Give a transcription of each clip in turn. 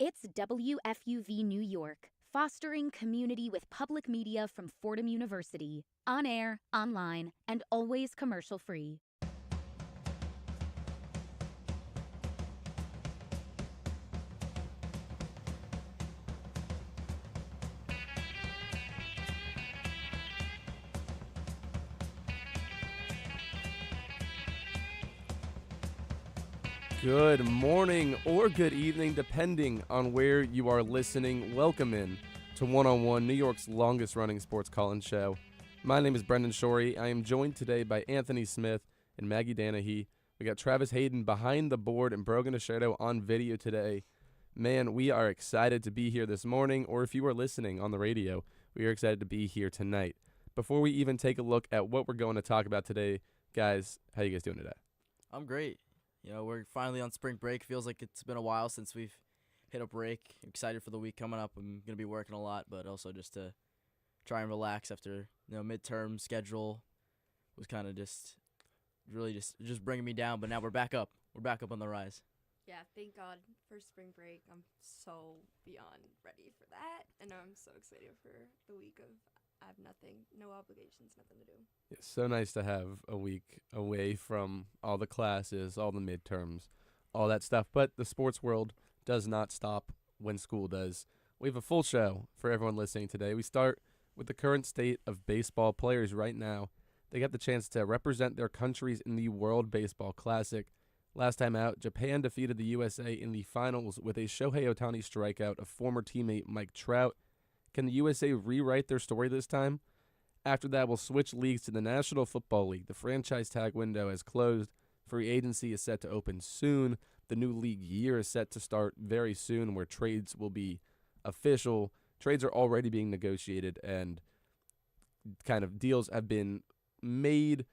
It's WFUV New York, fostering community with public media from Fordham University, on air, online, and always commercial-free. Good morning or good evening, depending on where you are listening. Welcome in to One-on-One, New York's longest-running sports call-in show. My name is Brendan Shorey. I am joined today by Anthony Smith and Maggie Danahy. We got Travis Hayden behind the board and Brogan Asherdo on video today. Man, we are excited to be here this morning, or if you are listening on the radio, we are excited to be here tonight. Before we even take a look at what we're going to talk about today, guys, how you guys doing today? I'm great. You know, we're finally on spring break. Feels like it's been a while since we've hit a break. Excited for the week coming up. I'm going to be working a lot, but also just to try and relax after, midterm schedule was kind of just bringing me down. But now we're back up. We're back up on the rise. Yeah, thank God for spring break. I'm so beyond ready for that. And I'm so excited for the week of I have nothing, no obligations, nothing to do. It's so nice to have a week away from all the classes, all the midterms, all that stuff. But the sports world does not stop when school does. We have a full show for everyone listening today. We start with the current state of baseball players right now. They got the chance to represent their countries in the World Baseball Classic. Last time out, Japan defeated the USA in the finals with a Shohei Ohtani strikeout of former teammate Mike Trout. Can the USA rewrite their story this time? After that, we'll switch leagues to the National Football League. The franchise tag window has closed. Free agency is set to open soon. The new league year is set to start very soon, where trades will be official. Trades are already being negotiated, and kind of deals have been made,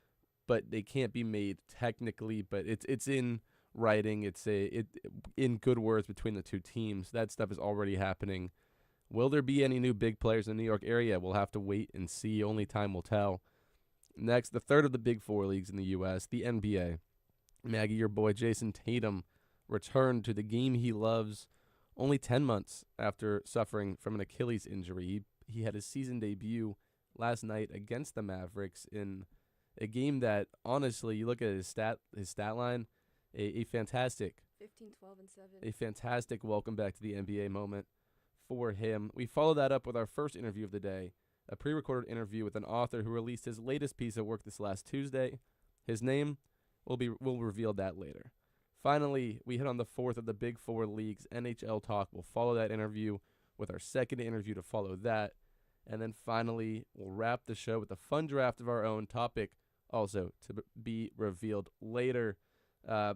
but they can't be made technically. But it's in writing. It's in good words between the two teams. That stuff is already happening. Will there be any new big players in the New York area? We'll have to wait and see. Only time will tell. Next, the third of the big four leagues in the U.S., the NBA. Maggie, your boy Jayson Tatum returned to the game he loves only 10 months after suffering from an Achilles injury. He had his season debut last night against the Mavericks in a game that, honestly, you look at his stat line, a fantastic 15, 12, and 7. A fantastic welcome back to the NBA moment for him. We follow that up with our first interview of the day, a pre-recorded interview with an author who released his latest piece of work this last Tuesday. His name we'll reveal that later. Finally, we hit on the fourth of the big four leagues, NHL talk. We'll follow that interview with our second interview to follow that. And then finally, we'll wrap the show with a fun draft of our own topic, also to be revealed later. Now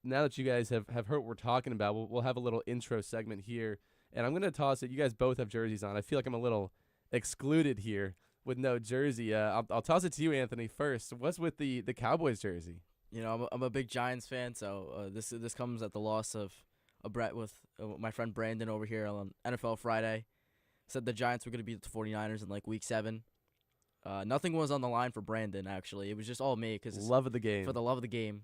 that you guys have heard what we're talking about, we'll have a little intro segment here. And I'm going to toss it. You guys both have jerseys on. I feel like I'm a little excluded here with no jersey. I'll toss it to you, Anthony, first. What's with the Cowboys jersey? You know, I'm a big Giants fan, so this comes at the loss of a bet with my friend Brandon over here on NFL Friday. Said the Giants were going to beat the 49ers in like week 7. Nothing was on the line for Brandon, actually. It was just all me because love of the game. For the love of the game.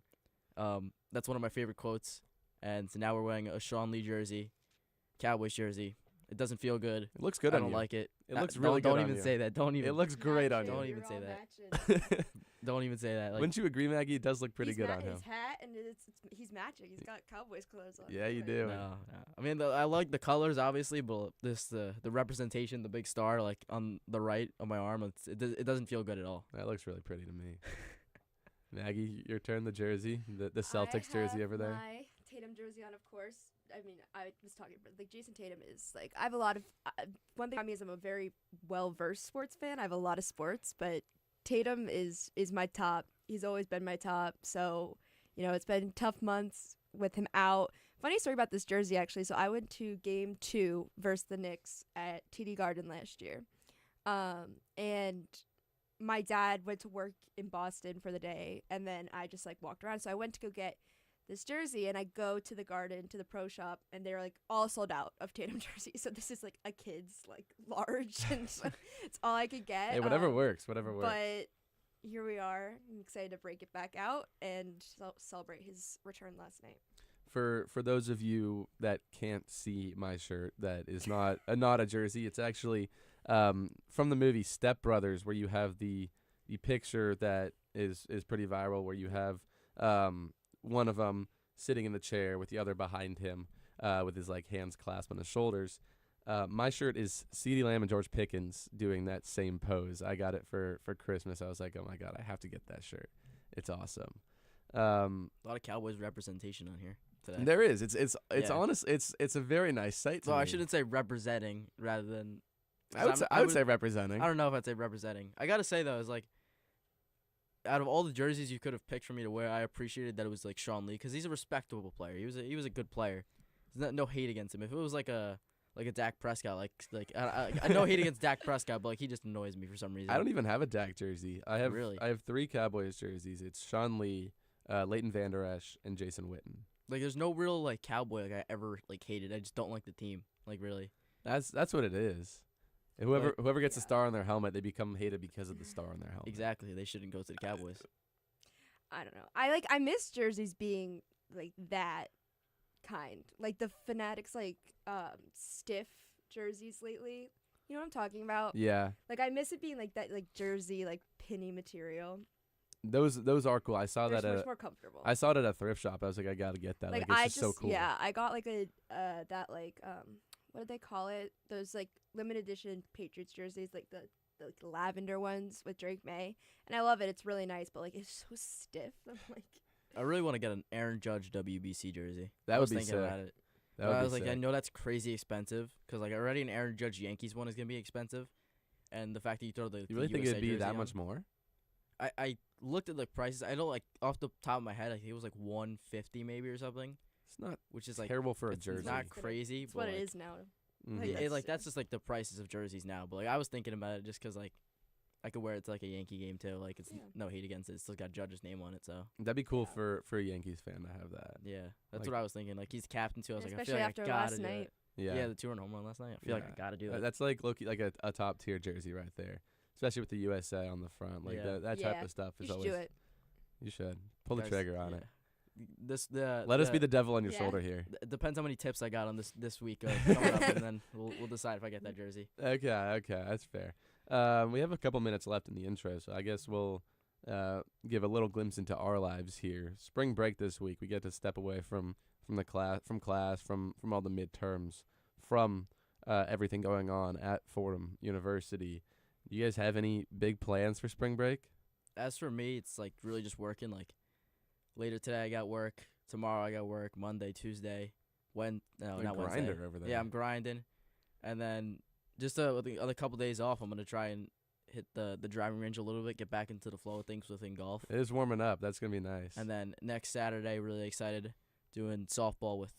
That's one of my favorite quotes. And so now we're wearing a Sean Lee jersey. Cowboys jersey. It doesn't feel good. It looks good on you. I don't like it. It looks really good on you. Don't even say that. Don't even. It looks great on you. Don't even say that. Don't even say that. Like, wouldn't you agree, Maggie? It does look pretty good on him. His hat and he's matching. He's got Cowboys clothes on. Yeah, you do. No. I mean, I like the colors, obviously, but the representation, the big star, like on the right of my arm, it doesn't feel good at all. That looks really pretty to me. Maggie, your turn. The jersey, the Celtics jersey over there. My Tatum jersey on, of course. I mean, I was talking about, like, Jayson Tatum is, like, I have a lot of, one thing about me is I'm a very well-versed sports fan. I have a lot of sports, but Tatum is my top. He's always been my top. So, it's been tough months with him out. Funny story about this jersey, actually. So I went to game 2 versus the Knicks at TD Garden last year. And my dad went to work in Boston for the day, and then I just, like, walked around. So I went to go get this jersey, and I go to the Garden, to the pro shop, and they're, like, all sold out of Tatum jerseys. So this is, like, a kid's, like, large, and so it's all I could get. Hey, whatever works. But here we are. I'm excited to break it back out and celebrate his return last night. For those of you that can't see my shirt, that is not a jersey. It's actually from the movie Step Brothers, where you have the picture that is pretty viral, where you have one of them sitting in the chair with the other behind him, with his like hands clasped on his shoulders. My shirt is CeeDee Lamb and George Pickens doing that same pose. I got it for Christmas. I was like, oh my God, I have to get that shirt. It's awesome. A lot of Cowboys representation on here today. There is. It's Yeah. honest. It's a very nice sight to Well, me. I shouldn't say representing rather than. I would say representing. I don't know if I'd say representing. I gotta say though, is like, out of all the jerseys you could have picked for me to wear, I appreciated that it was like Sean Lee, because he's a respectable player. He was a good player. There's no hate against him. If it was like a Dak Prescott, I no hate against Dak Prescott, but like he just annoys me for some reason. I don't even have a Dak jersey. I have Really? I have 3 Cowboys jerseys. It's Sean Lee, Leighton Vander Esch, and Jason Witten. Like there's no real like Cowboy like I ever like hated. I just don't like the team. Like really. That's what it is. Whoever gets a star on their helmet, they become hated because of the star on their helmet. Exactly. They shouldn't go to the Cowboys. I don't know. I miss jerseys being like that kind. Like the Fanatics like stiff jerseys lately. You know what I'm talking about? Yeah, Like I miss it being like that like jersey like pinny material. those are cool. I saw They're that much at more comfortable. I saw it at a thrift shop. I was like, I gotta get that. Like it's just so cool. Yeah, I got like a that like what did they call it? Those like limited edition Patriots jerseys, like the lavender ones with Drake May, and I love it. It's really nice, but like it's so stiff. I'm like, I really want to get an Aaron Judge WBC jersey. That I would was be thinking sick. about it. That But would I be was like, I sick. know that's crazy expensive because like already an Aaron Judge Yankees one is gonna be expensive, and the fact that you throw the You really think USA it'd be jersey that on- much more? I looked at the prices. I don't like off the top of my head. I think it was like $150 maybe or something, It's not which is like terrible for a it's jersey. not crazy. it's but what like, it is now. Mhm. Like, It, That's- that's just like the prices of jerseys now. But like I was thinking about it just because like I could wear it to like a Yankee game too. Like it's Yeah. no hate against it. It's still got Judge's name on it. So That'd be cool Yeah. for a Yankees fan to have that. yeah, that's Like- what I was thinking. Like he's captain too. I was like, I Especially feel like after I gotta last do night. it. Yeah, Yeah, the 2-run home run last night. I feel like I Yeah. gotta do it. That's like like a top tier jersey right there, especially with the USA on the front. Like Yeah. that Yeah, type of stuff You is should always. do it. You should pull the Guys, trigger on yeah. it. Let Let us be the devil on your Yeah. shoulder here. It depends how many tips I got on this week coming up, and then we'll decide if I get that jersey. Okay, that's fair. We have a couple minutes left in the intro, so I guess we'll give a little glimpse into our lives here. Spring break this week, we get to step away from class, from all the midterms, from everything going on at Fordham University. Do you guys have any big plans for spring break? As for me, it's like really just working. Like later today, I got work. Tomorrow, I got work. Monday, Tuesday, You're not a Wednesday. grinder over there. Yeah, I'm grinding, and then just the other couple days off, I'm gonna try and hit the driving range a little bit, get back into the flow of things within golf. It is warming up. That's gonna be nice. And then next Saturday, really excited, doing softball with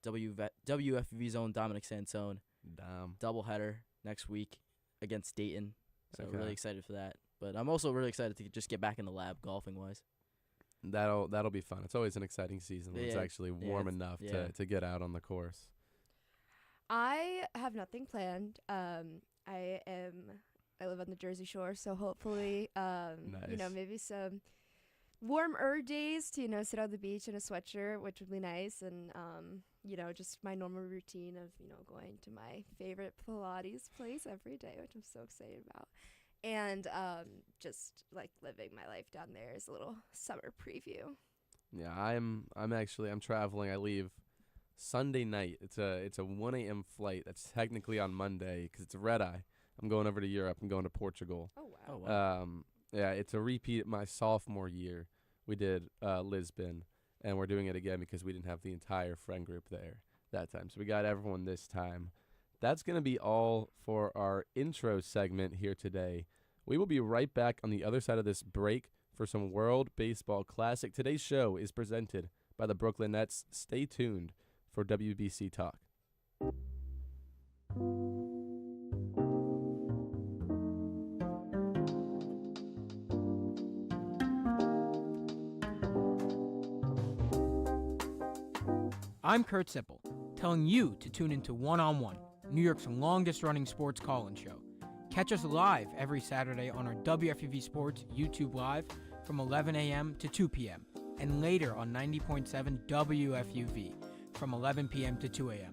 WFUV's own Dominic Sansone. Damn. Doubleheader next week against Dayton. So Okay. really excited for that. But I'm also really excited to just get back in the lab golfing wise. That'll be fun. It's always an exciting season when it's Yeah, actually warm it's- enough yeah. to get out on the course. I have nothing planned. I live on the Jersey Shore, so hopefully, you know, Nice. maybe some warmer days to, you know, sit on the beach in a sweatshirt, which would be nice, and you know, just my normal routine of, you know, going to my favorite Pilates place every day, which I'm so excited about, and just like living my life down there as a little summer preview. Yeah, I'm traveling. I leave Sunday night. It's a 1 a.m. flight. That's technically on Monday 'cause it's a red eye. I'm going over to Europe. I'm going to Portugal. Oh wow. Oh, wow. Yeah, it's a repeat of my sophomore year. We did Lisbon, and we're doing it again because we didn't have the entire friend group there that time. So we got everyone this time. That's going to be all for our intro segment here today. We will be right back on the other side of this break for some World Baseball Classic. Today's show is presented by the Brooklyn Nets. Stay tuned for WBC Talk. I'm Kurt Sipple, telling you to tune into One on One, New York's longest-running sports call-in show. Catch us live every Saturday on our WFUV Sports YouTube Live from 11 a.m. to 2 p.m. and later on 90.7 WFUV from 11 p.m. to 2 a.m.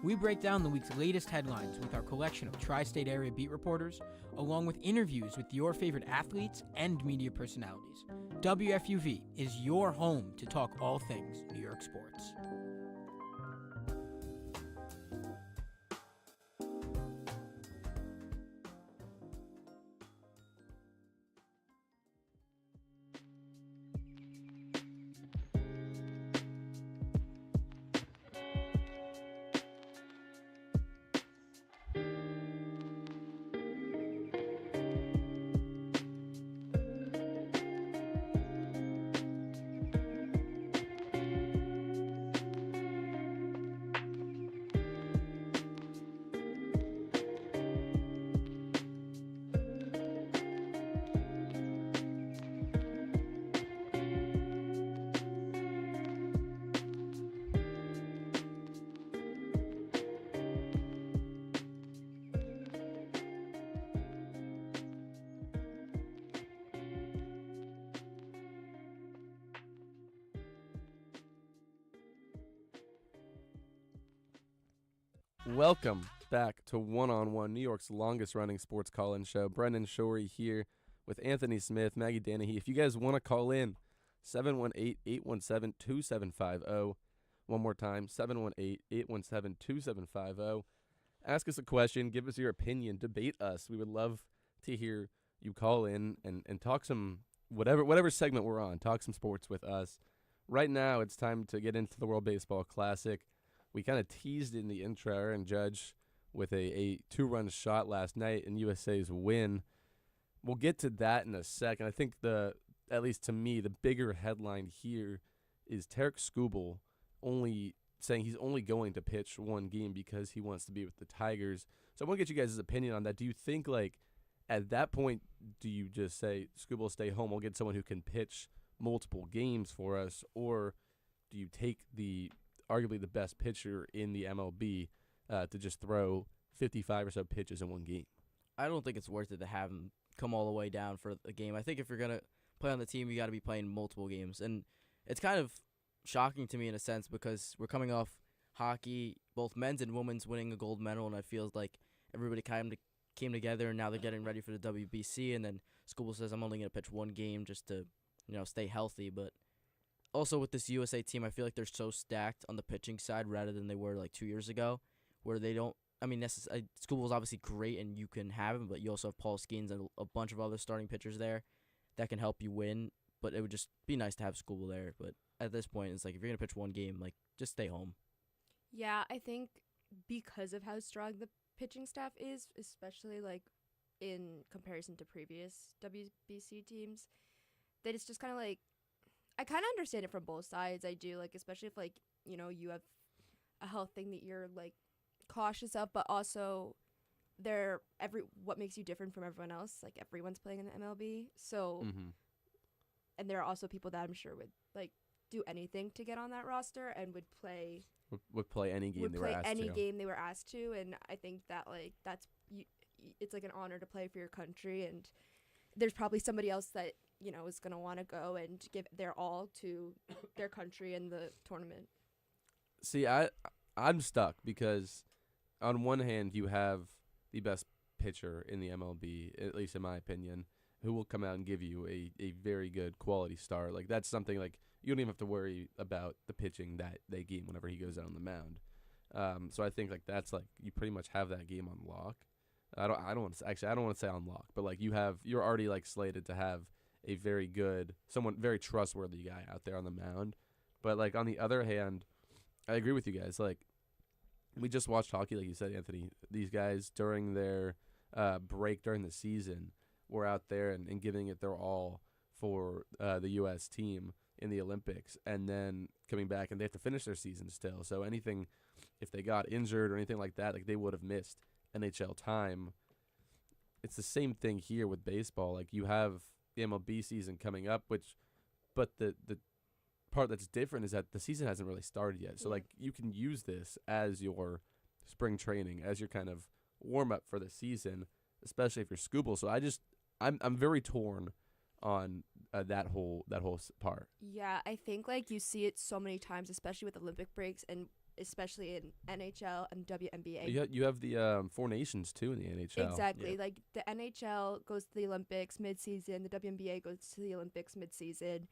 We break down the week's latest headlines with our collection of tri-state area beat reporters, along with interviews with your favorite athletes and media personalities. WFUV is your home to talk all things New York sports. Welcome back to One on One, New York's longest running sports call-in show. Brendan Shorey here with Anthony Smith, Maggie Danahy. If you guys want to call in, 718-817-2750. One more time, 718-817-2750. Ask us a question, give us your opinion, debate us. We would love to hear you call in and talk some, whatever segment we're on, talk some sports with us. Right now, it's time to get into the World Baseball Classic. We kind of teased in the intro Aaron Judge with a two-run shot last night in USA's win. We'll get to that in a second. I think at least to me, the bigger headline here is Tarek Skubal only saying he's only going to pitch one game because he wants to be with the Tigers. So I want to get you guys' opinion on that. Do you think, like, at that point, do you just say, Skubal, stay home, we'll get someone who can pitch multiple games for us, or do you take arguably the best pitcher in the MLB to just throw 55 or so pitches in one game? I don't think it's worth it to have him come all the way down for a game. I think if you're going to play on the team, you got to be playing multiple games. And it's kind of shocking to me in a sense because we're coming off hockey, both men's and women's winning a gold medal, and I feel like everybody kind of came together, and now they're getting ready for the WBC, and then Skubal says, I'm only going to pitch one game just to, stay healthy. But also with this USA team, I feel like they're so stacked on the pitching side rather than they were like 2 years ago, where they don't. I mean, Skubal's obviously great, and you can have him, but you also have Paul Skeens and a bunch of other starting pitchers there that can help you win. But it would just be nice to have Skubal there. But at this point, it's like if you're gonna pitch one game, like just stay home. Yeah, I think because of how strong the pitching staff is, especially like in comparison to previous WBC teams, that it's just kind of like, I kind of understand it from both sides. I do, like, especially if, like, you have a health thing that you're, like, cautious of, but also what makes you different from everyone else, like, everyone's playing in the MLB. So, and there are also people that I'm sure would, like, do anything to get on that roster and would play any game they were asked to. And I think that, like, it's like an honor to play for your country, and there's probably somebody else that is going to want to go and give their all to their country in the tournament. See, I'm stuck because on one hand you have the best pitcher in the MLB, at least in my opinion, who will come out and give you a very good quality start. Like, that's something, like, you don't even have to worry about the pitching that game whenever he goes out on the mound. So I think, like, that's, like, you pretty much have that game on lock. I don't want to say on lock, but, like, you're already, like, slated to have a very good, someone very trustworthy guy out there on the mound. But, like, on the other hand, I agree with you guys. Like, we just watched hockey, like you said, Anthony. These guys during their break during the season were out there and giving it their all for the U.S. team in the Olympics, and then coming back, and they have to finish their season still. So anything, if they got injured or anything like that, like, they would have missed NHL time. It's the same thing here with baseball. Like, you have the MLB season coming up, but the part that's different is that the season hasn't really started yet. So, like, you can use this as your spring training, as your kind of warm up for the season, especially if you're Skubal. So I'm very torn on that whole part. Yeah, I think like you see it so many times, especially with Olympic breaks and especially in NHL and WNBA. You have the Four Nations too in the NHL. Exactly. Yeah. Like the NHL goes to the Olympics mid-season, the WNBA goes to the Olympics mid-season.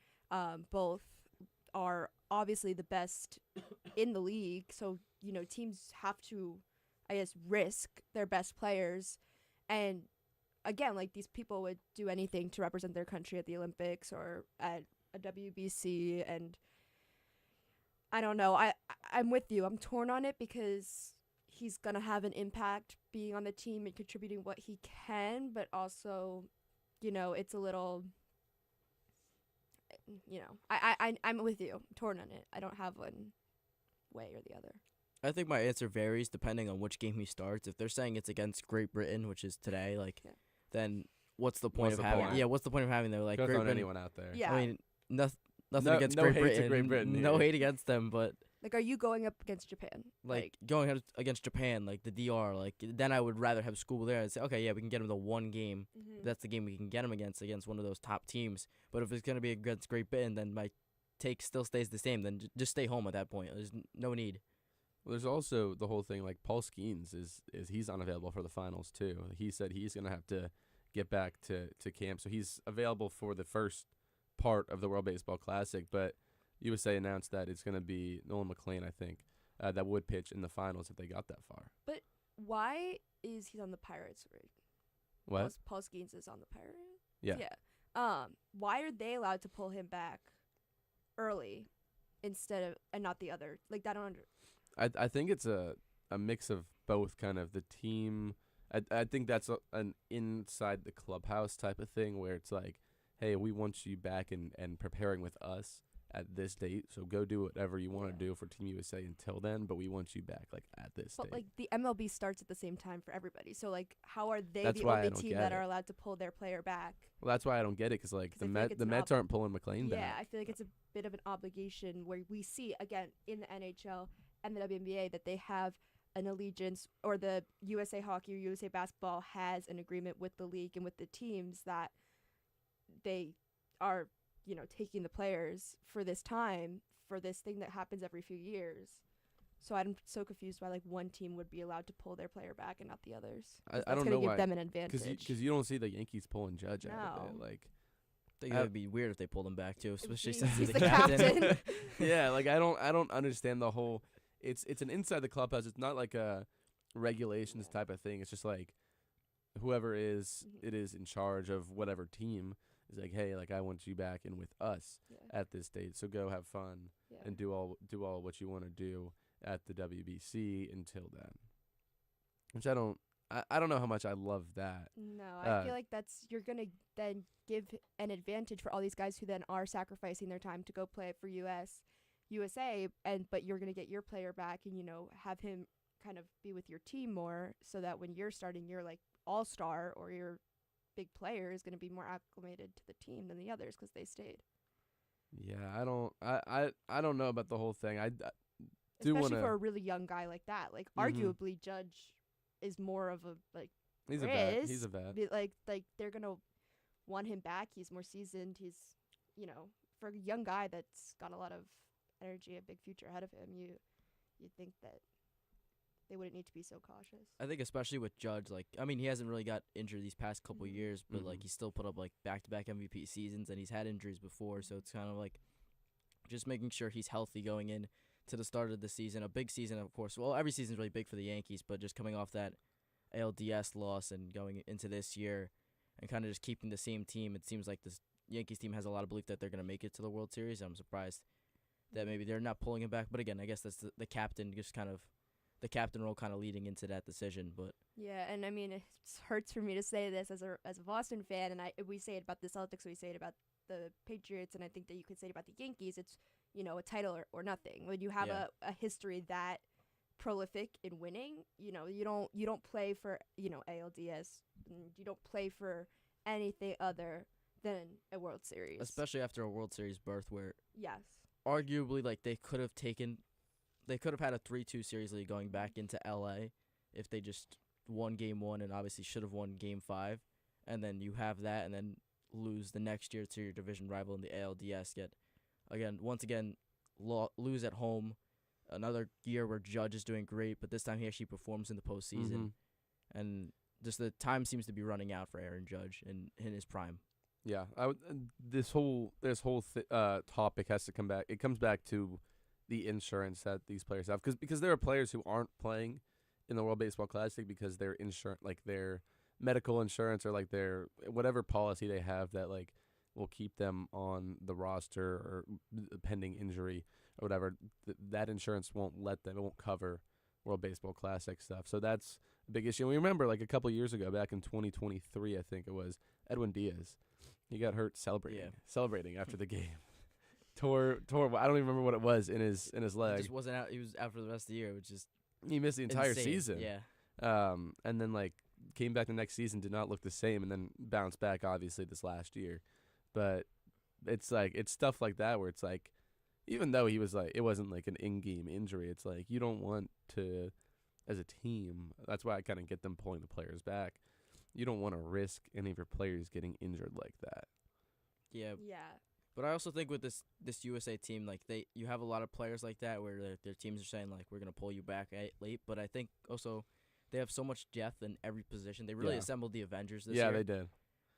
Both are obviously the best in the league, so teams have to, I guess, risk their best players. And again, like these people would do anything to represent their country at the Olympics or at a WBC, and I don't know. I'm with you. I'm torn on it because he's gonna have an impact being on the team and contributing what he can, but also, it's a little. I'm with you. I'm torn on it. I don't have one way or the other. I think my answer varies depending on which game he starts. If they're saying it's against Great Britain, which is today, then what's the point What's of the having? point? Yeah, what's the point of having them? Like Don't Great throw Britain. anyone out there. Yeah. I mean, nothing No- against no Great hate to Britain. Great Britain No here. hate against them, but Like, are you going up against Japan? like going out against Japan, like the DR, like then I would rather have school there and say, okay, yeah, we can get him the one game. That's the game we can get him against one of those top teams. But if it's gonna be against Great Britain, then my take still stays the same. Then just stay home at that point. There's no need. Well, there's also the whole thing, like Paul Skeens is he's unavailable for the finals too. He said he's going to have to get back to camp. So he's available for the first part of the World Baseball Classic, but USA announced that it's going to be Nolan McLean, I think, that would pitch in the finals if they got that far. But why is he on the Pirates? Right? What? Paul Skeens is on the Pirates? Yeah. Yeah. Why are they allowed to pull him back early instead of, and not the other? Like, I don't I think it's a mix of both, kind of the team. I think that's an inside the clubhouse type of thing where it's like, hey, we want you back and preparing with us at this date, so go do whatever you want to do for Team USA until then, but we want you back like at this But date. like the MLB starts at the same time for everybody, so like how are they That's the why I only don't team get that it. are allowed to pull their player back? Well, that's why I don't get it, because like 'Cause I feel like it's the an Mets aren't pulling McLean Yeah, back. I feel like it's a bit of an obligation where we see again in the NHL and the WNBA that they have an allegiance, or the USA Hockey or USA Basketball has an agreement with the league and with the teams that they are, taking the players for this time, for this thing that happens every few years. So I'm so confused why like one team would be allowed to pull their player back and not the others. I don't know That's gonna why. give them an advantage. Because you don't see the Yankees pulling Judge out of it. No. Like, I think that'd be weird if they pulled him back too, especially He's- since he's he's the the captain. captain. yeah, like I don't understand the whole. It's an inside the clubhouse. It's not like a regulations type of thing. It's just like whoever is in charge of whatever team is like, hey, like I want you back in with us at this date. So go have fun and do all what you want to do at the WBC until then. Which I don't know how much I love that. No, I feel like you're gonna then give an advantage for all these guys who then are sacrificing their time to go play for USA, but you're gonna get your player back and have him kind of be with your team more, so that when you're starting your like all-star or your big player is gonna be more acclimated to the team than the others because they stayed. Yeah, I don't know about the whole thing. I do want Especially to. for a really young guy like that. Like arguably Judge is more of a like He's a vet. Riz, He's a vet. like they're gonna want him back. He's more seasoned. He's for a young guy that's got a lot of energy, a big future ahead of him. You'd think that they wouldn't need to be so cautious. I think especially with Judge, like I mean, he hasn't really got injured these past couple years, but like he still put up like back-to-back MVP seasons, and he's had injuries before, so it's kind of like just making sure he's healthy going in to the start of the season. A big season, of course. Well, every season's really big for the Yankees, but just coming off that ALDS loss and going into this year and kind of just keeping the same team, it seems like this Yankees team has a lot of belief that they're going to make it to the World Series. I'm surprised that maybe they're not pulling him back, but again, I guess that's the captain, just kind of the captain role kind of leading into that decision. But Yeah, and I mean, it hurts for me to say this as a Boston fan, and we say it about the Celtics, we say it about the Patriots, and I think that you could say it about the Yankees. It's a title or nothing. When you have a history that prolific in winning, you don't play for ALDS, and you don't play for anything other than a World Series. especially after a World Series berth where Yes. arguably like they could have had a 3-2 series lead going back into LA if they just won game 1 and obviously should have won game 5, and then you have that, and then lose the next year to your division rival in the ALDS. Once again, lose at home. Another year where Judge is doing great, but this time he actually performs in the postseason. And just the time seems to be running out for Aaron Judge in his prime. Yeah, this whole topic has to come back. It comes back to the insurance that these players have, because there are players who aren't playing in the World Baseball Classic because their insurance, like their medical insurance or like their whatever policy they have that like will keep them on the roster or pending injury or whatever. That insurance won't let them. It won't cover World Baseball Classic stuff. So that's a big issue. And we remember like a couple years ago, back in 2023, I think it was, Edwin Diaz. He got hurt celebrating after the game. Tore. I don't even remember what it was in his leg. He just wasn't out. He was out for the rest of the year, which is he missed the entire insane. season. Yeah. And then like came back the next season, did not look the same, and then bounced back obviously this last year. But it's stuff like that where it's like, even though he was like, it wasn't like an in-game injury. It's like you don't want to, as a team. That's why I kind of get them pulling the players back. You don't want to risk any of your players getting injured like that. Yeah. Yeah. But I also think with this USA team, like you have a lot of players like that where their teams are saying like we're gonna pull you back late. But I think also they have so much depth in every position. They really assembled the Avengers this year. Yeah, they did.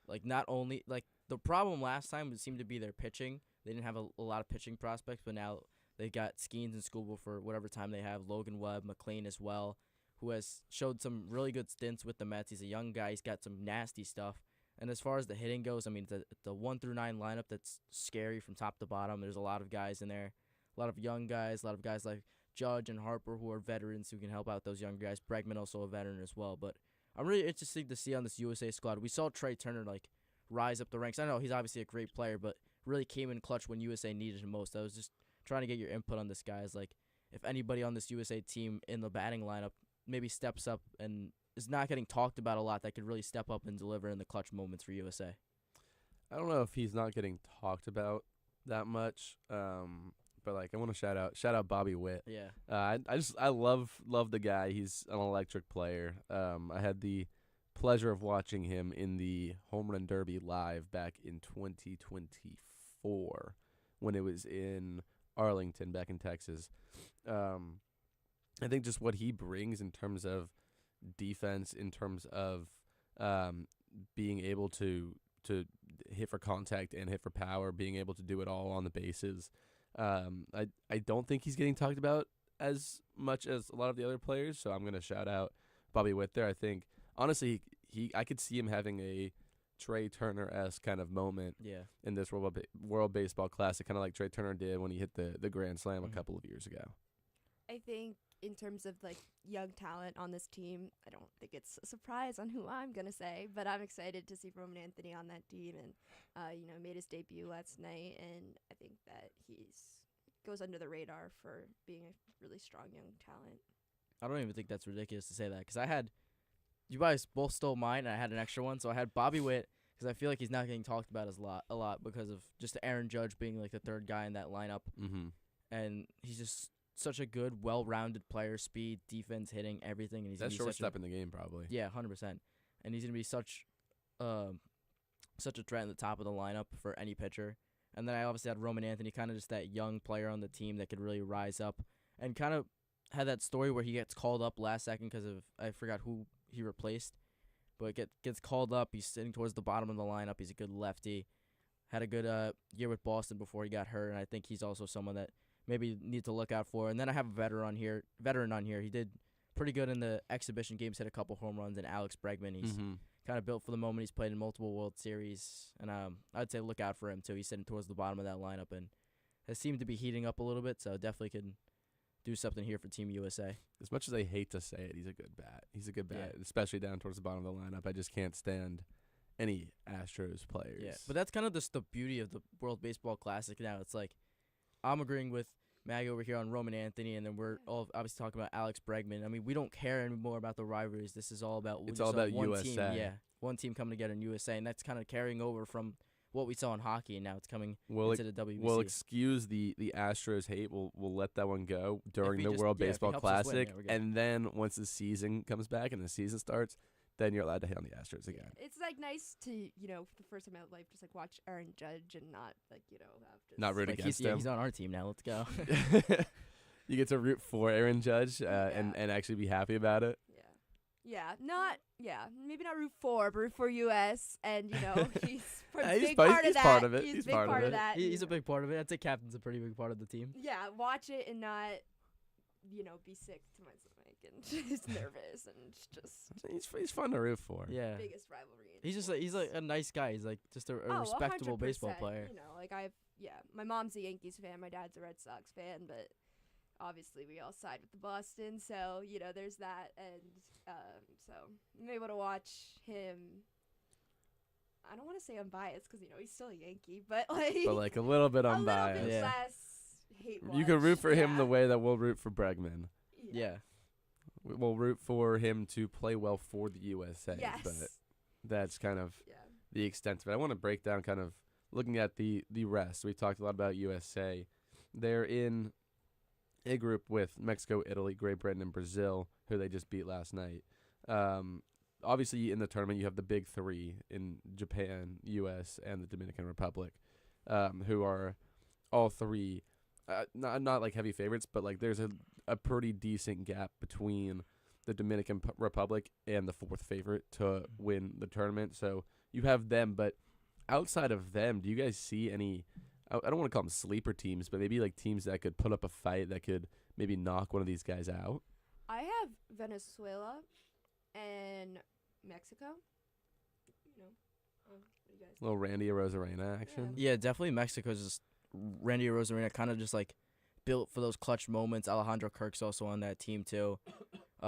Like not only like the problem last time seemed to be their pitching. They didn't have a lot of pitching prospects, but now they got Skeens and Scooble for whatever time they have. Logan Webb, McLean as well, who has showed some really good stints with the Mets. He's a young guy. He's got some nasty stuff. And as far as the hitting goes, I mean, the 1 through 9 lineup that's scary from top to bottom. There's a lot of guys in there, a lot of young guys, a lot of guys like Judge and Harper who are veterans who can help out those young guys. Bregman also a veteran as well. But I'm really interested to see on this USA squad. We saw Trey Turner like rise up the ranks. I know he's obviously a great player, but really came in clutch when USA needed him most. I was just trying to get your input on this, guys. Like, if anybody on this USA team in the batting lineup maybe steps up and is not getting talked about a lot, that could really step up and deliver in the clutch moments for USA. I don't know if he's not getting talked about that much, but like I want to shout out Bobby Witt. Yeah. I love the guy. He's an electric player. I had the pleasure of watching him in the Home Run Derby live back in 2024 when it was in Arlington back in Texas. I think just what he brings in terms of defense, in terms of being able to hit for contact and hit for power, being able to do it all on the bases. I don't think he's getting talked about as much as a lot of the other players, so I'm going to shout out Bobby Witt there. I think, honestly, I could see him having a Trey Turner-esque kind of moment in this World Baseball Classic, kind of like Trey Turner did when he hit the Grand Slam a couple of years ago. I think in terms of like young talent on this team, I don't think it's a surprise on who I'm gonna say, but I'm excited to see Roman Anthony on that team, and made his debut last night, and I think that goes under the radar for being a really strong young talent. I don't even think that's ridiculous to say that, because you guys both stole mine, and I had an extra one, so I had Bobby Witt, because I feel like he's not getting talked about a lot because of just Aaron Judge being like the third guy in that lineup, and he's just such a good, well-rounded player, speed, defense, hitting, everything. And he's that shortstop in the game, probably. Yeah, 100%. And he's gonna be such a threat in the top of the lineup for any pitcher. And then I obviously had Roman Anthony, kind of just that young player on the team that could really rise up, and kind of had that story where he gets called up last second because of I forgot who he replaced, but gets called up. He's sitting towards the bottom of the lineup. He's a good lefty. Had a good year with Boston before he got hurt, and I think he's also someone that maybe need to look out for. And then I have a veteran on here. He did pretty good in the exhibition games, hit a couple home runs, and Alex Bregman. He's kind of built for the moment. He's played in multiple World Series, and I'd say look out for him too. He's sitting towards the bottom of that lineup and has seemed to be heating up a little bit, so definitely could do something here for Team USA. As much as I hate to say it, he's a good bat. Especially down towards the bottom of the lineup. I just can't stand any Astros players. Yeah, but that's kind of just the beauty of the World Baseball Classic now. It's like I'm agreeing with Maggie over here on Roman Anthony, and then we're all obviously talking about Alex Bregman. I mean, we don't care anymore about the rivalries. This is all about one USA. Team, one team coming together in USA, and that's kind of carrying over from what we saw in hockey, and now it's coming into the WBC. We'll excuse the Astros hate. We'll let that one go during the World Baseball Classic, and then once the season comes back and the season starts, then you're allowed to hate on the Astros again. It's like nice to, for the first time in my life, just like watch Aaron Judge and not like, have to Not root Like against he's, him. he's on our team now. Let's go. You get to root for Aaron Judge and actually be happy about it. Maybe not root for, but root for U.S. And he's He's big part- part he's of that. part of it. He's He's big part of part of it. that. He's a big part of it. I'd say captain's a pretty big part of the team. Yeah, watch it and not, be sick to my stomach and just nervous and just He's fun to root for. Yeah. biggest rivalry. in He's just sports. he's like a nice guy. He's like just a respectable 100%, baseball player. My mom's a Yankees fan, my dad's a Red Sox fan, but obviously we all side with the Boston, so there's that, and so I'm able to watch him. I don't want to say unbiased because he's still a Yankee, but But a little bit a unbiased. little bit Yeah. less hate. You can root for him yeah. the way that we'll root for Bregman. Yeah. We'll root for him to play well for the USA. Yes. But that's kind of Yeah. the extent of it. I want to break down kind of looking at the rest. We talked a lot about USA. They're in a group with Mexico, Italy, Great Britain, and Brazil, who they just beat last night. Obviously, in the tournament, you have the big three in Japan, U.S., and the Dominican Republic, who are all three not like heavy favorites, but there's a pretty decent gap between the Dominican Republic and the fourth favorite to win the tournament. So you have them, but outside of them, do you guys see any? I don't want to call them sleeper teams, but maybe teams that could put up a fight that could maybe knock one of these guys out. I have Venezuela and Mexico. What do you guys? Little Randy Arozarena action. Yeah, definitely Mexico's just Randy Rosarena kind of just built for those clutch moments. Alejandro Kirk's also on that team too.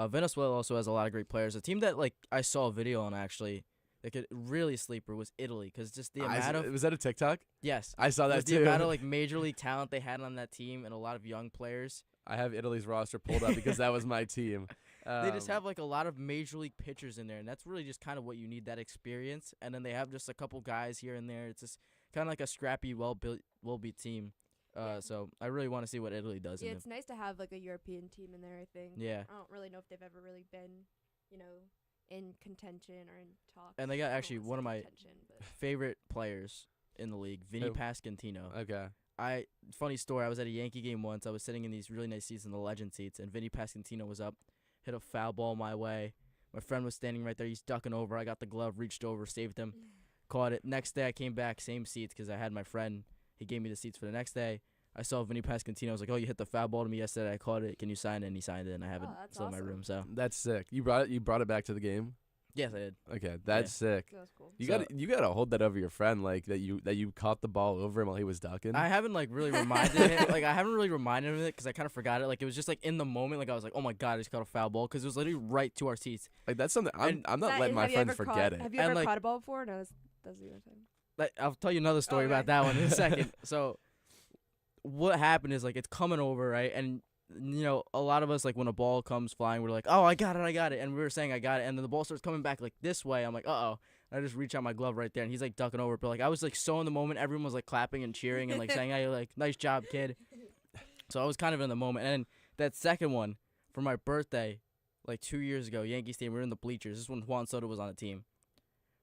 Venezuela also has a lot of great players. A team that I saw a video on actually that could really sleeper was Italy, because just the amount of Was that a TikTok? yes, I saw that was too. the amount of major league talent they had on that team and a lot of young players. I have Italy's roster pulled up because that was my team. They just have a lot of major league pitchers in there, and that's really just kind of what you need, that experience. And then they have just a couple guys here and there. It's just kind of like a scrappy, well-beat team. So I really want to see what Italy does. Yeah, in it's nice to have a European team in there, I think. Yeah. I don't really know if they've ever really been, in contention or in talks. And they got I don't actually wanna one say of my contention, but favorite players in the league, Vinny Who? Pasquantino. Okay. Funny story, I was at a Yankee game once. I was sitting in these really nice seats in the legend seats, and Vinny Pasquantino was up, hit a foul ball my way. My friend was standing right there. He's ducking over. I got the glove, reached over, saved him, caught it. Next day I came back, same seats, because I had my friend. He gave me the seats for the next day. I saw Vinny Pasquantino. I was like, "Oh, you hit the foul ball to me yesterday. I caught it. Can you sign it?" And he signed it, and I have it that's still in my awesome. room. So That's sick. You brought it back to the game? yes, I did. Okay, that's sick. that was cool. You So- got to hold that over your friend, that you caught the ball over him while he was ducking. I haven't really reminded him. I haven't really reminded him of it because I kind of forgot it. It was just in the moment. I was like, "Oh my god, I just caught a foul ball," because it was literally right to our seats. That's something I'm not That- letting my have you friends ever forget caught, it. Have you And, ever caught a ball before? No, that's what you were saying. I'll tell you another story about Okay. that one in a second. So what happened is it's coming over, right? And a lot of us when a ball comes flying, we're like, "Oh, I got it," and we were saying I got it, and then the ball starts coming back this way. I'm like, "Uh-oh." And I just reach out my glove right there, and he's ducking over. But I was so in the moment, everyone was clapping and cheering and saying, "Hey, nice job, kid." So I was kind of in the moment. And then that second one for my birthday, 2 years ago, Yankees team, we were in the bleachers. This is when Juan Soto was on the team.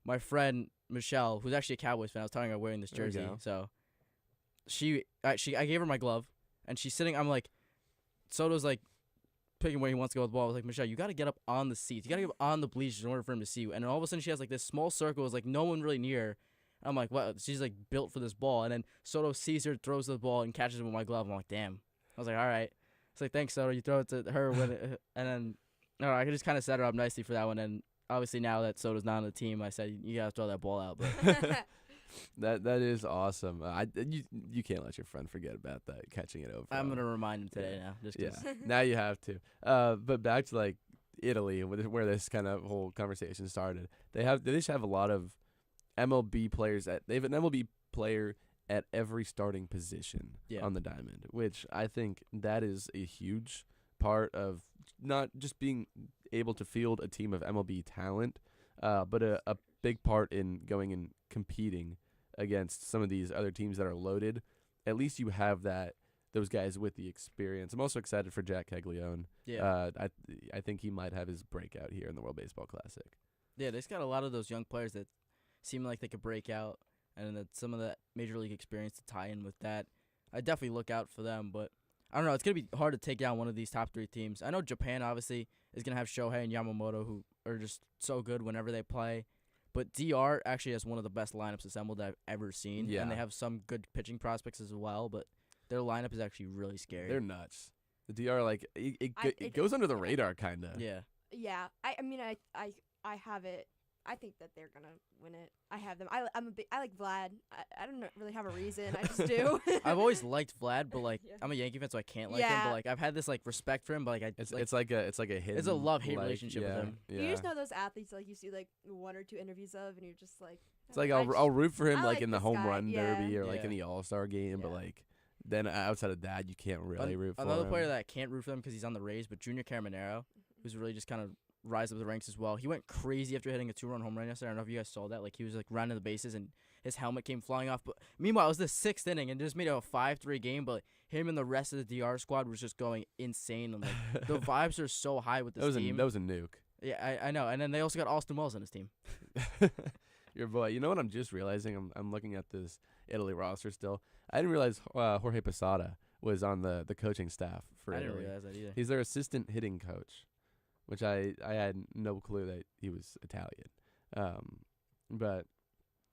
My friend Michelle, who's actually a Cowboys fan, I was telling her wearing this There we jersey. go. So I gave her my glove, and she's sitting. I'm like, Soto's picking where he wants to go with the ball. I was like, Michelle, you got to get up on the seats. You got to get up on the bleachers in order for him to see you. And then all of a sudden, she has this small circle. It's no one really near her. I'm like, what? She's built for this ball. And then Soto sees her, throws the ball, and catches it with my glove. I'm like, damn. I was like, all right. It's thanks, Soto. You throw it to her when and then, I could just kind of set her up nicely for that one. And obviously now that Soto's not on the team, I said you gotta throw that ball out. But That is awesome. You can't let your friend forget about that, catching it over. I'm gonna remind him today now. Just 'cause. Yeah, now you have to. But back to Italy, where this kind of whole conversation started. They just have a lot of MLB players. They have an MLB player at every starting position on the diamond, which I think that is a huge part of not just being able to field a team of MLB talent, but a big part in going and competing against some of these other teams that are loaded. At least you have those guys with the experience. I'm also excited for Jack Caglione. Yeah. I think he might have his breakout here in the World Baseball Classic. Yeah, they've got a lot of those young players that seem like they could break out, and that some of that major league experience to tie in with that. I definitely look out for them, but I don't know. It's going to be hard to take down one of these top 3 teams. I know Japan, obviously, is going to have Shohei and Yamamoto, who are just so good whenever they play. But DR actually has one of the best lineups assembled I've ever seen. Yeah. And they have some good pitching prospects as well, but their lineup is actually really scary. They're nuts. The DR, like, it goes under the radar, kind of. Yeah. Yeah, I mean, I have it. I think that they're gonna win it. I have them. I like Vlad. I don't really have a reason. I just do. I've always liked Vlad, but like Yeah. I'm a Yankee fan, so I can't like him. But like I've had this like respect for him, but like It's like a hidden, it's a love-hate like, relationship with him. Yeah. You just know those athletes like you see like 1 or 2 interviews of, and you're just like. It's like I just- I'll root for him I like like in the this home guy, run yeah. derby or like Yeah. in the All-Star game, but Yeah. like then outside of that, you can't really root for Another him. player that I can't root for them because he's on the Rays, but Junior Caminero, who's really just kind of rise up the ranks as well. He went crazy after hitting a 2-run home run yesterday. I don't know if you guys saw that. Like he was like rounding the bases and his helmet came flying off. But meanwhile, it was the 6th inning and just made it a 5-3 game. But him and the rest of the DR squad was just going insane. And like the vibes are so high with this team. that was a nuke. Yeah, I know. And then they also got Austin Wells on his team. Your boy. You know what I'm just realizing? I'm looking at this Italy roster still. I didn't realize Jorge Posada was on the coaching staff for I Italy. didn't realize that either. He's their assistant hitting coach, which I had no clue that he was Italian. But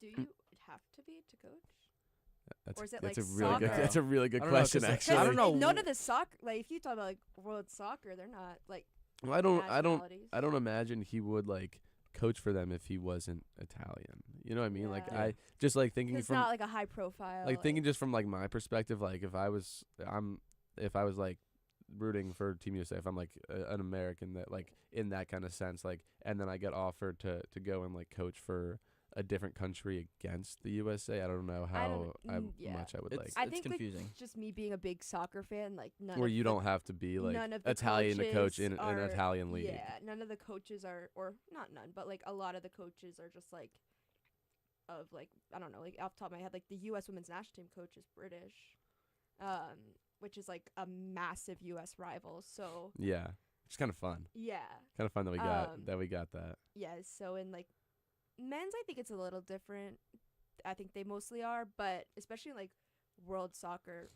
Do you have to be to coach? that's Or is it that's like a really good soccer? that's a really good I don't know, 'cause question the- actually. I don't know. None of the soccer, like if you talk about like world soccer, they're not like. Well, I don't nationalities. imagine he would like coach for them if he wasn't Italian. You know what I mean? Like Yeah. I just like thinking It's from not like a high profile. like thinking just from like my perspective, like if I was like rooting for Team USA, if I'm like an American that like in that kind of sense, like, and then I get offered to go and like coach for a different country against the USA, I don't know how much I would It's- like. I it's think confusing. like just me being a big soccer fan, like none. Where of you the, don't have to be like none of the Italian to coach coaches in an are- Italian league. Yeah, none of the coaches are, or not none, but like a lot of the coaches are just like, of like I don't know, like off the top of my head, like the U.S. women's national team coach is British, which is like a massive U.S. rival. So Yeah, it's kind of fun. yeah, Kind of fun that we got that. yeah. So in like men's, I think it's a little different. I think they mostly are, but especially like world soccer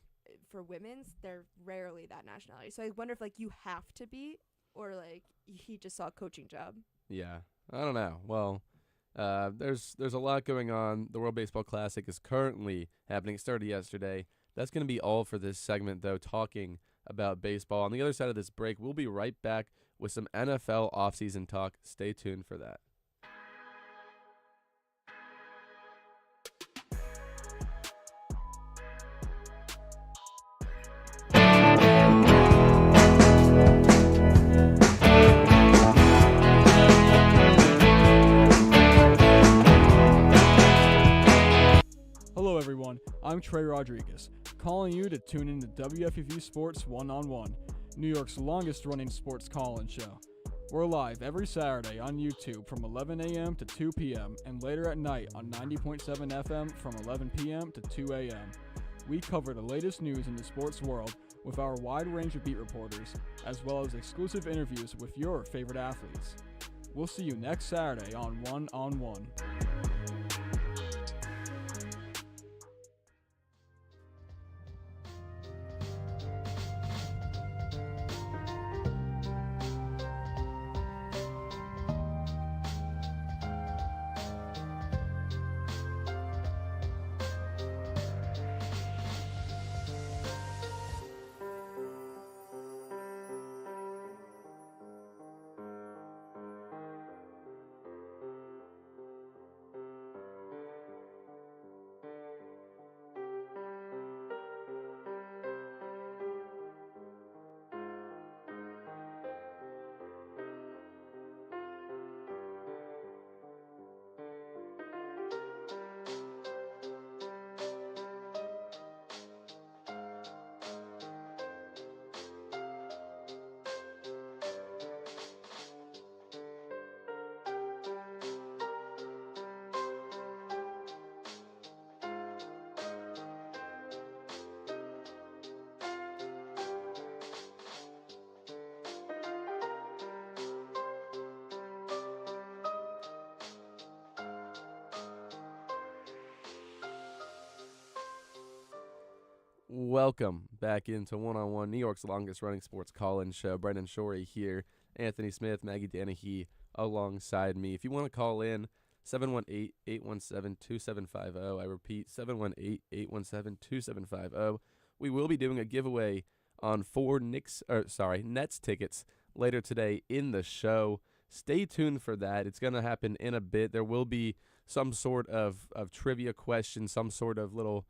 for women's, they're rarely that nationality. So I wonder if like you have to be, or like he just saw a coaching job. Yeah, I don't know. Well, there's a lot going on. The World Baseball Classic is currently happening. It started yesterday. That's going to be all for this segment, though, talking about baseball. On the other side of this break, we'll be right back with some NFL offseason talk. Stay tuned for that. Hello everyone, I'm Trey Rodriguez, calling you to tune in to WFUV Sports One-on-One, New York's longest running sports call-in show. We're live every Saturday on YouTube from 11 a.m. to 2 p.m. and later at night on 90.7 FM from 11 p.m. to 2 a.m. We cover the latest news in the sports world with our wide range of beat reporters, as well as exclusive interviews with your favorite athletes. We'll see you next Saturday on One-on-One. Welcome back into One-on-One, New York's longest-running sports call-in show. Brendan Shorey here, Anthony Smith, Maggie Danahy alongside me. If you want to call in, 718-817-2750. I repeat, 718-817-2750. We will be doing a giveaway on 4 Nets tickets later today in the show. Stay tuned for that. It's going to happen in a bit. There will be some sort of trivia question, some sort of little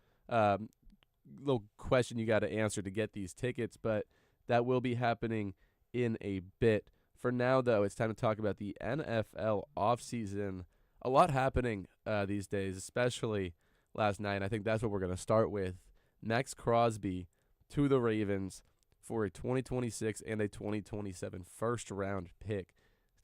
question you got to answer to get these tickets, but that will be happening in a bit. For now, though, it's time to talk about the NFL offseason. A lot happening these days, especially last night. I think that's what we're going to start with. Max Crosby to the Ravens for a 2026 and a 2027 first-round pick.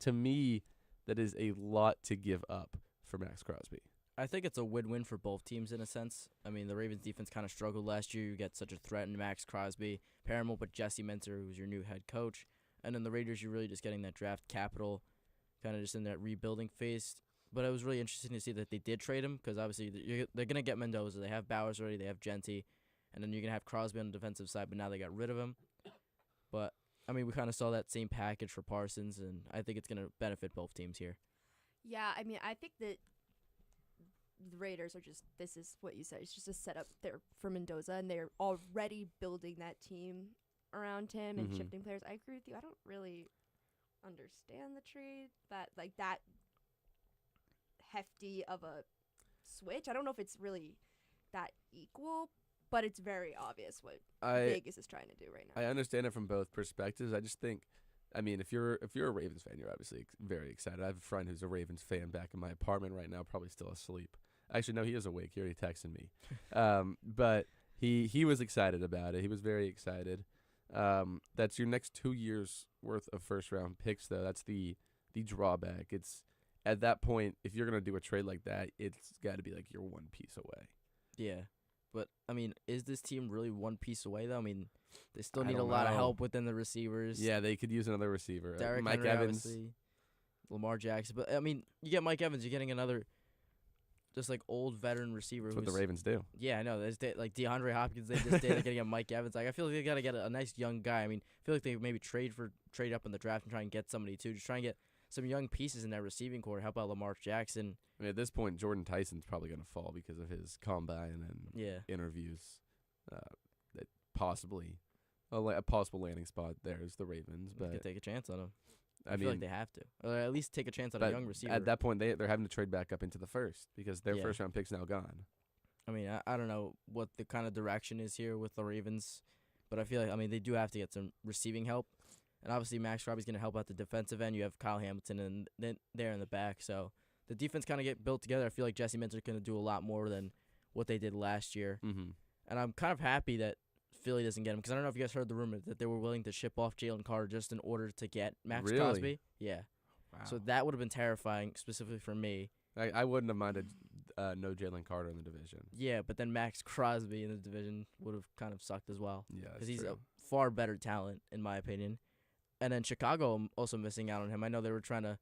To me, that is a lot to give up for Max Crosby. I think it's a win-win for both teams in a sense. I mean, the Ravens defense kind of struggled last year. You get such a threat in Max Crosby. Pair him up with Jesse Minter, who's your new head coach. And then the Raiders, you're really just getting that draft capital, kind of just in that rebuilding phase. But it was really interesting to see that they did trade him because obviously they're going to get Mendoza. They have Bowers already. They have Genty. And then you're going to have Crosby on the defensive side, but now they got rid of him. But, I mean, we kind of saw that same package for Parsons, and I think it's going to benefit both teams here. Yeah, I mean, I think that the Raiders are just, this is what you said, it's just a setup there for Mendoza, and they're already building that team around him and shifting players. I agree with you. I don't really understand the trade, that hefty of a switch. I don't know if it's really that equal, but it's very obvious what Vegas is trying to do right now. I understand it from both perspectives. I just think, I mean, if you're a Ravens fan, you're obviously very excited. I have a friend who's a Ravens fan back in my apartment right now, probably still asleep. Actually, no, he is awake. He already texted me. But he was excited about it. He was very excited. That's your next 2 years worth of first-round picks, though. That's the drawback. It's at that point, if you're going to do a trade like that, it's got to be like you're one piece away. Yeah. But, I mean, is this team really one piece away, though? I mean, they still I need a don't lot of know. help within the receivers. Yeah, they could use another receiver. Derrick Mike Henry, Evans. obviously, Lamar Jackson. But, I mean, you get Mike Evans, you're getting another just, like, old veteran receiver. That's what the Ravens do. Yeah, I know. There's like DeAndre Hopkins, they just did. They're going to get Mike Evans. Like, I feel like they got to get a nice young guy. I mean, I feel like they maybe trade up in the draft and try and get somebody, too. Just try and get some young pieces in that receiving core. Help out Lamar Jackson. I mean, at this point, Jordan Tyson's probably going to fall because of his combine and interviews. That possibly a possible landing spot there is the Ravens, They but could take a chance on him. I mean, feel like they have to, or at least take a chance on a but young receiver. at that point, they're having to trade back up into the first because their Yeah. first round pick's now gone. I mean, I don't know what the kind of direction is here with the Ravens, but I feel like, I mean, they do have to get some receiving help. And obviously, Max Crosby's going to help out the defensive end. You have Kyle Hamilton and then there in the back. So the defense kind of get built together. I feel like Jesse Minter's going to do a lot more than what they did last year. Mm-hmm. And I'm kind of happy that Philly doesn't get him because I don't know if you guys heard the rumor that they were willing to ship off Jalen Carter just in order to get Max Really? Crosby. Yeah. Wow. So that would have been terrifying, specifically for me. I wouldn't have minded no Jalen Carter in the division. Yeah, but then Max Crosby in the division would have kind of sucked as well. Yeah, Because he's a far better talent, in my opinion. And then Chicago also missing out on him. I know they were trying to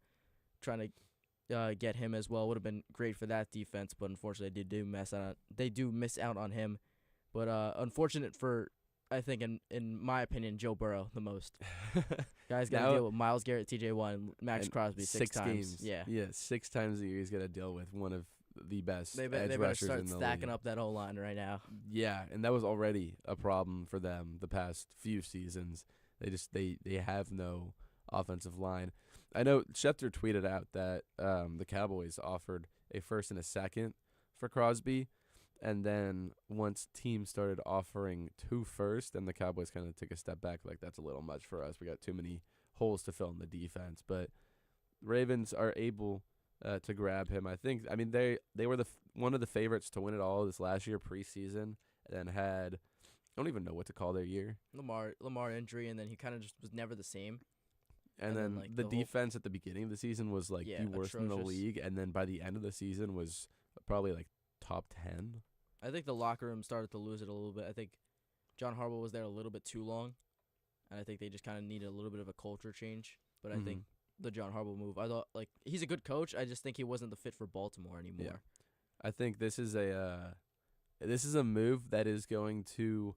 get him as well. Would have been great for that defense, but unfortunately they do miss out on him. But unfortunate for, I think, in my opinion, Joe Burrow the most. Guys got to deal with Myles Garrett, TJ Watt, and Max Crosby six times. Games. Yeah, 6 times a year he's got to deal with one of the best They edge better rushers start in the stacking league. up that O-line right now. Yeah, and that was already a problem for them the past few seasons. They have no offensive line. I know Schefter tweeted out that the Cowboys offered a first and a second for Crosby, and then once teams started offering 2 firsts, then the Cowboys kind of took a step back, like that's a little much for us. We got too many holes to fill in the defense. But Ravens are able to grab him. I mean they were one of the favorites to win it all this last year preseason, and had, I don't even know what to call their year. Lamar injury, and then he kind of just was never the same. And then like, the the whole defense at the beginning of the season was like the worst in the atrocious. league, and then by the end of the season was probably like top 10. I think the locker room started to lose it a little bit. I think John Harbaugh was there a little bit too long, and I think they just kind of needed a little bit of a culture change. But I think the John Harbaugh move, I thought, like, he's a good coach. I just think he wasn't the fit for Baltimore anymore. Yeah. I think this is a move that is going to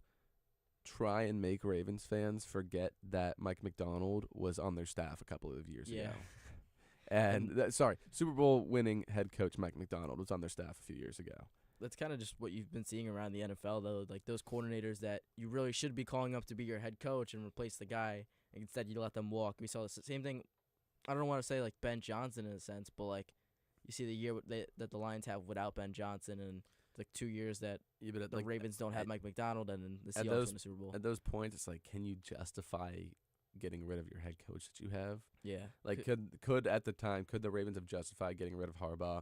try and make Ravens fans forget that Mike McDonald was on their staff a couple of years ago. And Super Bowl winning head coach Mike McDonald was on their staff a few years ago. That's kind of just what you've been seeing around the NFL, though. Like those coordinators that you really should be calling up to be your head coach and replace the guy. And instead, you let them walk. We saw the same thing. I don't want to say like Ben Johnson in a sense, but like you see the year that the Lions have without Ben Johnson, and like 2 years that the Ravens don't have Mike McDonald, and then the Seahawks win the Super Bowl. At those points, it's like, can you justify getting rid of your head coach that you have? Yeah. Like, could at the time, could the Ravens have justified getting rid of Harbaugh?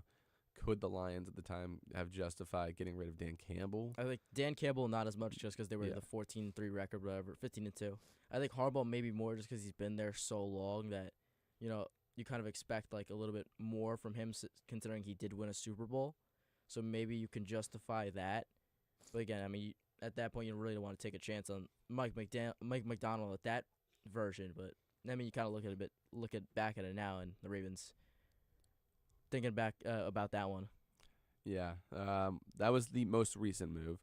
Could the Lions at the time have justified getting rid of Dan Campbell? I think Dan Campbell not as much just because they were the 14-3 record, whatever, 15-2. I think Harbaugh maybe more just because he's been there so long that, you kind of expect like a little bit more from him considering he did win a Super Bowl. So maybe you can justify that. But again, I mean, at that point, you really don't want to take a chance on Mike McDonald at that version. But I mean, you kind of look back at it now, and the Ravens thinking back about that one. Yeah, that was the most recent move.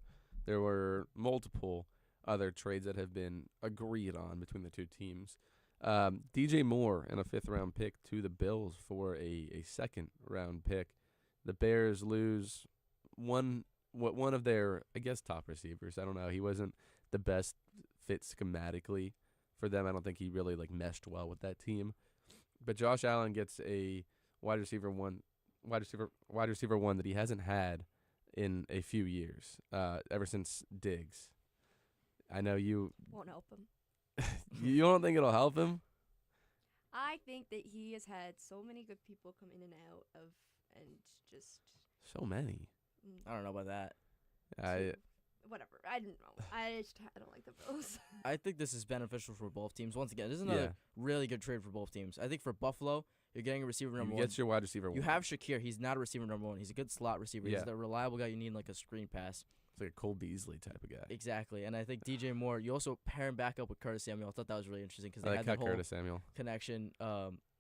There were multiple other trades that have been agreed on between the two teams. DJ Moore and a 5th-round pick to the Bills for a 2nd-round pick. The Bears lose one of their, I guess, top receivers. I don't know. He wasn't the best fit schematically for them. I don't think he really meshed well with that team. But Josh Allen gets a wide receiver one that he hasn't had in a few years, ever since Diggs. I know you won't help him. You don't think it'll help him? I think that he has had so many good people come in and out of, and just so many. I don't know about that. Whatever. I don't know. I don't like the Bills. I think this is beneficial for both teams. Once again, this is another really good trade for both teams. I think for Buffalo, you're getting a receiver number one. You get your wide receiver one. You have Shakir. He's not a receiver number one. He's a good slot receiver. He's the reliable guy you need in like a screen pass. It's like a Cole Beasley type of guy. Exactly. And I think DJ Moore, you also pair him back up with Curtis Samuel. I thought that was really interesting because they had cut the whole Curtis Samuel connection.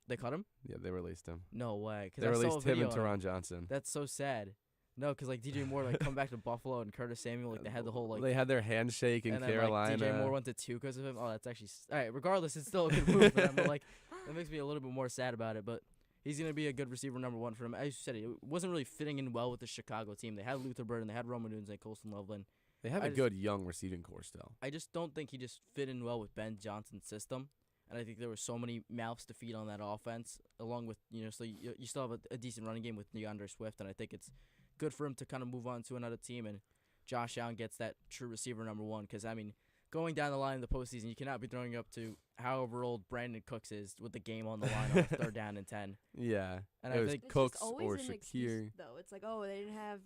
They cut him? Yeah, they released him. No way. They released him and Teron Johnson. That's so sad. No, because DJ Moore come back to Buffalo and Curtis Samuel they had the whole they had their handshake in Carolina. DJ Moore went to 2 because of him. Oh, that's actually all right. Regardless, it's still a good move for them. But that makes me a little bit more sad about it. But he's gonna be a good receiver number one for them. As you said, it wasn't really fitting in well with the Chicago team. They had Luther Burden, they had Roman Nunes and Colston Loveland. They have a good young receiving core still. I just don't think he just fit in well with Ben Johnson's system. And I think there were so many mouths to feed on that offense, along with, so you still have a decent running game with DeAndre Swift. And I think it's good for him to kind of move on to another team. And Josh Allen gets that true receiver number one. Because, I mean, going down the line in the postseason, you cannot be throwing up to however old Brandon Cooks is with the game on the line on 3rd down and 10. Yeah. And I think Cooks or Shakir. Excuse, though. It's like, they didn't have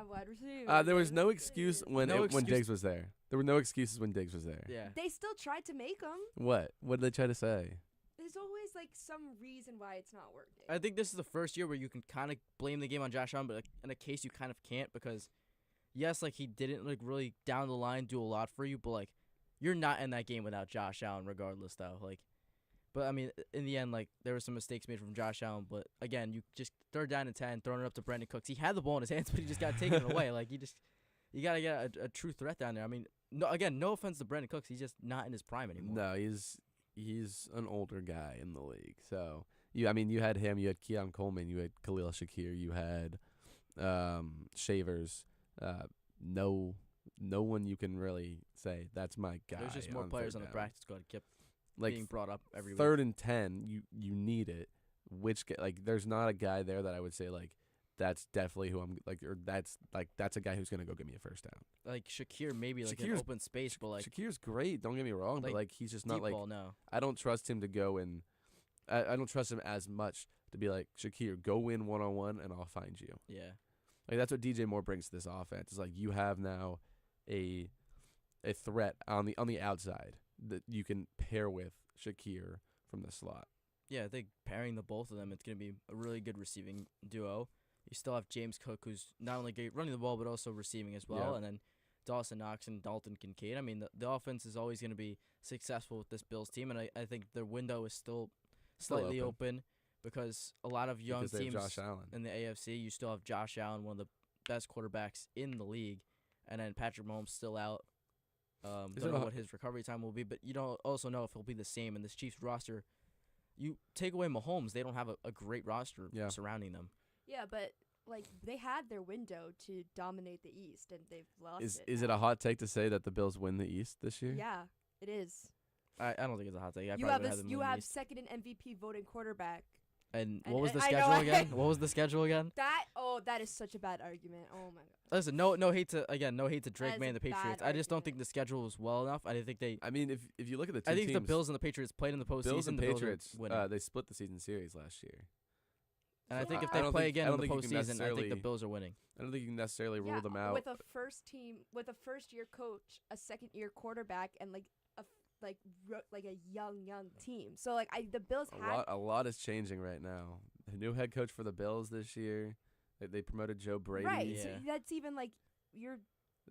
wide receivers. There was no excuse when Diggs was there. There were no excuses when Diggs was there. Yeah. They still tried to make him. What? What did they try to say? There's always some reason why it's not working. I think this is the first year where you can kind of blame the game on Josh Allen, but in a case you kind of can't because, yes, he didn't really down the line do a lot for you, but you're not in that game without Josh Allen regardless though. But I mean, in the end, there were some mistakes made from Josh Allen, but again, you just 3rd down and 10, throwing it up to Brandon Cooks. He had the ball in his hands, but he just got taken away. You gotta get a true threat down there. I mean, no offense to Brandon Cooks, he's just not in his prime anymore. No, he's an older guy in the league. So you had him, you had Keon Coleman, you had Khalil Shakir, you had Shavers. No one you can really say that's my guy. There's just more players on the practice squad kept being brought up every week. 3rd and 10, you need it. There's not a guy there that I would say that's definitely who I'm or that's a guy who's gonna go get me a 1st down. Shakir maybe an open space, but Shakir's great. Don't get me wrong, but he's just not ball, no. I don't trust him to go and I don't trust him as much to be like Shakir, go win 1-on-1 and I'll find you. Yeah, that's what DJ Moore brings to this offense. It's you have now a threat on the outside that you can pair with Shakir from the slot. Yeah, I think pairing the both of them, it's gonna be a really good receiving duo. You still have James Cook, who's not only great running the ball, but also receiving as well. Yeah. And then Dawson Knox and Dalton Kincaid. I mean, the offense is always going to be successful with this Bills team. And I think their window is still slightly open because a lot of young teams in the AFC, you still have Josh Allen, one of the best quarterbacks in the league. And then Patrick Mahomes still out. Don't know what his recovery time will be, but you don't also know if he'll be the same. And this Chiefs roster, you take away Mahomes, they don't have a great roster surrounding them. Yeah, but like they had their window to dominate the East, and they've lost it. Is it a hot take to say that the Bills win the East this year? Yeah, it is. I don't think it's a hot take. You have second in MVP voting quarterback. And what was the schedule again? What was the schedule again? That is such a bad argument. Oh my god. Listen, no hate to Drake May and the Patriots. I just don't think the schedule was well enough. I didn't think they. I mean, if you look at the two I think teams, the Bills and the Patriots played in the postseason. Bills and the Patriots, Bills they split the season series last year. And I think if I they don't play think- I again in don't the think you can postseason, I think the necessarily- Bills are winning. I don't think you can necessarily rule them out. With a first-year coach, a second-year quarterback, and a young team. So the Bills A lot is changing right now. The new head coach for the Bills this year. They promoted Joe Brady. right. Yeah. So that's even you're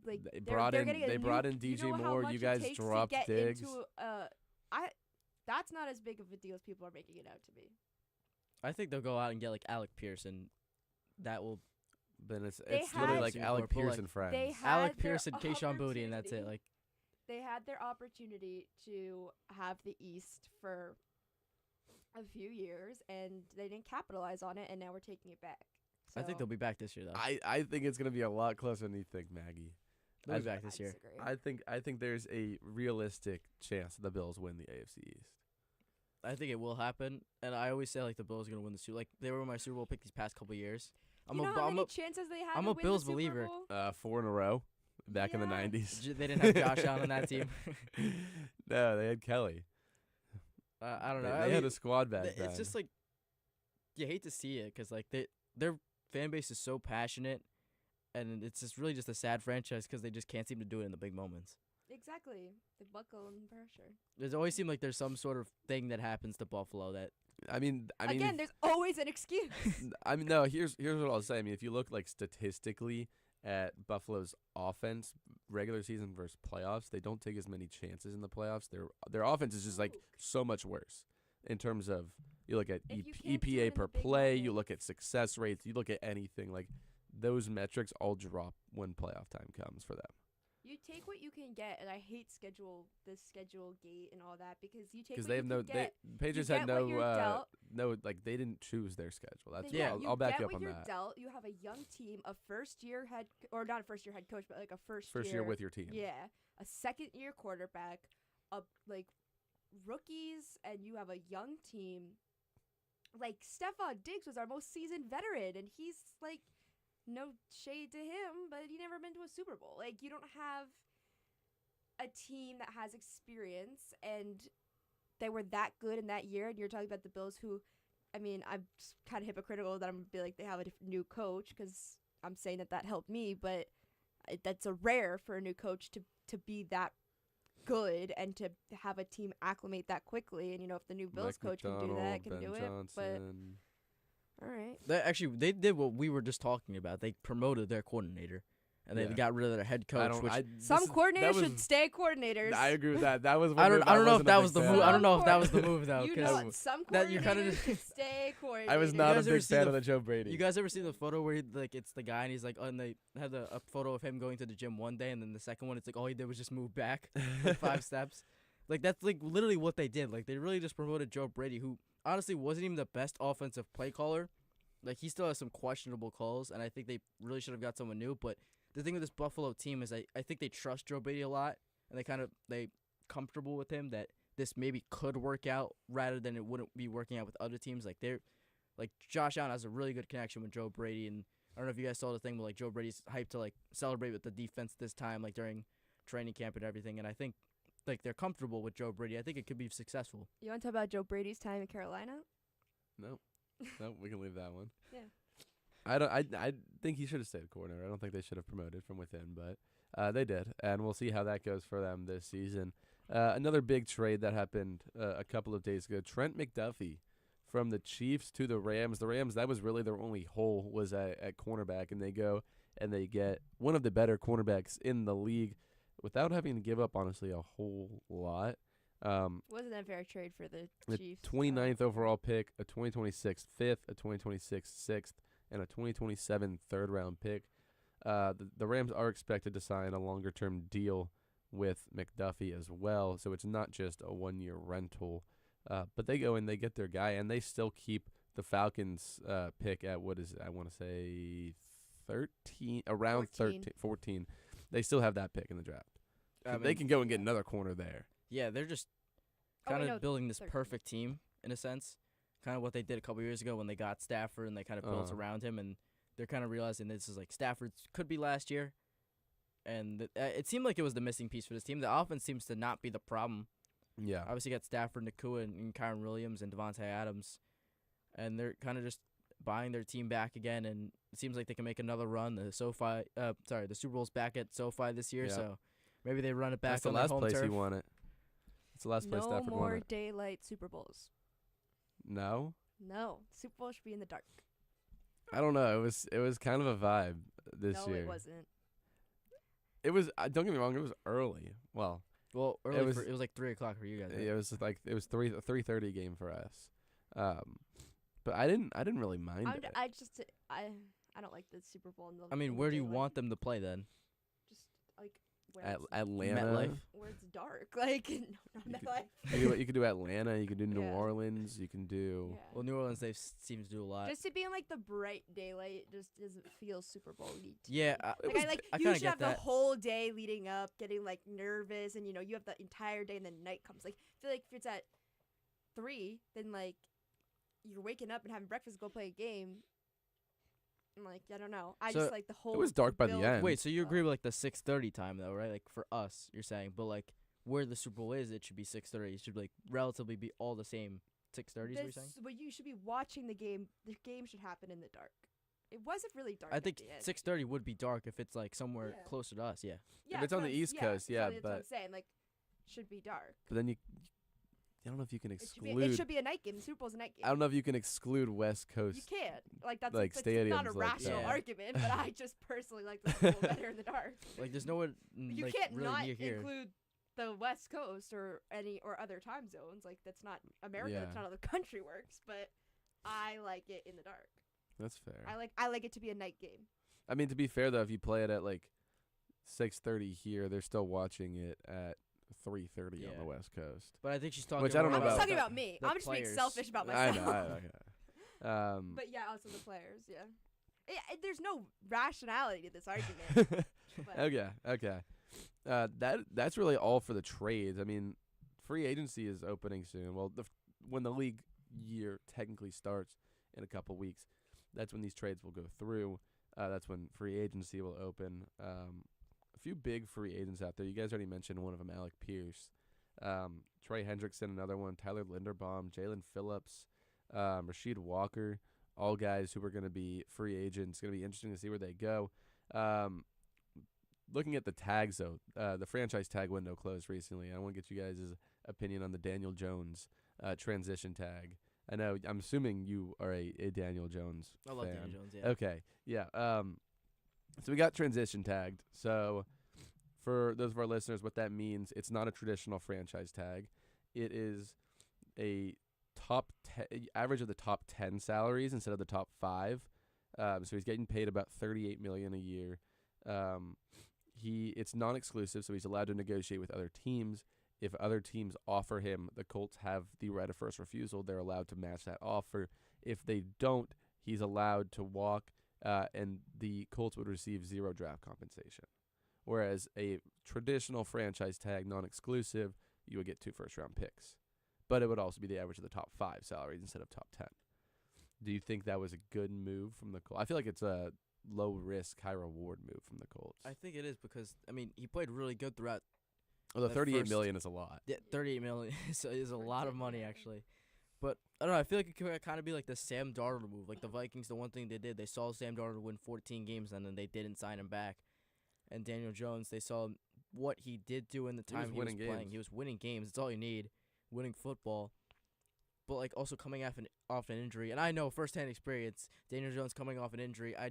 They they're brought getting in a DJ you know how Moore. much You it guys takes to dropped get Diggs. into, that's not as big of a deal as people are making it out to be. I think they'll go out and get Alec Pierce, and that will Then it's They literally had- like Alec People Pierce and friends. They had Alec their Pierce and Kayshon Boutte, and that's it. opportunity. They had their opportunity to have the East for a few years, and they didn't capitalize on it, and now we're taking it back. I think So, they'll be back this year, though. I think it's gonna be a lot closer than you think, Maggie. They'll be I- back this year. disagree. I think there's a realistic chance the Bills win the AFC East. I think it will happen, and I always say the Bills are gonna win the Super. They were my Super Bowl pick these past couple years. You know how many chances they had I'm to a win Bills the Super believer. Bowl? 4 in a row, back in the Yeah. '90s. They didn't have Josh Allen on that team. No, they had Kelly. I don't They, know. they had a squad back then. It's just you hate to see it because their fan base is so passionate, and it's just really just a sad franchise because they just can't seem to do it in the big moments. Exactly. They buckle under pressure. There's always seemed like there's some sort of thing that happens to Buffalo that I mean, Again, there's always an excuse. I mean, no. Here's what I'll say. I mean, if you look statistically at Buffalo's offense, regular season versus playoffs, they don't take as many chances in the playoffs. Their offense is just so much worse in terms of you look at If you can't do it EPA in per the big play, you moment. look at success rates, you look at anything those metrics all drop when playoff time comes for them. You take what you can get, and I hate the schedule gate and all that because you take Because what they have you no, can get. Patriots you had get what you're dealt. they didn't choose their schedule. That's Yeah, I'll back you up what on you're that. dealt. You have a young team, a first-year or not a first-year head coach, but a First year with your team. Yeah, a second-year quarterback, rookies, and you have a young team. Stephon Diggs was our most seasoned veteran, and he's no shade to him, but he never been to a Super Bowl. You don't have a team that has experience, and they were that good in that year. And you're talking about the Bills, who, I mean, I'm kind of hypocritical that I'm gonna be like they have a new coach because I'm saying that helped me, but that's a rare for a new coach to be that good and to have a team acclimate that quickly. And if the new Bills Mike coach can do that, can do it. But Johnson. all right. they did what we were just talking about. They promoted their coordinator, and they Yeah. got rid of their head coach. Some coordinators should stay coordinators. I agree with that. That was. I don't know if that was the move. I don't know if that was the move though. You 'cause know what? Some that you kinda coordinators just- should stay coordinators. I was You not a guys ever big see fan the of the Joe Brady. You guys ever see the photo where it's the guy and he's and they had a photo of him going to the gym one day, and then the second one it's all he did was just move back 5 steps. That's literally what they did. They really just promoted Joe Brady, who honestly wasn't even the best offensive play caller. He still has some questionable calls, and I think they really should have got someone new. But the thing with this Buffalo team is I think they trust Joe Brady a lot, and they comfortable with him that this maybe could work out rather than it wouldn't be working out with other teams. Josh Allen has a really good connection with Joe Brady, and I don't know if you guys saw the thing where Joe Brady's hyped to celebrate with the defense this time during training camp and everything, and I think they're comfortable with Joe Brady. I think it could be successful. You want to talk about Joe Brady's time in Carolina? No, we can leave that one. Yeah. I think he should have stayed coordinator. I don't think they should have promoted from within, but they did, and we'll see how that goes for them this season. Another big trade that happened a couple of days ago: Trent McDuffie from the Chiefs to the Rams. The Rams, that was really their only hole was at cornerback, and they go and they get one of the better cornerbacks in the league without having to give up honestly a whole lot. Wasn't that a fair trade for the Chiefs? 29th overall pick, a 2026 fifth, a 2026 sixth, and a 2027 third round pick. The Rams are expected to sign a longer term deal with McDuffie as well. So it's not just a 1-year rental. But they go and they get their guy, and they still keep the Falcons pick at, what is it? I want to say 13, around 14. They still have that pick in the draft. They can go and get another corner there. Yeah, they're just kind of building this perfect team in a sense. Kind of what they did a couple years ago when they got Stafford and they kind of built around him, and they're kind of realizing this is like Stafford could be last year, and it seemed like it was the missing piece for this team. The offense seems to not be the problem. Yeah, obviously got Stafford, Nakua, and Kyron Williams and Devontae Adams, and they're kind of just buying their team back again, and it seems like they can make another run. The Super Bowl's back at SoFi this year, so maybe they run it back. That's the on last their home place turf. he won it. It's the last place Stafford won it. No more daylight Super Bowls. No? No, Super Bowl should be in the dark. I don't know. It was kind of a vibe this year. No, it wasn't. It was. Don't get me wrong. It was early. Well, early it was like 3 o'clock for you guys. Right? It was like 3:30 game for us. But I didn't really mind it. I don't like the Super Bowl. I mean, where do you want them to play then? Just like At Atlanta. MetLife? Where it's dark. Like, no, MetLife. You could do Atlanta. You could do New Orleans. You can do. Yeah. Well, New Orleans they seem to do a lot. Just to be in like the bright daylight just doesn't feel Super Bowl-y. Yeah, you should have the whole day leading up, getting like nervous, and you have the entire day, and then night comes. Like, I feel like if it's at 3, then like you're waking up and having breakfast, go play a game. I'm like, I don't know. I just like the whole. It was dark by the end. Wait, so you agree with like the 6:30 time though, right? Like for us, you're saying, but like where the Super Bowl is, it should be 6:30. It should like relatively be all the same. 6:30 is what you're saying? But you should be watching the game. The game should happen in the dark. It wasn't really dark. I think 6:30 would be dark if it's like somewhere closer to us. Yeah. If it's on the East Coast, that's but what I'm saying, like, should be dark. But then I don't know if you can exclude. It should be a night game. The Super Bowl's a night game. I don't know if you can exclude West Coast. You can't. Like that's like stadiums not a rational argument, but I just personally like the Super Bowl better in the dark. Like there's no one. You like, can't really not near here. include the West Coast or other time zones. Like that's not America. That's not how the country works. But I like it in the dark. That's fair. I like it to be a night game. I mean, to be fair though, if you play it at like 6:30 here, they're still watching it at 3:30 on the West Coast. But I think she's talking. Which I don't know I'm about. just talking about me. I'm just being selfish about myself. I know. But yeah, also the players. Yeah. There's no rationality to this argument. Okay. That's really all for the trades. I mean, free agency is opening soon. Well, when the league year technically starts in a couple weeks, that's when these trades will go through. That's when free agency will open. A few big free agents out there. You guys already mentioned one of them, Alec Pierce. Trey Hendrickson, another one. Tyler Linderbaum, Jalen Phillips, Rasheed Walker, all guys who are going to be free agents. It's going to be interesting to see where they go. Looking at the tags, though, the franchise tag window closed recently. I want to get you guys' opinion on the Daniel Jones transition tag. I know, I'm assuming you are a Daniel Jones fan. I love Daniel Jones, yeah. Okay, yeah. So we got transition tagged. So for those of our listeners, what that means, it's not a traditional franchise tag. It is a average of the top 10 salaries instead of the top 5. So he's getting paid about $38 million a year. It's non-exclusive, so he's allowed to negotiate with other teams. If other teams offer him, the Colts have the right of first refusal. They're allowed to match that offer. If they don't, he's allowed to walk, and the Colts would receive 0 draft compensation. Whereas a traditional franchise tag, non-exclusive, you would get 2 first-round picks. But it would also be the average of the top 5 salaries instead of top 10. Do you think that was a good move from the Colts? I feel like it's a low-risk, high-reward move from the Colts. I think it is because, I mean, he played really good throughout. Although $38 million is a lot. Yeah, $38 million is a lot of money, actually. But, I don't know, I feel like it could kind of be like the Sam Darnold move. Like the Vikings, the one thing they did, they saw Sam Darnold win 14 games, and then they didn't sign him back. And Daniel Jones, they saw what he did do in the time he was playing. He was winning games. That's all you need, winning football. But, like, also coming off an injury. And I know firsthand experience, Daniel Jones coming off an injury, I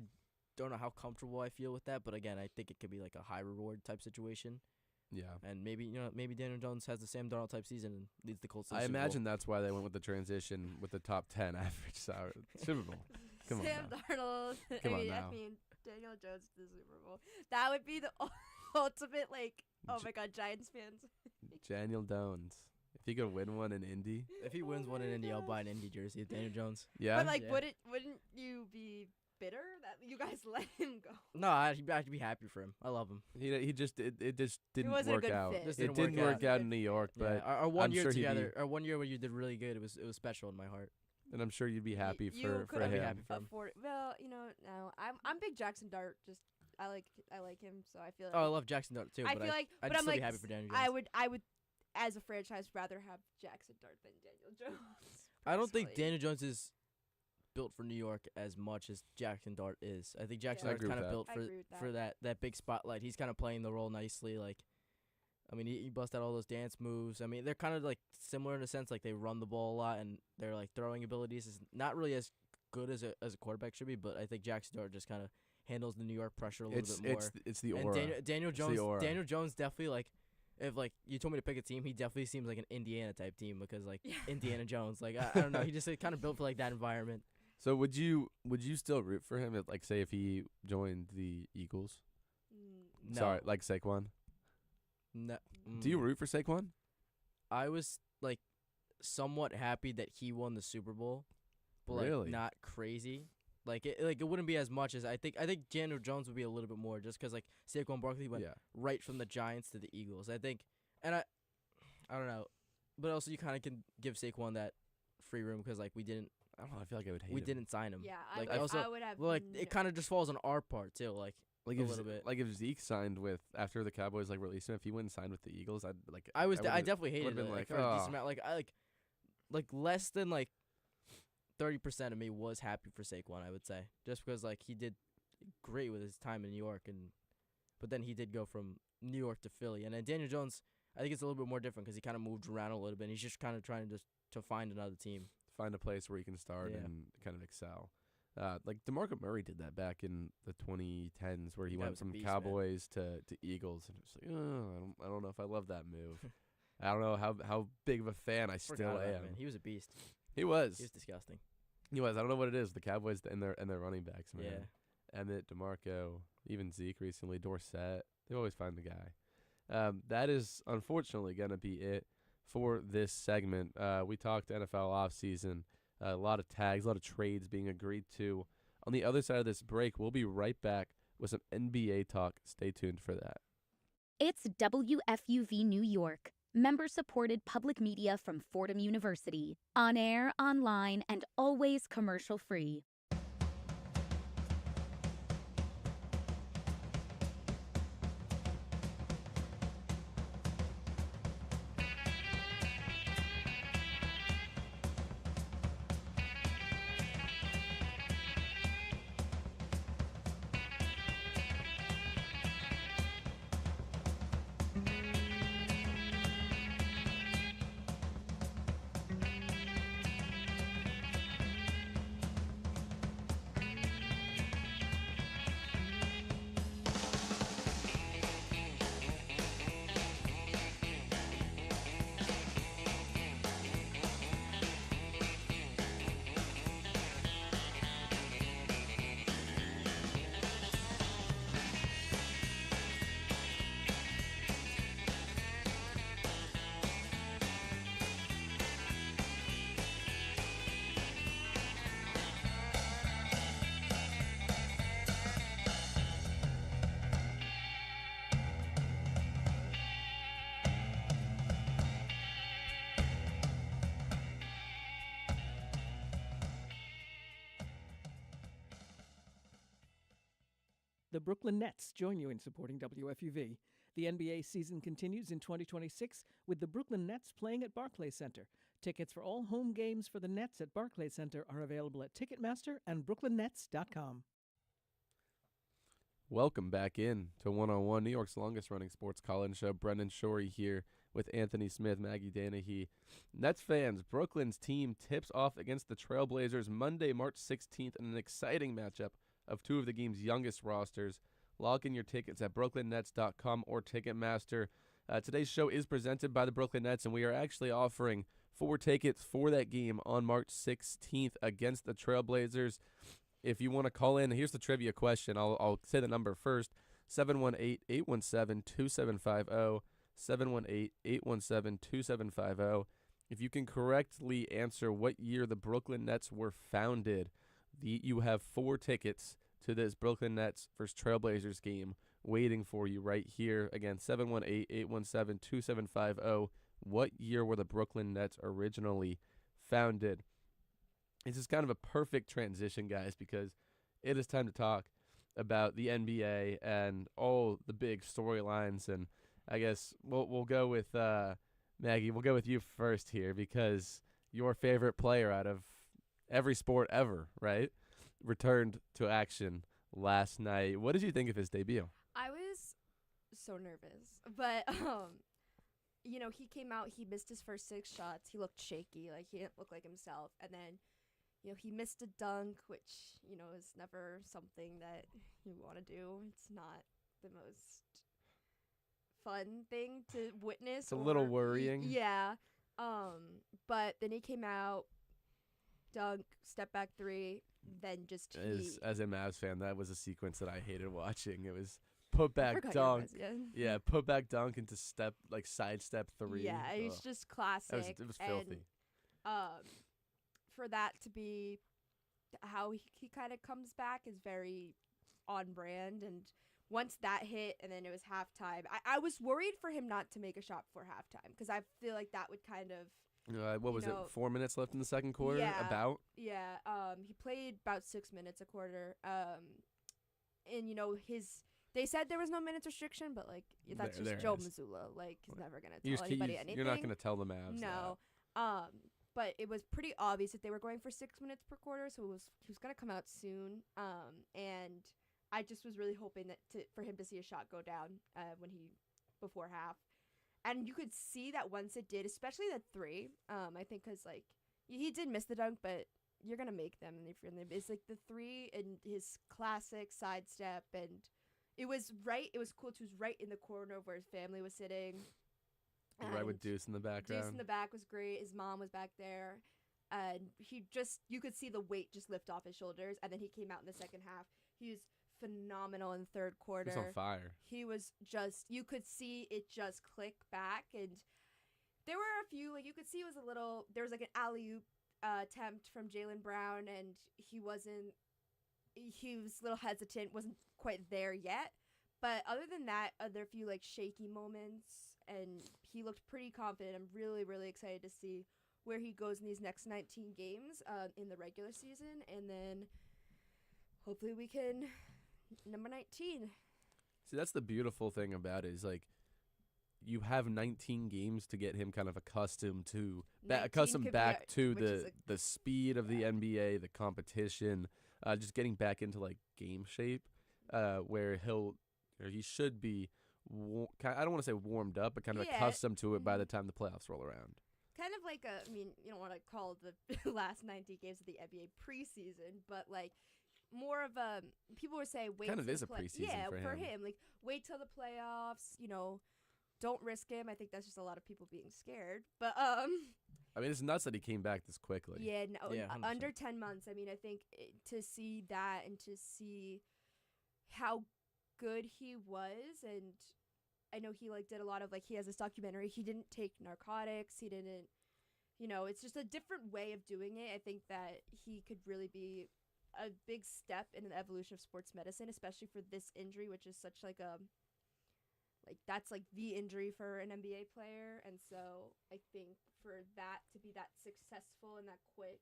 don't know how comfortable I feel with that. But, again, I think it could be like a high-reward type situation. Yeah. And maybe Daniel Jones has the Sam Darnold type season and leads the Colts to the I Super Bowl. imagine that's why they went with the transition with the top 10 average salary. Super Bowl. Come Sam on now. Darnold. Come on I now. mean, Daniel Jones to the Super Bowl. That would be the ultimate oh J- my god, Giants fans. Daniel Jones. If he could win one in Indy, If he wins one in Indy, I'll buy an Indy jersey of Daniel Jones. yeah. But Yeah. wouldn't you be bitter that you guys let him go? No, I'd be happy for him. I love him. He just it just didn't wasn't a work good out. fit. Just It didn't didn't work work out. out in New York, but Yeah, our one I'm year sure he'd be- together, our 1 year when you did really good, it was special in my heart. and I'm sure you'd be happy You for could I'd be him. happy for him. afford. Well, no, I'm big Jackson Dart. Just I like him, so I feel like Oh, I love Jackson Dart too. I but feel like, I'd but I'm still like be happy for Daniel Jones. I would, as a franchise, rather have Jackson Dart than Daniel Jones. I don't think personally. Daniel Jones is built for New York as much as Jackson Dart is. I think Jackson Yeah. I Dart's agree kind with of that. built I for agree with for that big spotlight. He's kind of playing the role nicely. Like, I mean, he bust out all those dance moves. I mean, they're kind of like similar in a sense. Like they run the ball a lot, and their like throwing abilities is not really as good as a quarterback should be. But I think Jackson Dart just kind of handles the New York pressure a little It's bit more. it's the And aura. Daniel It's the Jones. aura. Daniel Jones definitely like. If like you told me to pick a team, he definitely seems like an Indiana type team because like Yeah. Indiana Jones. Like I don't know, he just kind of built for like that environment. So would you still root for him? Like say if he joined the Eagles? Mm, No, Sorry, like Saquon. no. Do you mm. root for Saquon? I was like somewhat happy that he won the Super Bowl, but like Really? not crazy. Like it wouldn't be as much as I think. I think Daniel Jones would be a little bit more just because like Saquon Barkley went Yeah. right from the Giants to the Eagles. I think, and I don't know, but also you kind of can give Saquon that free room because like we didn't I don't know. I feel like I would hate him. didn't sign him. yeah, like I also would have. well, like no- it kind of just falls on our part too. Like Like a if little bit. Like if Zeke signed with after the Cowboys like released him, if he wouldn't sign with the Eagles, I'd like. I would've- definitely hated would've it. been Like, like, for a decent "Oh." amount. Like less than like 30% of me was happy for Saquon. I would say just because like he did great with his time in New York, but then he did go from New York to Philly, and then Daniel Jones. I think it's a little bit more different because he kind of moved around a little bit. And he's just kind of trying to find another team. find a place where he can start Yeah. and kind of excel. Like DeMarco Murray did that back in the 2010s, where he That went was a from beast, man. Cowboys to Eagles, and it's like, oh, I don't know if I love that move. I don't know how big of a fan I Forgot still about it, am. man. He was a beast. He was. He was disgusting. He was. I don't know what it is. The Cowboys and their running backs, man. Yeah. Emmett, DeMarco, even Zeke recently, Dorsett. They always find the guy. That is unfortunately going to be it for this segment. We talked NFL offseason, a lot of tags, a lot of trades being agreed to. On the other side of this break, we'll be right back with some NBA talk. Stay tuned for that. It's WFUV New York, member-supported public media from Fordham University. On air, online, and always commercial-free. The Brooklyn Nets join you in supporting WFUV. The NBA season continues in 2026 with the Brooklyn Nets playing at Barclays Center. Tickets for all home games for the Nets at Barclays Center are available at Ticketmaster and brooklynnets.com. Welcome back in to One-on-One, New York's longest-running sports call-in show. Brendan Shorey here with Anthony Smith, Maggie Danahy. Nets fans, Brooklyn's team tips off against the Trailblazers Monday, March 16th in an exciting matchup of two of the game's youngest rosters. Log in your tickets at brooklynnets.com or Ticketmaster. Today's show is presented by the Brooklyn Nets, and we are actually offering 4 tickets for that game on March 16th against the Trailblazers. If you want to call in, here's the trivia question. I'll say the number first. 718-817-2750, 718-817-2750. If you can correctly answer what year the Brooklyn Nets were founded, you have 4 tickets to this Brooklyn Nets versus Trailblazers game waiting for you right here. Again, 718-817-2750. What year were the Brooklyn Nets originally founded? This is kind of a perfect transition, guys, because it is time to talk about the NBA and all the big storylines. And I guess we'll go with Maggie. We'll go with you first here because your favorite player out of every sport ever, right, returned to action last night. What did you think of his debut? I was so nervous, but you know, he came out, he missed his first 6 shots. He looked shaky, like he didn't look like himself. And then, you know, he missed a dunk, which, you know, is never something that you want to do. It's not the most fun thing to witness. It's a little worrying. Yeah. But then he came out, dunk, step back 3, then just as a Mavs fan, that was a sequence that I hated watching. It was put back dunk. Yeah, put back dunk into side step 3. Yeah, it was just classic. It was filthy. And, for that to be how he kind of comes back is very on brand. And once that hit and then it was halftime, I was worried for him not to make a shot before halftime because I feel like that would kind of what was it? 4 minutes left in the second quarter. Yeah, he played about 6 minutes a quarter. And you know they said there was no minutes restriction, but like that's just Joe Mazzulla. Like he's never gonna tell anybody anything. You're not gonna tell the Mavs. No. But it was pretty obvious that they were going for 6 minutes per quarter, so he was gonna come out soon. And I just was really hoping that for him to see a shot go down before half. And you could see that once it did, especially the 3. I think because like he did miss the dunk, but you're gonna make them if you're in the. It's like the 3 and his classic sidestep, and it was right. It was cool. It was right in the corner where his family was sitting. Right with Deuce in the background. Deuce in the back was great. His mom was back there, and you could see the weight just lift off his shoulders. And then he came out in the second half. He was phenomenal in the third quarter. He was on fire. He was you could see it just click back, and there were a few, like you could see there was like an alley-oop attempt from Jaylen Brown, and he was a little hesitant, wasn't quite there yet. But other than that, there are a few like shaky moments, and he looked pretty confident. I'm really, really excited to see where he goes in these next 19 games in the regular season, and then hopefully we can number 19. See, that's the beautiful thing about it is like you have 19 games to get him kind of accustomed back to the speed of the NBA, the competition, just getting back into like game shape, where he should be. I don't want to say warmed up, but kind of accustomed to it by the time the playoffs roll around. Kind of like you don't want to call the last 90 games of the NBA preseason, but like more of a, people were saying wait. Kind of is a preseason for him. Like wait till the playoffs. You know, don't risk him. I think that's just a lot of people being scared. But I mean, it's nuts that he came back this quickly. Yeah, under 10 months. I mean, I think to see that and to see how good he was, and I know he did a lot of he has this documentary. He didn't take narcotics. He didn't, it's just a different way of doing it. I think that he could really be a big step in the evolution of sports medicine, especially for this injury, which is such that's the injury for an NBA player. And so I think for that to be that successful and that quick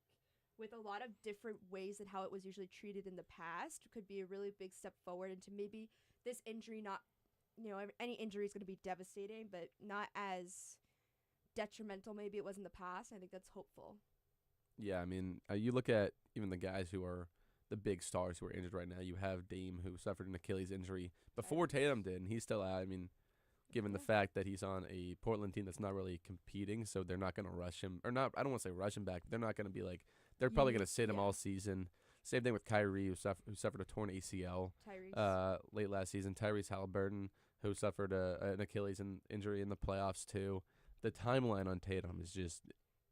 with a lot of different ways and how it was usually treated in the past could be a really big step forward into maybe this injury not, any injury is going to be devastating, but not as detrimental maybe it was in the past. I think that's hopeful. Yeah, I mean, you look at even the guys who are the big stars who are injured right now. You have Dame, who suffered an Achilles injury before Tatum did, and he's still out. I mean, given the fact that he's on a Portland team that's not really competing, so they're not going to rush him. Or not, I don't want to say rush him back, but they're not going to be they're probably going to sit him all season. Same thing with Kyrie, who suffered a torn ACL late last season. Tyrese Halliburton, who suffered an Achilles injury in the playoffs too. The timeline on Tatum is just,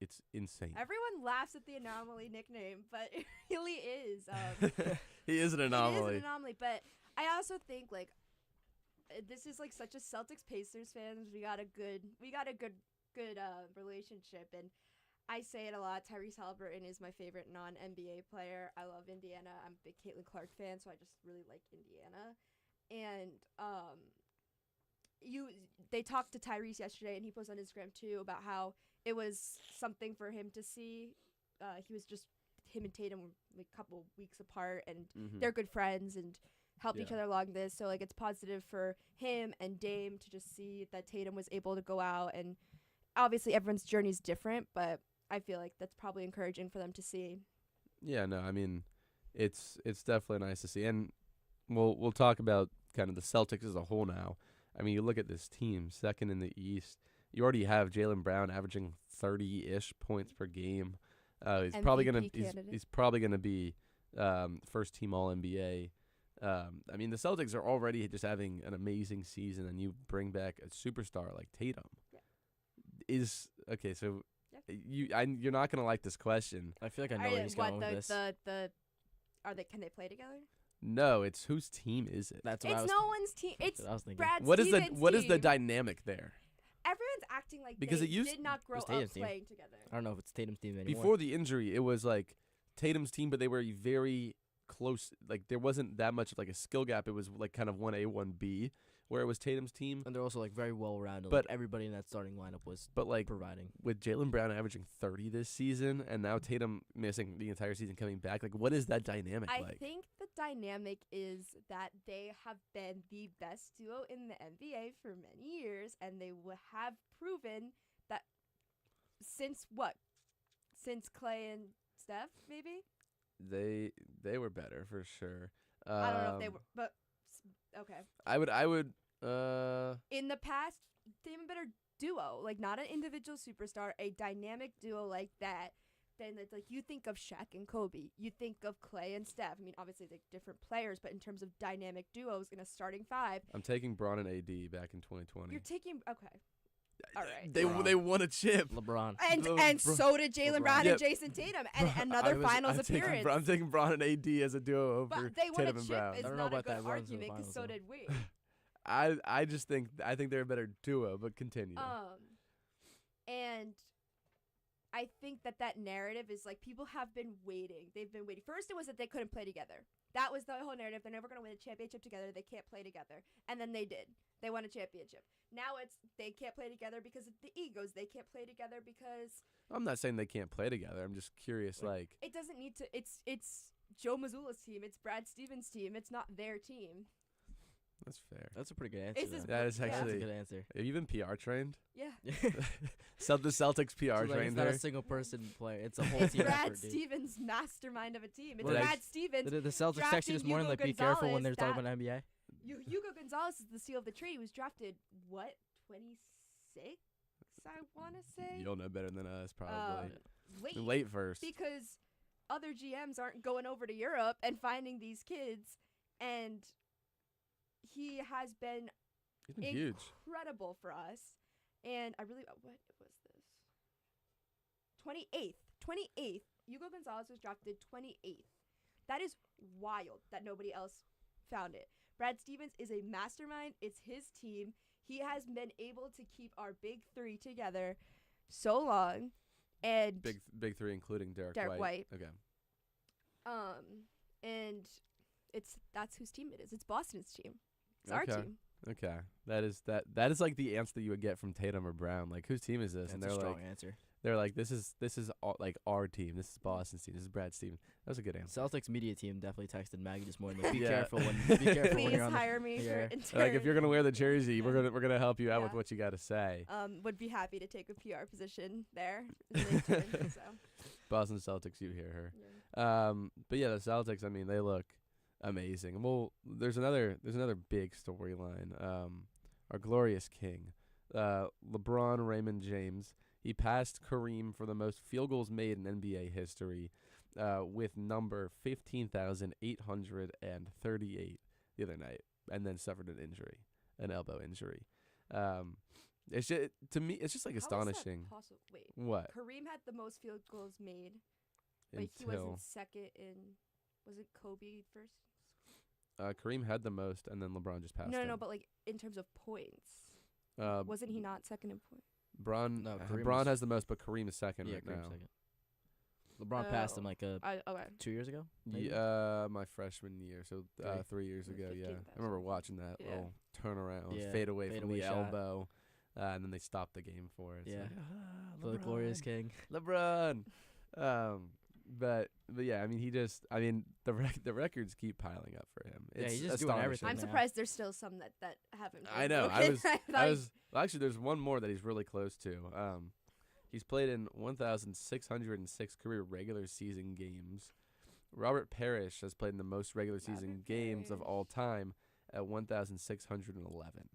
it's insane. Everyone laughs at the anomaly nickname, but it really is. He is an anomaly. He is an anomaly, but I also think this is like such a Celtics Pacers fans. We got a good relationship, and I say it a lot. Tyrese Halliburton is my favorite non-NBA player. I love Indiana. I'm a big Caitlin Clark fan, so I just really like Indiana. And they talked to Tyrese yesterday, and he posted on Instagram too about how it was something for him to see. He was just him and Tatum were like a couple weeks apart, and they're good friends and helped each other along this. So like it's positive for him and Dame to just see that Tatum was able to go out, and obviously everyone's journey is different, but I feel like that's probably encouraging for them to see. Yeah, no, I mean, it's definitely nice to see, and we'll talk about kind of the Celtics as a whole now. I mean, you look at this team, second in the East. You already have Jaylen Brown averaging 30-ish points per game. He's probably gonna be first team All NBA. I mean, the Celtics are already just having an amazing season, and you bring back a superstar like Tatum. Yeah. So. Yeah. You're not gonna like this question. I feel like I know where he's going with this. Can they play together? No, it's whose team is it? That's what it's I was no one's team. It's I was thinking. Brad What Stevens' is the team. dynamic there? Everyone's acting like Because they it used- did not grow It's up Tatum's team. playing together. I don't know if it's Tatum's team anymore. Before the injury, it was like Tatum's team, but they were very close. Like there wasn't that much of like a skill gap. It was like kind of 1A, 1B, where it was Tatum's team. And they're also like very well rounded. But- Like, everybody in that starting lineup was But like providing. with Jaylen Brown averaging 30 this season, and now Tatum missing the entire season coming back, like what is that dynamic I like? think the dynamic is that they have been the best duo in the NBA for many years, and they have proven that since Clay and Steph, maybe? They were better for sure. I don't know if they were, but okay. I would. In the past, they've been a better duo, like not an individual superstar, a dynamic duo like that. Then it's like you think of Shaq and Kobe, you think of Clay and Steph. I mean, obviously they're different players, but in terms of dynamic duos in a starting five, I'm taking Braun and AD back in 2020. you're taking okay. All right. They won a chip. LeBron. And so did Jaylen Brown Yep. and Jayson Tatum, and another finals appearance. I'm taking Braun and AD as a duo over But they won Tatum a and chip Brown. is I don't not know a about good that run to the argument because finals, so though. did we. I just think they're a better duo, but continue. And I think that narrative is like people have been waiting. They've been waiting. First, it was that they couldn't play together. That was the whole narrative. They're never going to win a championship together. They can't play together. And then they did. They won a championship. Now it's they can't play together because of the egos. They can't play together because I'm not saying they can't play together. I'm just curious, like it doesn't need to. It's Joe Mazzulla's team. It's Brad Stevens' team. It's not their team. that's fair. That's a pretty good answer. Is this- though. That is Yeah. That's a actually. good answer. Have you been PR trained? Yeah. So the Celtics PR So, like, it's trained not her. a single person player. It's a whole It's team Brad effort, dude. Stevens' mastermind of a team. It's Well, Brad Stevens. The Celtics texted drafting this morning Hugo like, be careful when Gonzalez, they're talking that- about NBA. Hugo Gonzalez is the seal of the trade. He was drafted, 26? I want to say. You'll know better than us, probably. Late. Late first. Because other GMs aren't going over to Europe and finding these kids. And he has been He's been huge. incredible for us. And I really, what was this? 28th. 28th. Hugo Gonzalez was drafted 28th. That is wild that nobody else found it. Brad Stevens is a mastermind. It's his team. He has been able to keep our big three together so long. And Big three, including Derek White. Okay. and that's whose team it is. It's Boston's team. It's our Okay. team. Okay. That is like the answer that you would get from Tatum or Brown. Like, whose team is this? That's And a they're strong like, answer. this is all, like our team. This is Boston's team. This is Brad Stevens. That was a good answer. Celtics media team definitely texted Maggie this morning. Like, be Yeah. careful when Please you're on the hire me for yeah. intern. Like, if you're gonna wear the jersey, we're gonna help you out with Yeah. what you got to say. Would be happy to take a PR position there. As an intern, so. Boston Celtics, you hear her. Yeah. But yeah, the Celtics. I mean, they look amazing. Well, there's another big storyline. Our glorious king, LeBron Raymond James. He passed Kareem for the most field goals made in NBA history, with number 15,838 the other night, and then suffered an elbow injury. It's just, to me, it's just like How is that astonishing. possible? Wait, What? Kareem had the most field goals made, but he was in second. Was it Kobe first? Kareem had the most, and then LeBron just passed him. No, but like in terms of points, Uh, wasn't he not second in points? No, Kareem LeBron was- has the most, but Kareem is second Yeah, right Kareem's now. second. LeBron passed him like Okay. 2 years ago. maybe? My freshman year, so 3 years Or ago. Yeah, 15th, I remember actually. watching that Yeah. little turnaround, Yeah, fade away from fadeaway the shot. elbow, and then they stopped the game for it. It's Yeah. like, For the glorious king. LeBron. But yeah, I mean, the records keep piling up for him. Yeah, It's he's just doing astonishing. everything. I'm now. surprised there's still some that haven't. I been know. I broken. was. thought I he- was. Well, actually, there's one more that he's really close to. He's played in 1,606 career regular season games. Robert Parrish has played in the most regular season Robert games of Parrish. all time at 1,611.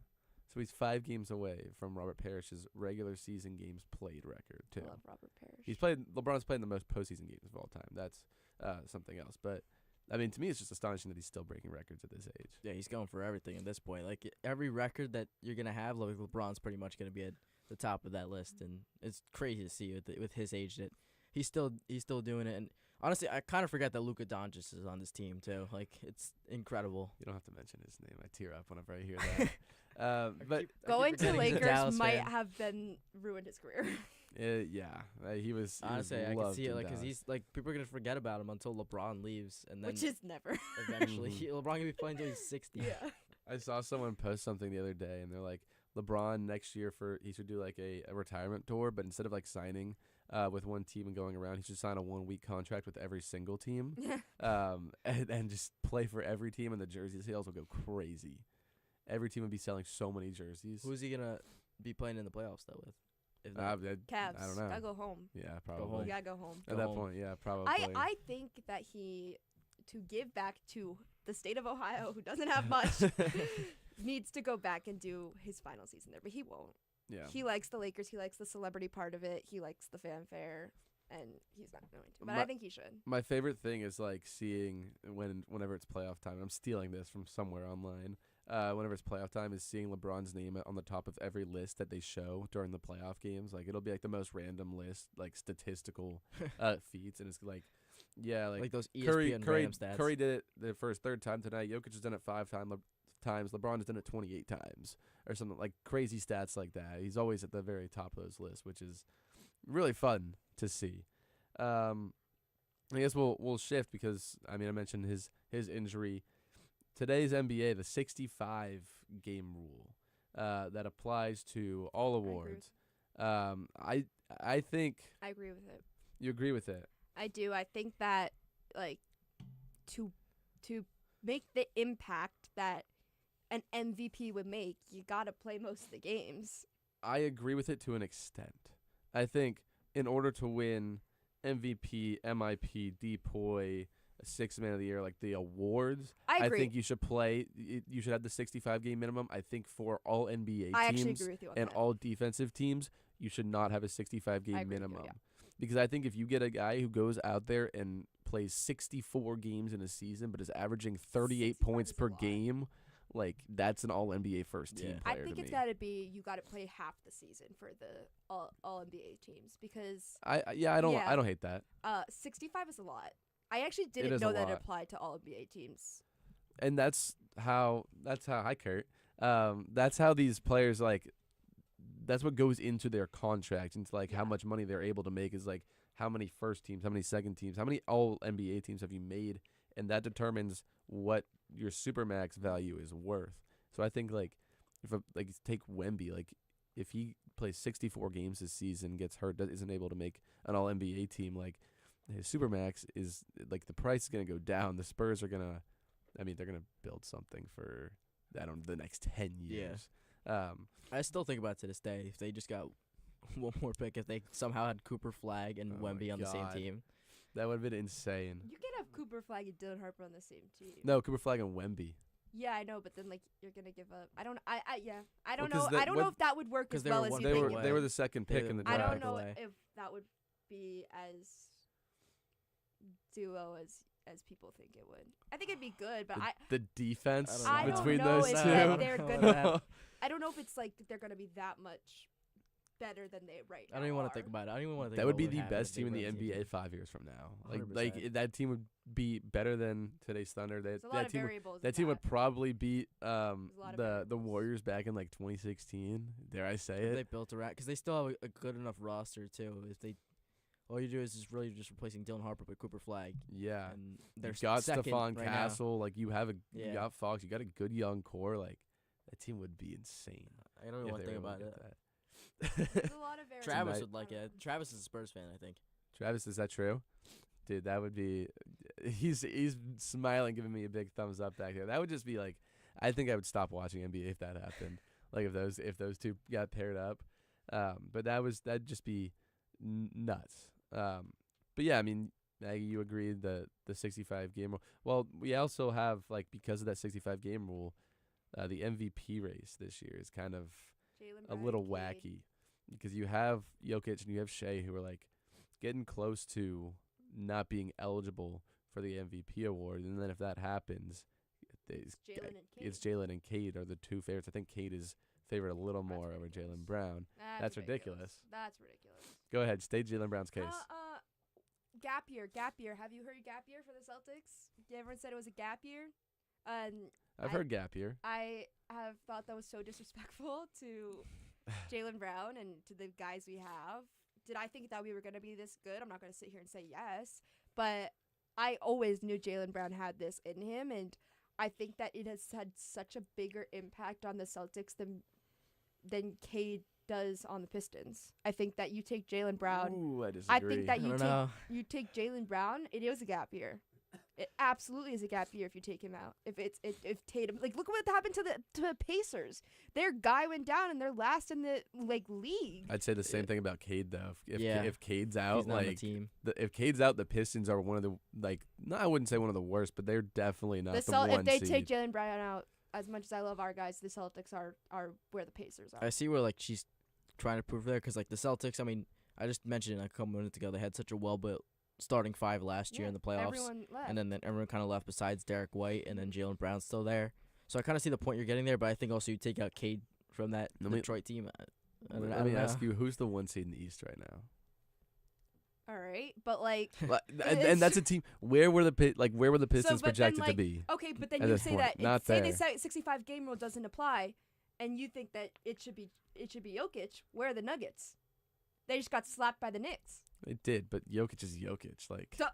So he's 5 games away from Robert Parrish's regular season games played record too. I love Robert Parrish. LeBron's played in the most postseason games of all time. That's something else. But I mean, to me, it's just astonishing that he's still breaking records at this age. Yeah, he's going for everything at this point. Like every record that you're gonna have, like LeBron's pretty much gonna be at the top of that list, and it's crazy to see with his age that he's still doing it. And honestly, I kind of forget that Luka Doncic is on this team too. Like it's incredible. You don't have to mention his name. I tear up whenever I hear that. But Going to forgetting he's a Lakers Dallas might fan. have been ruined his career. he was Honestly, I can loved see it in like because Dallas. he's like people are gonna forget about him until LeBron leaves, and then Which is never. eventually Mhm. LeBron gonna be playing until he's 60. Yeah. I saw someone post something the other day, and they're like, LeBron next year he should do like a retirement tour, but instead of like signing with one team and going around, he should sign a 1-week contract with every single team, and just play for every team, and the jersey sales will go crazy. Every team would be selling so many jerseys. Who's he gonna be playing in the playoffs though with? If I not, Cavs. don't know. Gotta go home. Yeah, probably. home. You gotta go home. At Go that home. point, yeah, probably. I think that to give back to the state of Ohio, who doesn't have much, needs to go back and do his final season there, but he won't. yeah. He likes the Lakers. He likes the celebrity part of it. He likes the fanfare, and he's not going to. But I think he should. My favorite thing is like seeing whenever it's playoff time. I'm stealing this from somewhere online. Whenever it's playoff time, is seeing LeBron's name on the top of every list that they show during the playoff games. Like it'll be like the most random list, like statistical feats, and it's like, yeah, like those E Curry, ESPN Curry, random stats. Curry did it for his 3rd time tonight. Jokic has done it 5 times. LeBron has done it 28 times, or something like crazy stats like that. He's always at the very top of those lists, which is really fun to see. I guess we'll shift because I mentioned his injury. Today's NBA, the 65 game rule that applies to all awards. I think I agree with it. you agree with it. I do. I think that like to make the impact that an MVP would make, you gotta play most of the games. I agree with it to an extent. I think in order to win MVP, MIP, DPOY, 6th Man of the Year, like the awards, I agree. think you should play. You should have the 65 game minimum. I think for all NBA I actually teams agree with you on and that. all defensive teams, you should not have a 65 I game agree with you, minimum. yeah. Because I think if you get a guy who goes out there and plays 64 games in a season, but is averaging 38 65 points is a per lot. game, like that's an all NBA first team Yeah. I player think to it's me. gotta be you gotta play half the season for the all NBA teams because I Yeah. don't hate that. 65 is a lot. I actually is didn't a know that it lot. applied to all NBA teams. And that's how hi Kurt. That's how these players like. That's what goes into their contract, into like how Yeah. much money they're able to make is like how many first teams, how many second teams, how many all NBA teams have you made, and that determines what your supermax value is worth. So I think like if take Wemby, like if he plays 64 games this season, gets hurt, isn't able to make an all NBA team, like his supermax is like the price is gonna go down. The Spurs are gonna, they're gonna build something for the next 10 years. I still think about it to this day. If they just got one more pick, if they somehow had Cooper Flag and Oh my Wemby on the same God. team. That would have been insane. You can have Cooper Flag and Dylan Harper on the same team. No, Cooper Flag and Wemby. Yeah, I know, but then like you're gonna give up. I don't. I Well, don't 'cause know. I don't know if that would work 'cause as they well were as one you They pick were think. away. they were the second pick in the They I were draft. don't know away. if that would be as duo as people think it would. I think it'd be good, but The defense I don't between know those if two. that they're I don't good. know about I don't know if it's like they're gonna be that much better than they right now I don't even want are. to think about it. I don't even want to think That would about be what the would happen best if they team in the were the NBA team. 5 years from now. 100%. That team would be better than today's Thunder. There's a lot That of team variables. that in team would probably beat a lot of the variables. Warriors back in like 2016. Dare I say If they it? built around, because they still have a good enough roster too. If they, all you do is just really just replacing Dylan Harper with Cooper Flag, Yeah. and You they're got second Stephon right now. Castle. Like you have you Yeah. got Fox. You got a good young core. Like that team would be insane. I don't even if want they to think were about able it. to get that. There's a lot of variables. Travis Tonight- would like it. Travis is a Spurs fan, I think. Travis, is that true? Dude, that would be. He's smiling, giving me a big thumbs up back there. That would just be like, I think I would stop watching NBA if that happened. Like if those two got paired up. But that'd just be nuts. But yeah, I mean, Maggie, you agreed the 65 game rule. Well, we also have like because of that 65 game rule, the MVP race this year is kind of Jaylen a Brown, little Cade. wacky because you have Jokic and you have Shea who are like getting close to not being eligible for the MVP award, and then if that happens, it's Jalen and Cade are the two favorites. I think Cade is favored a little That's more over ridiculous. Jalen Brown. That's ridiculous. That's ridiculous. Go ahead, state Jalen Brown's case. Gap year. Have you heard gap year for the Celtics? Everyone said it was a gap year. I've heard gap year. I have thought that was so disrespectful to Jaylen Brown and to the guys we have. Did I think that we were going to be this good? I'm not going to sit here and say yes. But I always knew Jaylen Brown had this in him, and I think that it has had such a bigger impact on the Celtics than Cade does on the Pistons. I think that you take Jaylen Brown. Ooh, I disagree. I think that I don't know. you take Jaylen Brown, it is a gap year. It absolutely is a gap year if you take him out. If Tatum, like, look what happened to the Pacers. Their guy went down and they're last in the league. I'd say the same thing about Cade though. If Yeah. if Cade's out, He's not on the like team. if Cade's out, the Pistons are one of the no, I wouldn't say one of the worst, but they're definitely not the one If they seed. take Jaylen Brown out, as much as I love our guys, the Celtics are where the Pacers are. I see where like she's trying to prove there, because like the Celtics. I mean, I just mentioned it a couple minutes ago. They had such a well-built starting five last year in the playoffs. Everyone left. And then everyone kind of left besides Derek White, and then Jaylen Brown's still there. So I kind of see the point you're getting there, but I think also you take out Cade from that Let me- Detroit team. Let me ask you, who's the one seed in the East right now? All right, but like, And that's a team. Where were the Pistons but then, projected to like, be? okay, but then at you this say point? that Not say there. they say 65 game rule doesn't apply, and you think that it should be Jokic. Where are the Nuggets? They just got slapped by the Knicks. It did, but Jokic is Jokic. Like, So-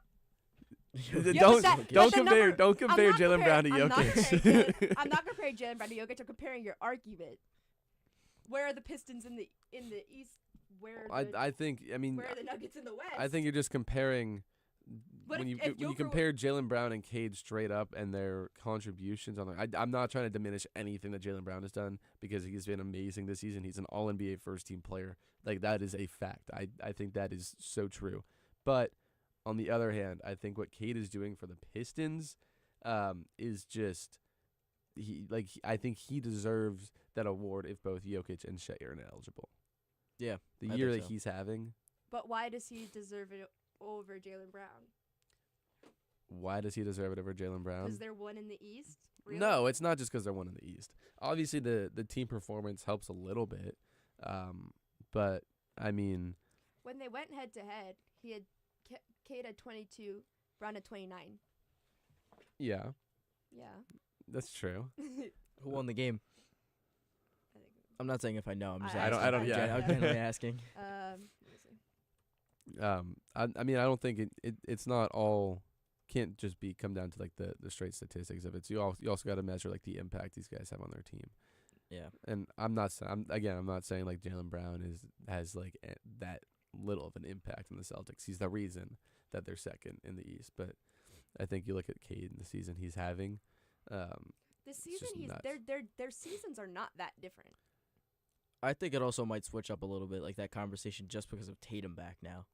don't but don't the compare number- don't compare I'm not Jaylen Brown to I'm not Jokic. I'm not comparing Jaylen Brown to Jokic. I'm comparing your argument. Where are the Pistons in the East? Where are the, I think where are the Nuggets in the West? I think you're just comparing But when if you Joker compare Jaylen Brown and Cade straight up and their contributions on I'm not trying to diminish anything that Jaylen Brown has done because he's been amazing this season. He's an All NBA first team player. Like that is a fact. I think that is so true. But on the other hand, I think what Cade is doing for the Pistons is just I think he deserves that award if both Jokic and Shea are ineligible. Yeah, The I year think that so. he's having. But why does he deserve it over Jaylen Brown? Why does he deserve it over Jaylen Brown? Because they're one in the East. Really? No, it's not just because they're one in the East. Obviously, the team performance helps a little bit, but I mean, When they went head to head, he had Cade at 22, Brown at 29. yeah, Yeah. that's true. Who won the game? I think. I'm not saying if I know. I'm just I asking. don't- yeah. I'm generally asking. Let me see. I mean, I don't think it's not all can't just come down to like the straight statistics of it. So you also got to measure like the impact these guys have on their team. Yeah. And I'm not saying like Jaylen Brown has like that little of an impact on the Celtics. He's the reason that they're second in the East. But I think you look at Cade and the season he's having. This season, just nuts. their seasons are not that different. I think it also might switch up a little bit, like that conversation, just because of Tatum back now.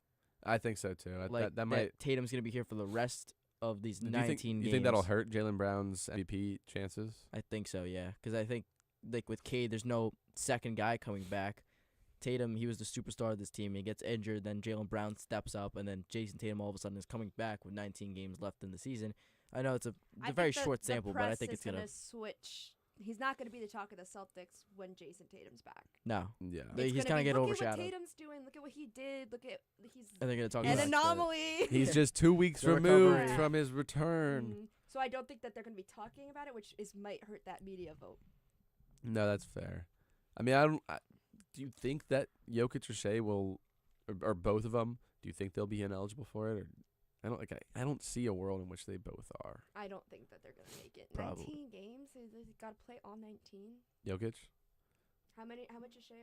I think so too. Like that might. Tatum's gonna be here for the rest of these Do 19 you think, games. you think that'll hurt Jaylen Brown's MVP chances? I think so, yeah. Because I think, like, with Cade, there's no second guy coming back. Tatum, he was the superstar of this team. He gets injured, then Jaylen Brown steps up, and then Jayson Tatum all of a sudden is coming back with 19 games left in the season. I know it's a very short sample, but I think it's gonna gonna. switch he's not going to be the talk of the Celtics when Jayson Tatum's back. No. Yeah. He's going to get overshadowed. Look at what Tatum's doing. Look at what he did. He's And they're going to talk an about anomaly. He's just 2 weeks The removed recovery. from his return. So I don't think that they're going to be talking about it, which might hurt that media vote. No, that's fair. I mean, do you think that Jokic or Shea will, or both of them, do you think they'll be ineligible for it? Or I don't see a world in which they both are. I don't think that they're going to make it. Probably. 19 games? They've got to play all 19? Jokic? How much is Shea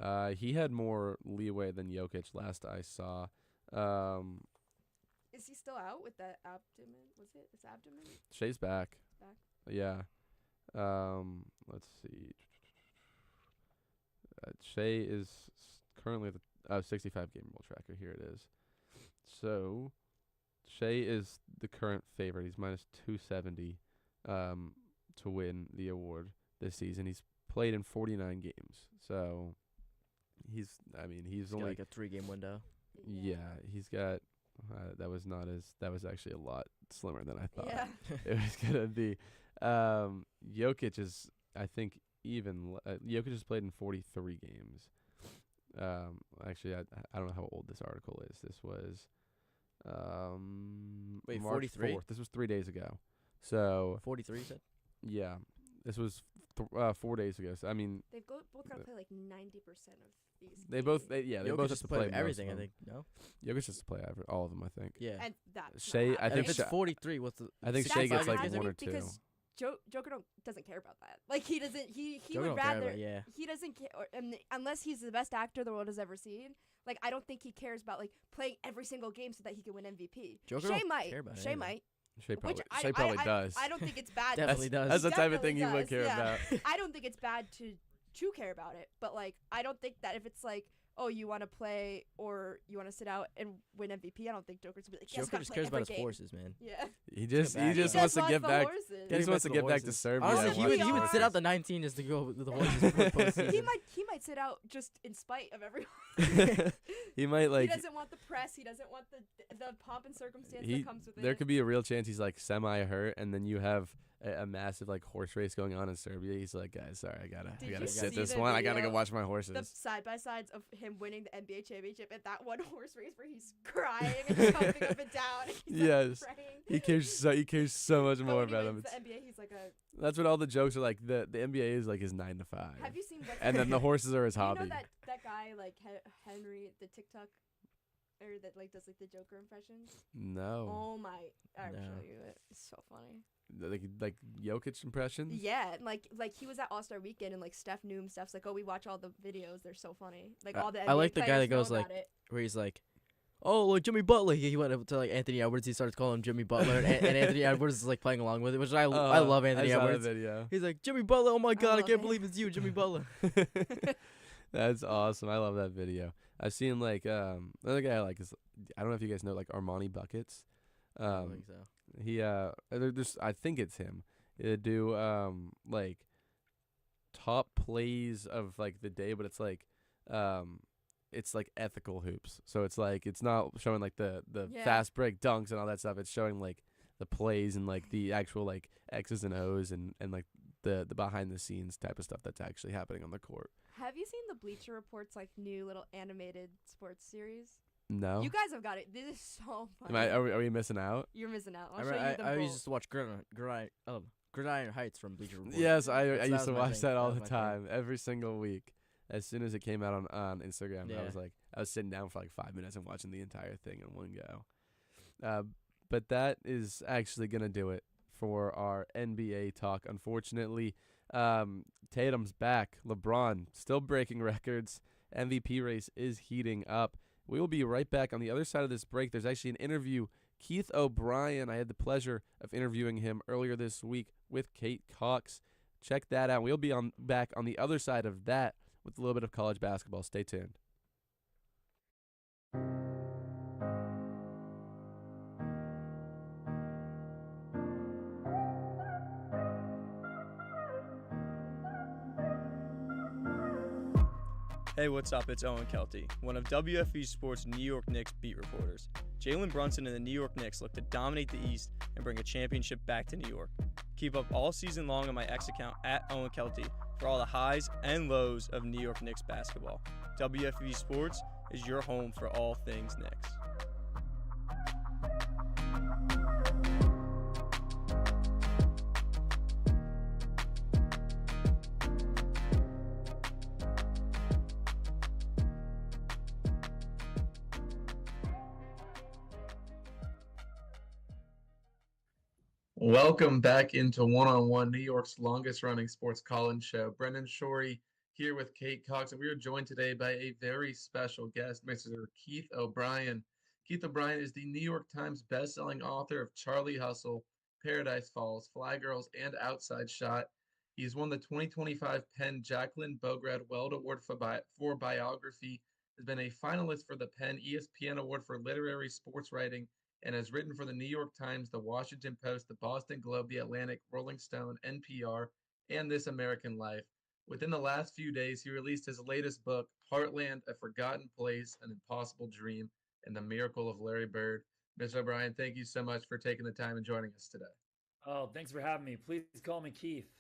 away? He had more leeway than Jokic last I saw. Is he still out with that abdomen? Was it his abdomen? Shea's back. Back? Yeah. Let's see. Shea is currently the 65-game world tracker. Here it is. So, Shea is the current favorite. He's minus 270 to win the award this season. He's played in 49 games. So, he's only like a 3-game window. Yeah, he's got that was actually a lot slimmer than I thought. Yeah. It was gonna be. Jokic is, I think, Jokic has played in 43 games. Actually, I don't know how old this article is. This was Wait, March 43? 4th. This was 3 days ago. So 43, you said? yeah, this was 4 days ago. So I mean, They've both got to play like 90% of these. they both games. they Jokic both have has to to play play most everything, I of them. think. No? Jokic has to play all of them, I think. Yeah. And that's Shea, not I And think if it's Sha- 43, what's the... I think That's Shea not gets like happening one or two. because Joker doesn't care about that. Like he doesn't. He Joker would don't care rather. about it, yeah. He doesn't care, unless he's the best actor the world has ever seen. Like I don't think he cares about like playing every single game so that he can win MVP. Joker Shea don't might. care about it Shea either. might. Shea probably, Which Shea probably I does. I don't think it's bad. Definitely does. That's the type of thing Definitely he would care does, about. I don't think it's bad to care about it, but like I don't think that if it's like, oh, you want to play or you want to sit out and win MVP, I don't think Joker's gonna be like, yes, Joker gotta just play cares about every his game. forces, man. Yeah. He just back. wants to get the back. horses. He Getting just wants to back get the back to horses. Serbia. Honestly, and he watch would the sit out horses. the 19 just to go with the horses for the postseason. he might sit out just in spite of everyone. He might like. He doesn't want the press. He doesn't want the pomp and circumstance He that comes with there it. could be a real chance he's like semi-hurt, and then you have a massive like horse race going on in Serbia. He's like, guys, sorry, I gotta you sit see this the one. I gotta go video? watch my horses. The side by sides of him winning the NBA championship and that one horse race where he's crying and jumping up and down. And he's Yes. like praying. He cares so much But more when he about him. wins the NBA, he's like a. That's what all the jokes are like. The NBA is like his 9 to 5. Have you seen? What's And then the horses are his you hobby. know that guy like Henry, the TikTok, or that like does like the Joker impressions. No, Oh my! I'll No. show you it. It's so funny. like Jokic impressions. Yeah, and like he was at All Star Weekend and like Steph knew him. Steph's like, oh, we watch all the videos. They're so funny. Like all the. I NBA like the guy players that goes know like, about it. where he's like, oh, like Jimmy Butler. He went up to like Anthony Edwards. He starts calling him Jimmy Butler, and Anthony Edwards is like playing along with it, which I love Anthony I saw Edwards. the video. He's like, Jimmy Butler. Oh my God, I love can't it. believe it's you, Jimmy Butler. That's awesome. I love that video. I've seen like another guy I like is, I don't know if you guys know like Armani Buckets. I don't think so. He I think it's him. They do like top plays of like the day, but it's like ethical hoops. So it's like it's not showing like the Yeah. fast break dunks and all that stuff. It's showing like the plays and like the actual like X's and O's and like the behind the scenes type of stuff that's actually happening on the court. Have you seen the Bleacher Report's like new little animated sports series? No. You guys have got it. This is so funny. Are we missing out? You're missing out. I'll I show you them I both. used to watch Gridiron Heights from Bleacher Report. Yes, I That used to was my watch thing. that all That the was my thing. time, every single week. As soon as it came out on Instagram, Yeah. I was sitting down for like 5 minutes and watching the entire thing in one go. But that is actually gonna do it for our NBA talk. Unfortunately, Tatum's back. LeBron still breaking records. MVP race is heating up. We will be right back on the other side of this break. There's actually an interview. Keith O'Brien, I had the pleasure of interviewing him earlier this week with Kate Cox. Check that out. We'll be back on the other side of that with a little bit of college basketball. Stay tuned. Hey, what's up? It's Owen Kelty, one of WFUV Sports' New York Knicks beat reporters. Jalen Brunson and the New York Knicks look to dominate the East and bring a championship back to New York. Keep up all season long on my X account at Owen Kelty for all the highs and lows of New York Knicks basketball. WFUV Sports is your home for all things Knicks. Welcome back into One-on-One, New York's longest-running sports call-in show. Brendan Shorey here with Kate Cox, and we are joined today by a very special guest, Mr. Keith O'Brien. Keith O'Brien is the New York Times best-selling author of Charlie Hustle, Paradise Falls, Fly Girls, and Outside Shot. He's won the 2025 Penn Jacqueline Bograd Weld Award for biography, has been a finalist for the Penn ESPN Award for literary sports writing, and has written for the New York Times, the Washington Post, the Boston Globe, the Atlantic, Rolling Stone, NPR, and This American Life. Within the last few days, he released his latest book, Heartland, A Forgotten Place, An Impossible Dream, and the Miracle of Larry Bird. Mr. O'Brien, thank you so much for taking the time and joining us today. Oh, thanks for having me. Please call me Keith.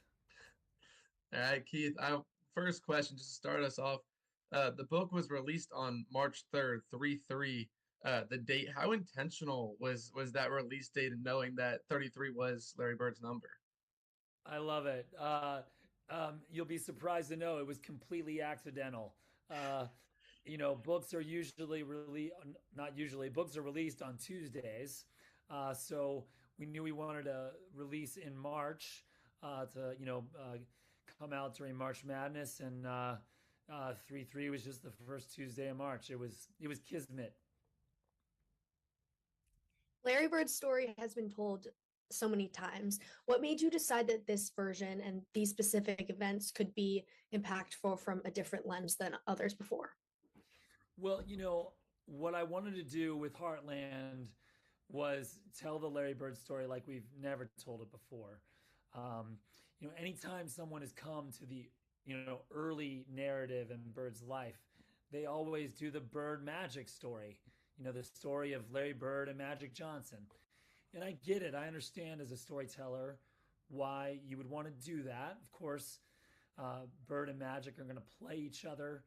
All right, Keith, first question, just to start us off. The book was released on March 3rd, 3/3. The date, how intentional was that release date, and knowing that 33 was Larry Bird's number? I love it. You'll be surprised to know it was completely accidental. Books are books are released on Tuesdays. So we knew we wanted to release in March to come out during March Madness, and 3/3 was just the first Tuesday of March. It was kismet. Larry Bird's story has been told so many times. What made you decide that this version and these specific events could be impactful from a different lens than others before? Well, what I wanted to do with Heartland was tell the Larry Bird story like we've never told it before. Anytime someone has come to the, early narrative in Bird's life, they always do the Bird magic story. The story of Larry Bird and Magic Johnson. And I get it. I understand as a storyteller why you would want to do that. Of course, Bird and Magic are going to play each other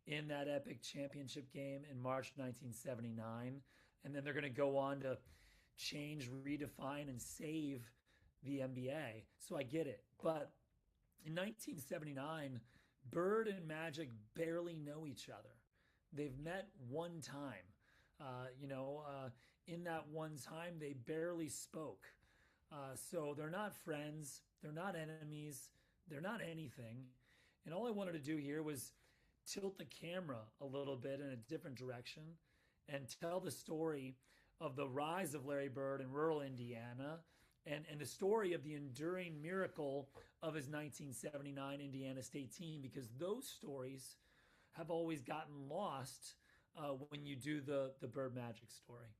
in that epic championship game in March 1979. And then they're going to go on to change, redefine, and save the NBA. So I get it. But in 1979, Bird and Magic barely know each other. They've met one time. In that one time, they barely spoke. So they're not friends. They're not enemies. They're not anything. And all I wanted to do here was tilt the camera a little bit in a different direction and tell the story of the rise of Larry Bird in rural Indiana and the story of the enduring miracle of his 1979 Indiana State team, because those stories have always gotten lost when you do the Bird Magic story.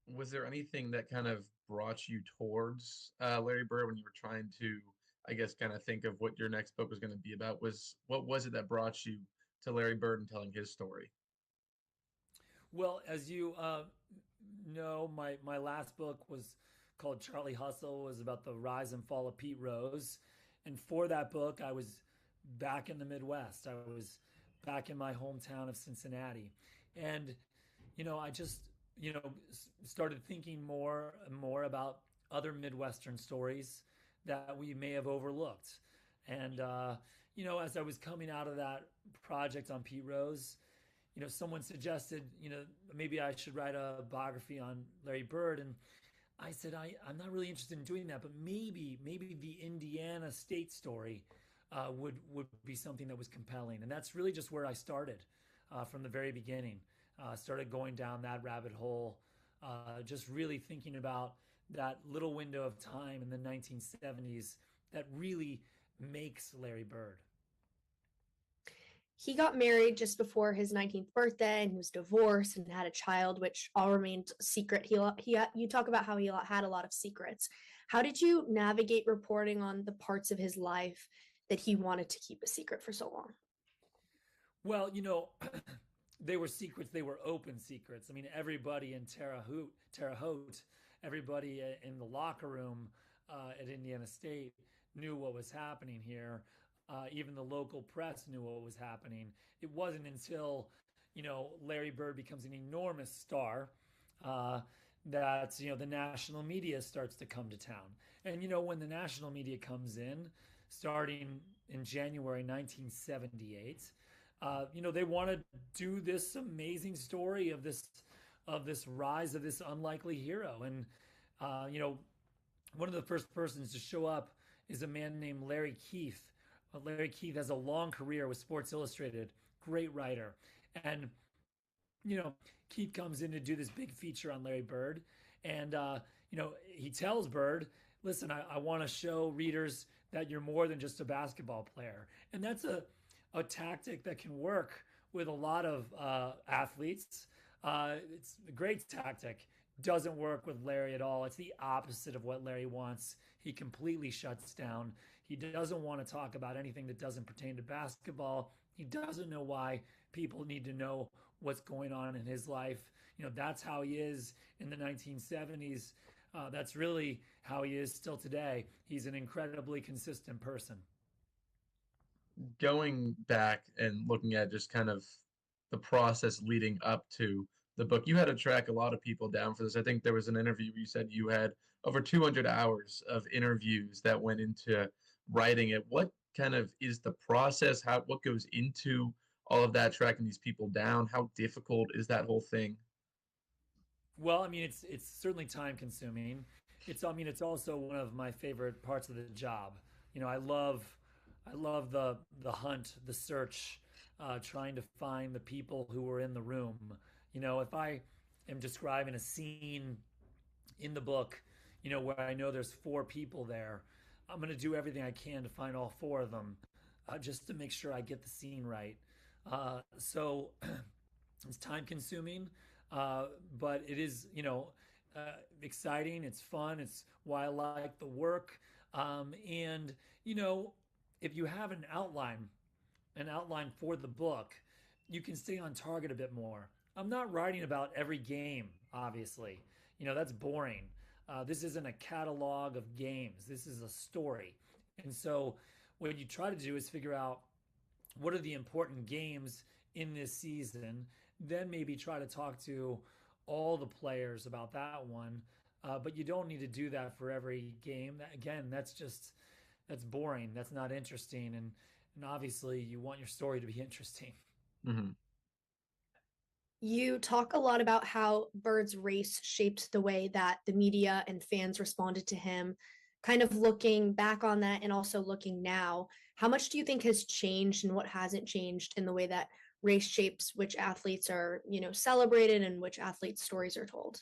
Was there anything that kind of brought you towards Larry Bird when you were trying to, I guess, kind of think of what your next book was going to be about? What was it that brought you to Larry Bird and telling his story? Well, as you know, my last book was called Charlie Hustle. It was about the rise and fall of Pete Rose. And for that book, I was back in the Midwest. I was back in my hometown of Cincinnati. And, I just, started thinking more and more about other Midwestern stories that we may have overlooked. And, as I was coming out of that project on Pete Rose, someone suggested, maybe I should write a biography on Larry Bird. And I said, I'm not really interested in doing that, but maybe the Indiana State story would be something that was compelling. And that's really just where I started from the very beginning. Started going down that rabbit hole, just really thinking about that little window of time in the 1970s that really makes Larry Bird. He got married just before his 19th birthday, and he was divorced and had a child, which all remained secret. You talk about how he had a lot of secrets. How did you navigate reporting on the parts of his life that he wanted to keep a secret for so long? Well, they were secrets. They were open secrets. I mean, everybody in Terre Haute, everybody in the locker room, at Indiana State knew what was happening here. Even the local press knew what was happening. It wasn't until, Larry Bird becomes an enormous star that, the national media starts to come to town. And, when the national media comes in, starting in January 1978, they want to do this amazing story of this rise of this unlikely hero. And, one of the first persons to show up is a man named Larry Keith. Larry Keith has a long career with Sports Illustrated, great writer. And, Keith comes in to do this big feature on Larry Bird. And, he tells Bird, listen, I want to show readers that you're more than just a basketball player. And that's a tactic that can work with a lot of athletes. It's a great tactic. Doesn't work with Larry at all. It's the opposite of what Larry wants. He completely shuts down. He doesn't want to talk about anything that doesn't pertain to basketball. He doesn't know why people need to know what's going on in his life. That's how he is in the 1970s. That's really how he is still today. He's an incredibly consistent person. Going back and looking at just kind of the process leading up to the book, you had to track a lot of people down for this. I think there was an interview where you said you had over 200 hours of interviews that went into writing it. What kind of is the process? What goes into all of that, tracking these people down? How difficult is that whole thing? Well, it's certainly time consuming. It's also one of my favorite parts of the job. I love the hunt, the search, trying to find the people who were in the room. If I am describing a scene in the book, where I know there's 4 people there, I'm going to do everything I can to find all 4 of them, just to make sure I get the scene right. So it's time consuming, but it is, exciting. It's fun. It's why I like the work. And, if you have an outline for the book, you can stay on target a bit more. I'm not writing about every game, obviously. That's boring. This isn't a catalog of games. This is a story. And so what you try to do is figure out what are the important games in this season, then maybe try to talk to all the players about that one. But you don't need to do that for every game. Again, that's boring. That's not interesting. And obviously you want your story to be interesting. Mm-hmm. You talk a lot about how Bird's race shaped the way that the media and fans responded to him. Kind of looking back on that and also looking now, how much do you think has changed and what hasn't changed in the way that race shapes which athletes are, celebrated and which athletes' stories are told?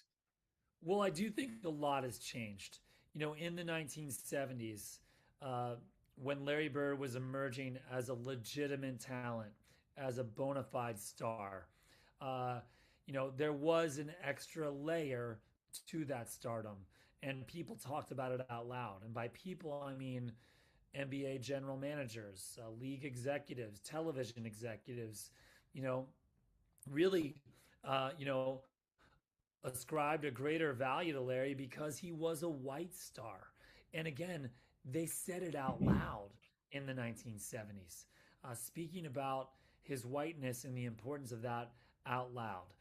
Well, I do think a lot has changed. In the 1970s, when Larry Bird was emerging as a legitimate talent, as a bona fide star, there was an extra layer to that stardom, and people talked about it out loud. And by people, I mean NBA general managers, league executives, television executives, really, ascribed a greater value to Larry because he was a white star. And again, they said it out loud in the 1970s, speaking about his whiteness and the importance of that out loud.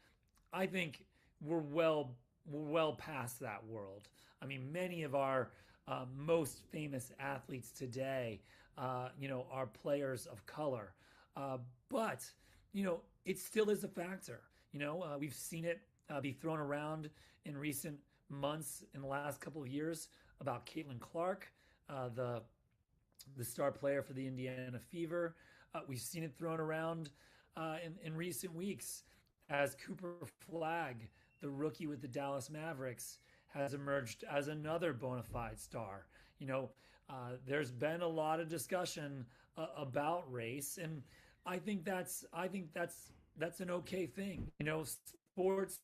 I think we're well past that world. Many of our most famous athletes today, are players of color. But it still is a factor. We've seen it be thrown around in recent months, in the last couple of years, about Caitlin Clark, the star player for the Indiana Fever. We've seen it thrown around in recent weeks as Cooper Flagg, the rookie with the Dallas Mavericks, has emerged as another bona fide star. There's been a lot of discussion about race, and I think that's an okay thing. Sports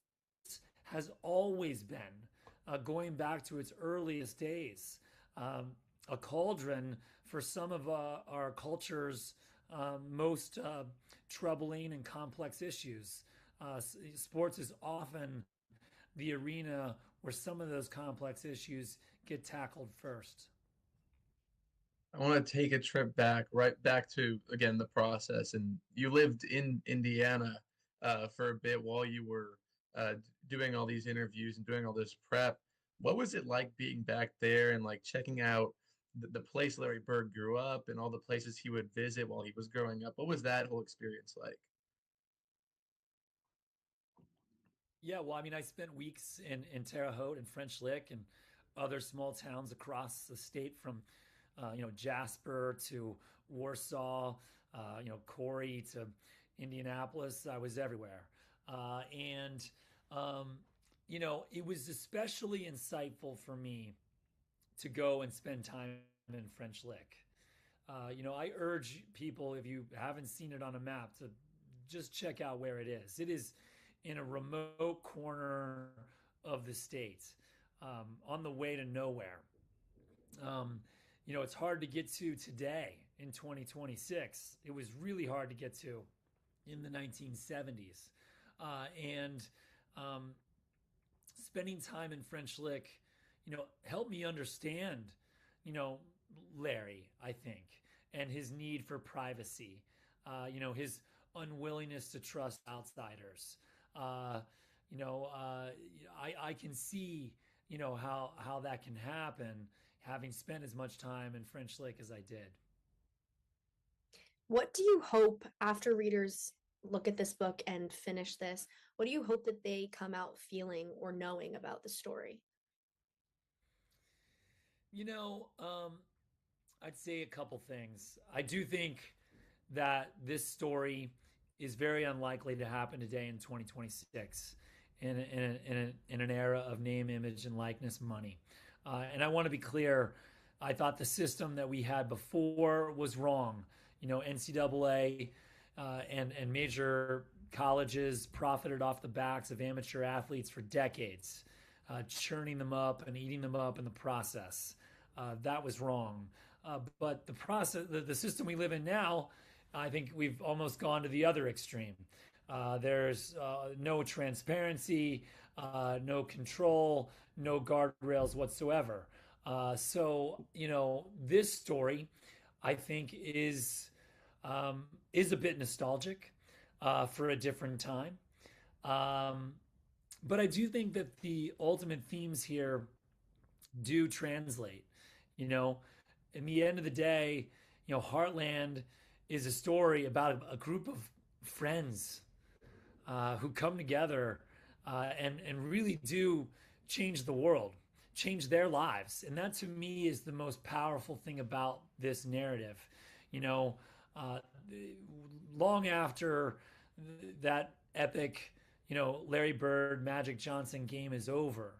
has always been, going back to its earliest days, a cauldron for some of our culture's most troubling and complex issues. Sports is often the arena where some of those complex issues get tackled first. I want to take a trip back, right back to again the process. And you lived in Indiana for a bit while you were uh, doing all these interviews and doing all this prep. What was it like being back there and like checking out the place Larry Bird grew up and all the places he would visit while he was growing up? What was that whole experience like? Yeah, well, I mean, I spent weeks in Terre Haute and French Lick and other small towns across the state from, Jasper to Warsaw, Corey to Indianapolis. I was everywhere. And, it was especially insightful for me to go and spend time in French Lick. I urge people, if you haven't seen it on a map, to just check out where it is. It is in a remote corner of the state, on the way to nowhere. It's hard to get to today in 2026. It was really hard to get to in the 1970s. And spending time in French Lick, helped me understand, Larry, I think, and his need for privacy, his unwillingness to trust outsiders. I can see, how that can happen, having spent as much time in French Lick as I did. What do you hope after readers look at this book and finish this? What do you hope that they come out feeling or knowing about the story? I'd say a couple things. I do think that this story is very unlikely to happen today in 2026 in an era of name, image, and likeness money. And I want to be clear, I thought the system that we had before was wrong. NCAA and major colleges profited off the backs of amateur athletes for decades, churning them up and eating them up in the process. That was wrong. But the system we live in now, I think we've almost gone to the other extreme. There's no transparency, no control, no guardrails whatsoever. So this story, I think, is a bit nostalgic for a different time. But I do think that the ultimate themes here do translate. In the end of the day, Heartland is a story about a group of friends who come together and really do change the world, change their lives. And that to me is the most powerful thing about this narrative. Long after that epic, Larry Bird, Magic Johnson game is over,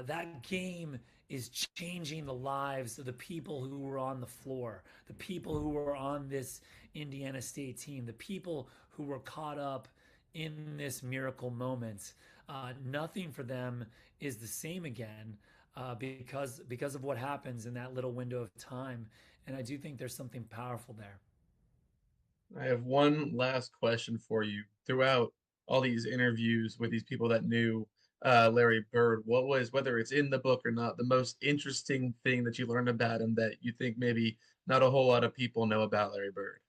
that game is changing the lives of the people who were on the floor, the people who were on this Indiana State team, the people who were caught up in this miracle moment. Nothing for them is the same again because of what happens in that little window of time. And I do think there's something powerful there. I have one last question for you. Throughout all these interviews with these people that knew Larry Bird, what was, whether it's in the book or not, the most interesting thing that you learned about him that you think maybe not a whole lot of people know about Larry Bird?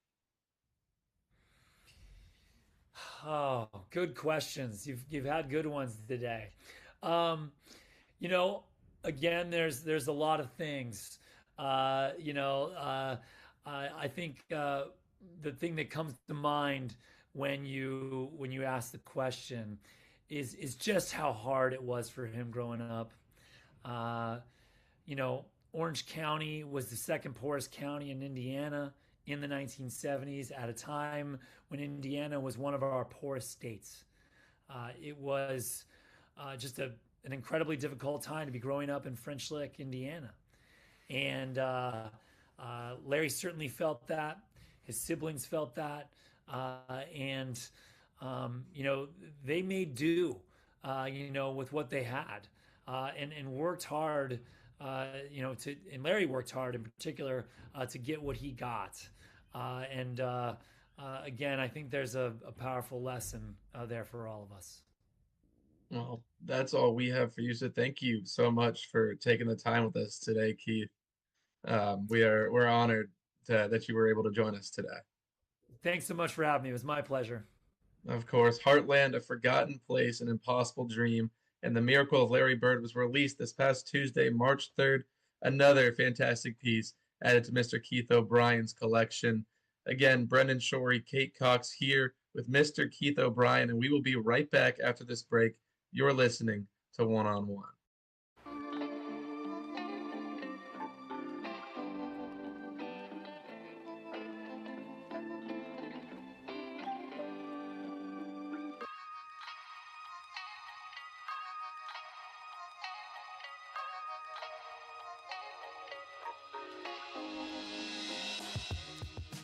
Oh, good questions. You've had good ones today. Um, Again, there's a lot of things. I think the thing that comes to mind when you ask the question is just how hard it was for him growing up. Orange County was the second poorest county in Indiana in the 1970s at a time when Indiana was one of our poorest states. It was just an incredibly difficult time to be growing up in French Lick, Indiana. And Larry certainly felt that. His siblings felt that. They made do, with what they had, and worked hard, and Larry worked hard in particular to get what he got. Again, I think there's a powerful lesson there for all of us. Well, that's all we have for you. So thank you so much for taking the time with us today, Keith. We're honored that you were able to join us today. Thanks so much for having me. It was my pleasure. Of course, Heartland, A Forgotten Place, An Impossible Dream, and The Miracle of Larry Bird was released this past Tuesday, March 3rd. Another fantastic piece added to Mr. Keith O'Brien's collection. Again, Brendan Shorey, Kate Cox here with Mr. Keith O'Brien, and we will be right back after this break. You're listening to One on One.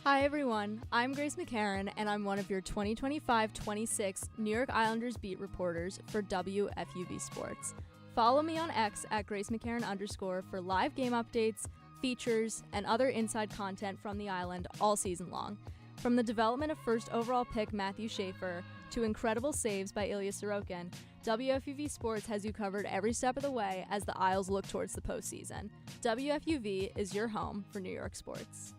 Hi everyone, I'm Grace McCarran and I'm one of your 2025-26 New York Islanders beat reporters for WFUV Sports. Follow me on X at Grace McCarran _ for live game updates, features, and other inside content from the island all season long. From the development of first overall pick Matthew Schaefer to incredible saves by Ilya Sorokin, WFUV Sports has you covered every step of the way as the Isles look towards the postseason. WFUV is your home for New York sports.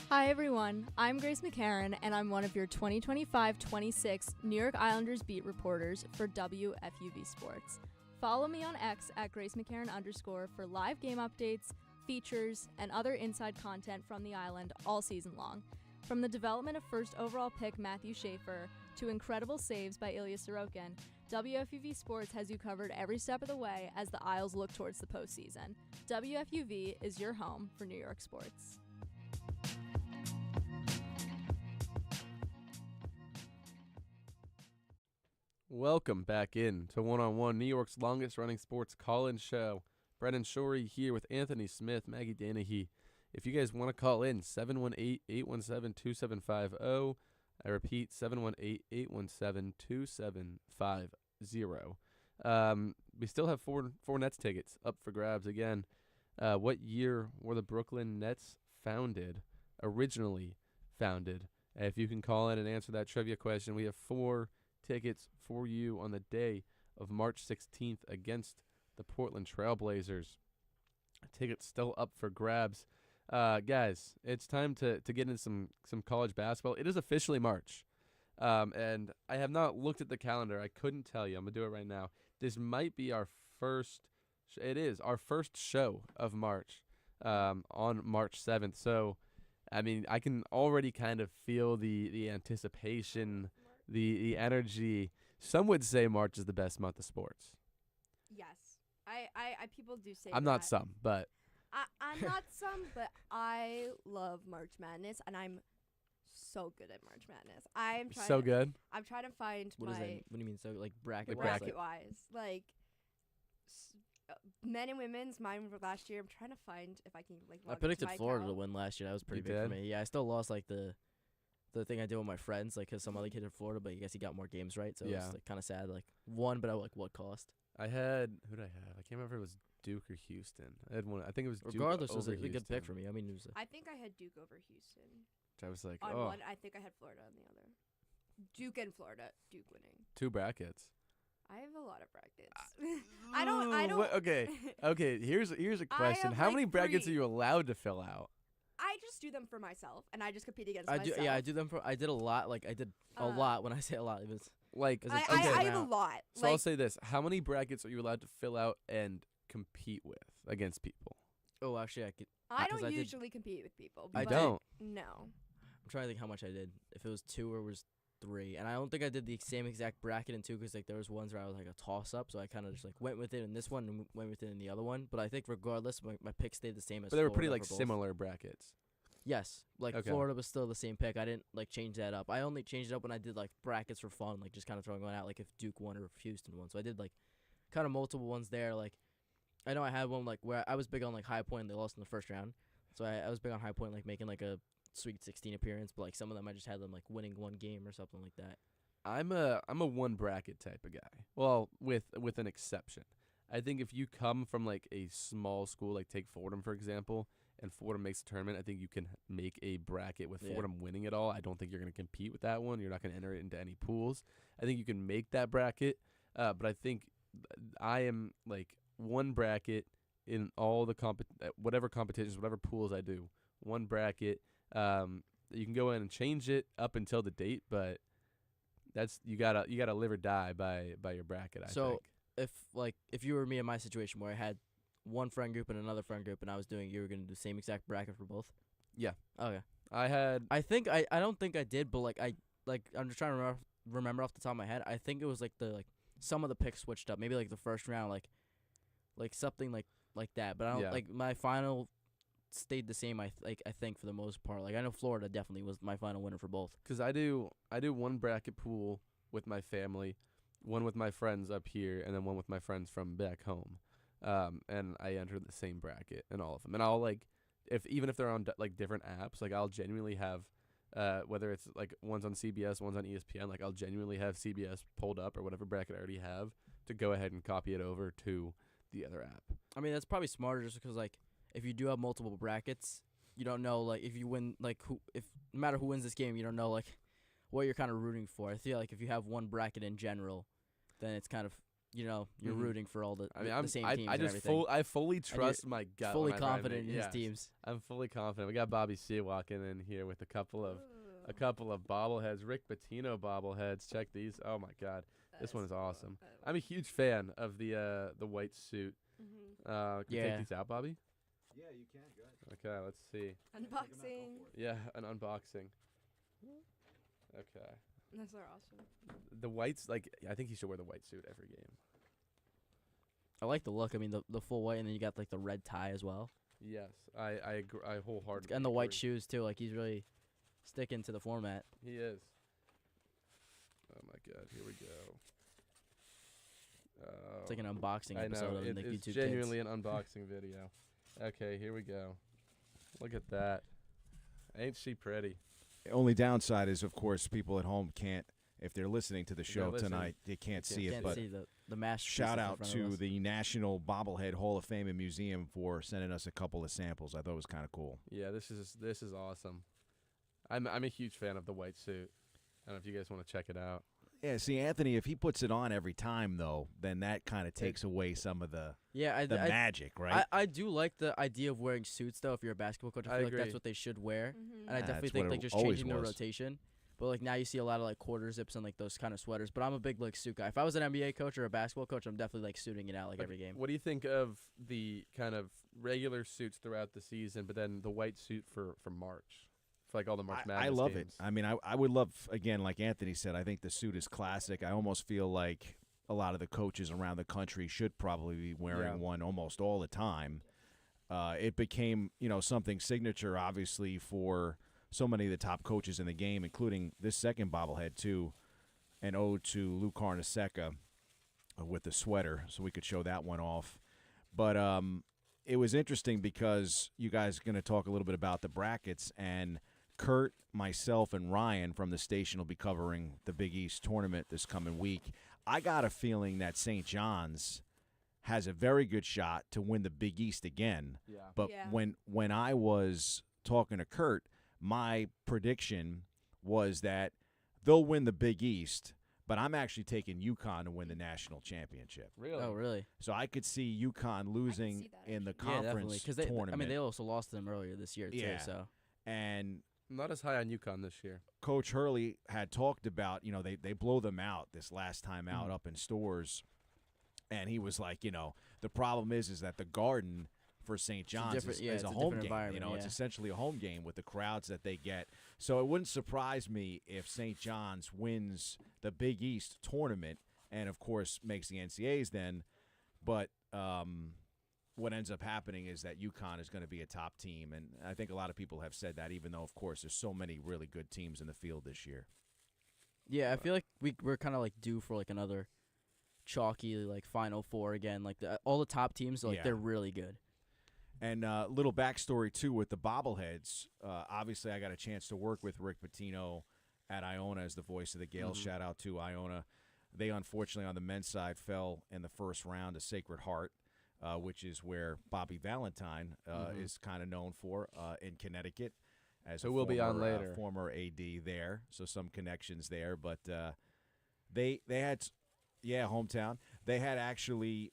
Hi everyone, I'm Grace McCarran and I'm one of your 2025-26 New York Islanders beat reporters for WFUV Sports. Follow me on X at Grace McCarran _ for live game updates, features, and other inside content from the island all season long. From the development of first overall pick Matthew Schaefer to incredible saves by Ilya Sorokin, WFUV Sports has you covered every step of the way as the Isles look towards the postseason. WFUV is your home for New York sports. Welcome back in to One on One, New York's longest running sports call-in show. Brendan Shorey here with Anthony Smith, Maggie Danahy. If you guys want to call in, 718-817-2750. I repeat, 718-817-2750. We still have four Nets tickets up for grabs again. What year were the Brooklyn Nets originally founded? If you can call in and answer that trivia question, we have 4 tickets for you on the day of March 16th against the Portland Trailblazers. Tickets still up for grabs. Guys, it's time to get into some college basketball. It is officially March, and I have not looked at the calendar. I couldn't tell you. I'm going to do it right now. This might be our first it is our first show of March on March 7th. So, I mean, I can already kind of feel the anticipation, the energy. Some would say March is the best month of sports. Yes. I people do say I'm that. not some, but I'm not some, but I love March Madness, and I'm so good at March Madness. I'm trying so good. I'm trying to find What my is that? What do you mean? So like bracket wise, like men and women's. Mine were last year. I'm trying to find if I can like. I predicted Florida to win last year. That was pretty big for me. Yeah, I still lost like the thing I did with my friends, like because some other kid in Florida, but I guess he got more games right. So it was like, kind of sad. Like won, but at like what cost? I had who did I have? I can't remember if it was Duke or Houston. I had one. I think it was Duke. Regardless, it was over a good pick for Houston. me. I mean, it was. I think I had Duke over Houston. I was like, on oh. one, I think I had Florida on the other. Duke and Florida. Duke winning. 2 brackets. I have a lot of brackets. I don't. Okay. Here's a question. How many brackets are you allowed to fill out? I just do them for myself, and I just compete against myself. I do them for. I did a lot. Like I did a lot. When I say a lot, it was like. I have a lot. So I'll say this: how many brackets are you allowed to fill out and compete with against people? Oh, actually, I could. I don't usually compete with people. I don't. No. I'm trying to think how much I did. If it was 2 or it was 3, and I don't think I did the same exact bracket in 2 because like there was ones where I was like a toss up, so I kind of just like went with it in this one and went with it in the other one. But I think regardless, my pick stayed the same as. But they were Florida pretty like for both. similar brackets. Yes, like Okay. Florida was still the same pick. I didn't like change that up. I only changed it up when I did like brackets for fun, like just kind of throwing one out, like if Duke won or if Houston won. So I did like kind of multiple ones there, like I know I had one like where I was big on like High Point. They lost in the first round, so I was big on High Point, like making like a Sweet 16 appearance. But like some of them, I just had them like winning one game or something like that. I'm a one bracket type of guy. Well, with an exception. I think if you come from like a small school, like take Fordham for example, and Fordham makes a tournament, I think you can make a bracket with Fordham winning it all. I don't think you're going to compete with that one. You're not going to enter it into any pools. I think you can make that bracket, but I think I am like one bracket in all the whatever competitions, whatever pools I do. One bracket. You can go in and change it up until the date, but that's you gotta live or die by your bracket. I think. If you were me in my situation where I had one friend group and another friend group, and I was you were gonna do the same exact bracket for both. Yeah. Okay. I don't think I did, but I'm just trying to remember off the top of my head. I think it was like some of the picks switched up. Maybe like the first round, like something like that. But I don't like my final stayed the same. I think for the most part. Like I know Florida definitely was my final winner for both. Because I do one bracket pool with my family, one with my friends up here, and then one with my friends from back home. And I enter the same bracket in all of them. And I'll even if they're on like different apps, like I'll genuinely have, whether it's like one's on CBS, one's on ESPN, like I'll genuinely have CBS pulled up or whatever bracket I already have to go ahead and copy it over to the other app. I mean, that's probably smarter just because like if you do have multiple brackets, you don't know like if you win no matter who wins this game, you don't know like what you're kind of rooting for. I feel like if you have one bracket in general, then it's kind of you're rooting for all the same teams. I fully trust my gut. Fully confident in his teams. I'm fully confident. We got Bobby C walking in here with a couple of bobbleheads, Rick Pitino bobbleheads. Check these. Oh my God, this one is awesome. I'm a huge fan of the white suit. Can you take these out, Bobby? Yeah, you can. Go ahead. Okay, let's see. Unboxing. Yeah, an unboxing. Okay. Those are awesome. The whites, I think he should wear the white suit every game. I like the look. I mean, the full white, and then you got like the red tie as well. Yes, I agree. I wholeheartedly and the agree. white shoes too. Like he's really sticking to the format. He is. Oh my God! Here we go. It's like an unboxing episode of the YouTube It's genuinely an unboxing video. Okay, here we go. Look at that. Ain't she pretty? The only downside is, of course, people at home can't, if they're listening to the show tonight, they can't see it. But see the masterpiece. Shout out to the National Bobblehead Hall of Fame and Museum for sending us a couple of samples. I thought it was kind of cool. Yeah, this is awesome. I'm a huge fan of the white suit. I don't know if you guys want to check it out. Yeah, see, Anthony, if he puts it on every time, though, then that kind of takes away some of the magic, right? I do like the idea of wearing suits, though, if you're a basketball coach. I feel like that's what they should wear. And I definitely think, like, just changing the rotation. But, like, now you see a lot of, like, quarter zips and, like, those kind of sweaters. But I'm a big, like, suit guy. If I was an NBA coach or a basketball coach, I'm definitely, like, suiting it out, like, every game. What do you think of the kind of regular suits throughout the season, but then the white suit for March? For like all the March Madness I love games. it. I mean, I would love, again, like Anthony said, I think the suit is classic. I almost feel like a lot of the coaches around the country should probably be wearing one almost all the time. It became, something signature, obviously, for so many of the top coaches in the game, including this second bobblehead, too, an ode to Lou Carnesecca with the sweater, so we could show that one off. But it was interesting because you guys are going to talk a little bit about the brackets, and Kurt, myself, and Ryan from the station will be covering the Big East tournament this coming week. I got a feeling that St. John's has a very good shot to win the Big East again. Yeah. But when I was talking to Kurt, my prediction was that they'll win the Big East, but I'm actually taking UConn to win the national championship. Really? Oh, really? So I could see UConn losing in the conference tournament. I mean, they also lost to them earlier this year, too. So. And I'm not as high on UConn this year. Coach Hurley had talked about, they blow them out this last time out up in Stores. And he was like, the problem is that the Garden for St. John's is a home game. It's essentially a home game with the crowds that they get. So it wouldn't surprise me if St. John's wins the Big East tournament and, of course, makes the NCAAs then. But what ends up happening is that UConn is going to be a top team. And I think a lot of people have said that, even though, of course, there's so many really good teams in the field this year. Yeah, I feel like we're kind of like due for like another chalky like Final Four again. Like all the top teams, like they're really good. And little backstory too with the bobbleheads. Obviously, I got a chance to work with Rick Pitino at Iona as the voice of the Gales. Shout out to Iona. They unfortunately on the men's side fell in the first round to Sacred Heart, which is where Bobby Valentine is kind of known for in Connecticut. As so we'll be on later. Former AD there, so some connections there. But they had, hometown. They had actually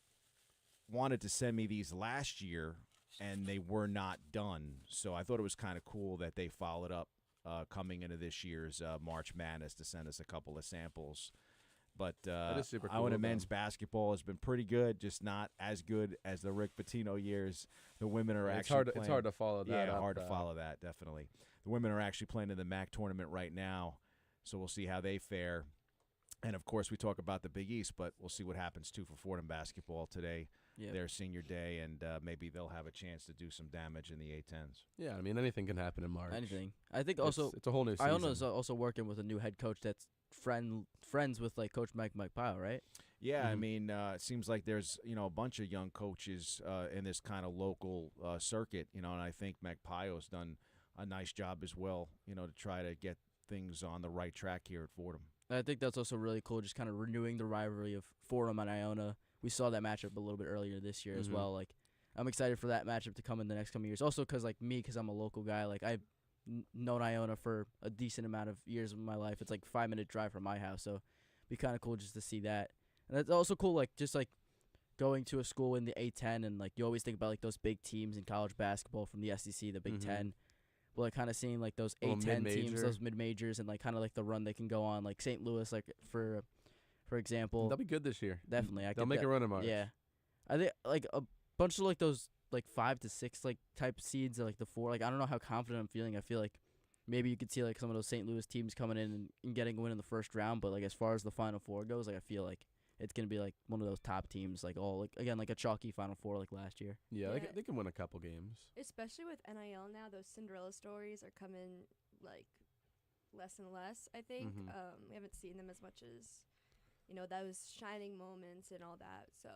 wanted to send me these last year, and they were not done. So I thought it was kind of cool that they followed up coming into this year's March Madness to send us a couple of samples. But that is super cool. Iona men's basketball has been pretty good, just not as good as the Rick Pitino years. The women are actually playing. It's hard to follow that. Yeah, hard to follow that, definitely. The women are actually playing in the MAC tournament right now, so we'll see how they fare. And, of course, we talk about the Big East, but we'll see what happens, too, for Fordham basketball today. Yep. Their senior day, and maybe they'll have a chance to do some damage in the A-10s. Yeah, I mean, anything can happen in March. Anything. I think also it's a whole new season. Iona's also working with a new head coach that's friends with like Coach Mike Pyle, right? Yeah, I mean, it seems like there's a bunch of young coaches in this kind of local circuit, and I think Mike Pyle's done a nice job as well, to try to get things on the right track here at Fordham. I think that's also really cool, just kind of renewing the rivalry of Fordham and Iona. We saw that matchup a little bit earlier this year as well. Like, I'm excited for that matchup to come in the next coming years. Also, because I'm a local guy. Like, I've known Iona for a decent amount of years of my life. It's like 5-minute drive from my house, so it'd be kind of cool just to see that. And it's also cool, like just like going to a school in the A10, and like you always think about like those big teams in college basketball from the SEC, the Big Ten. But like kind of seeing like those A10 teams, those mid majors, and like kind of like the run they can go on, like St. Louis, like for example. They'll be good this year. Definitely, they'll make a run in March. Yeah, I think like a bunch of like those like 5 to 6 like type seeds, or like the 4. Like I don't know how confident I'm feeling. I feel like maybe you could see like some of those St. Louis teams coming in and getting a win in the first round. But like as far as the Final Four goes, like I feel like it's gonna be like one of those top teams, like all like again like a chalky Final Four like last year. Yeah, they can win a couple games. Especially with NIL now, those Cinderella stories are coming like less and less. I think we haven't seen them as much as those shining moments and all that. So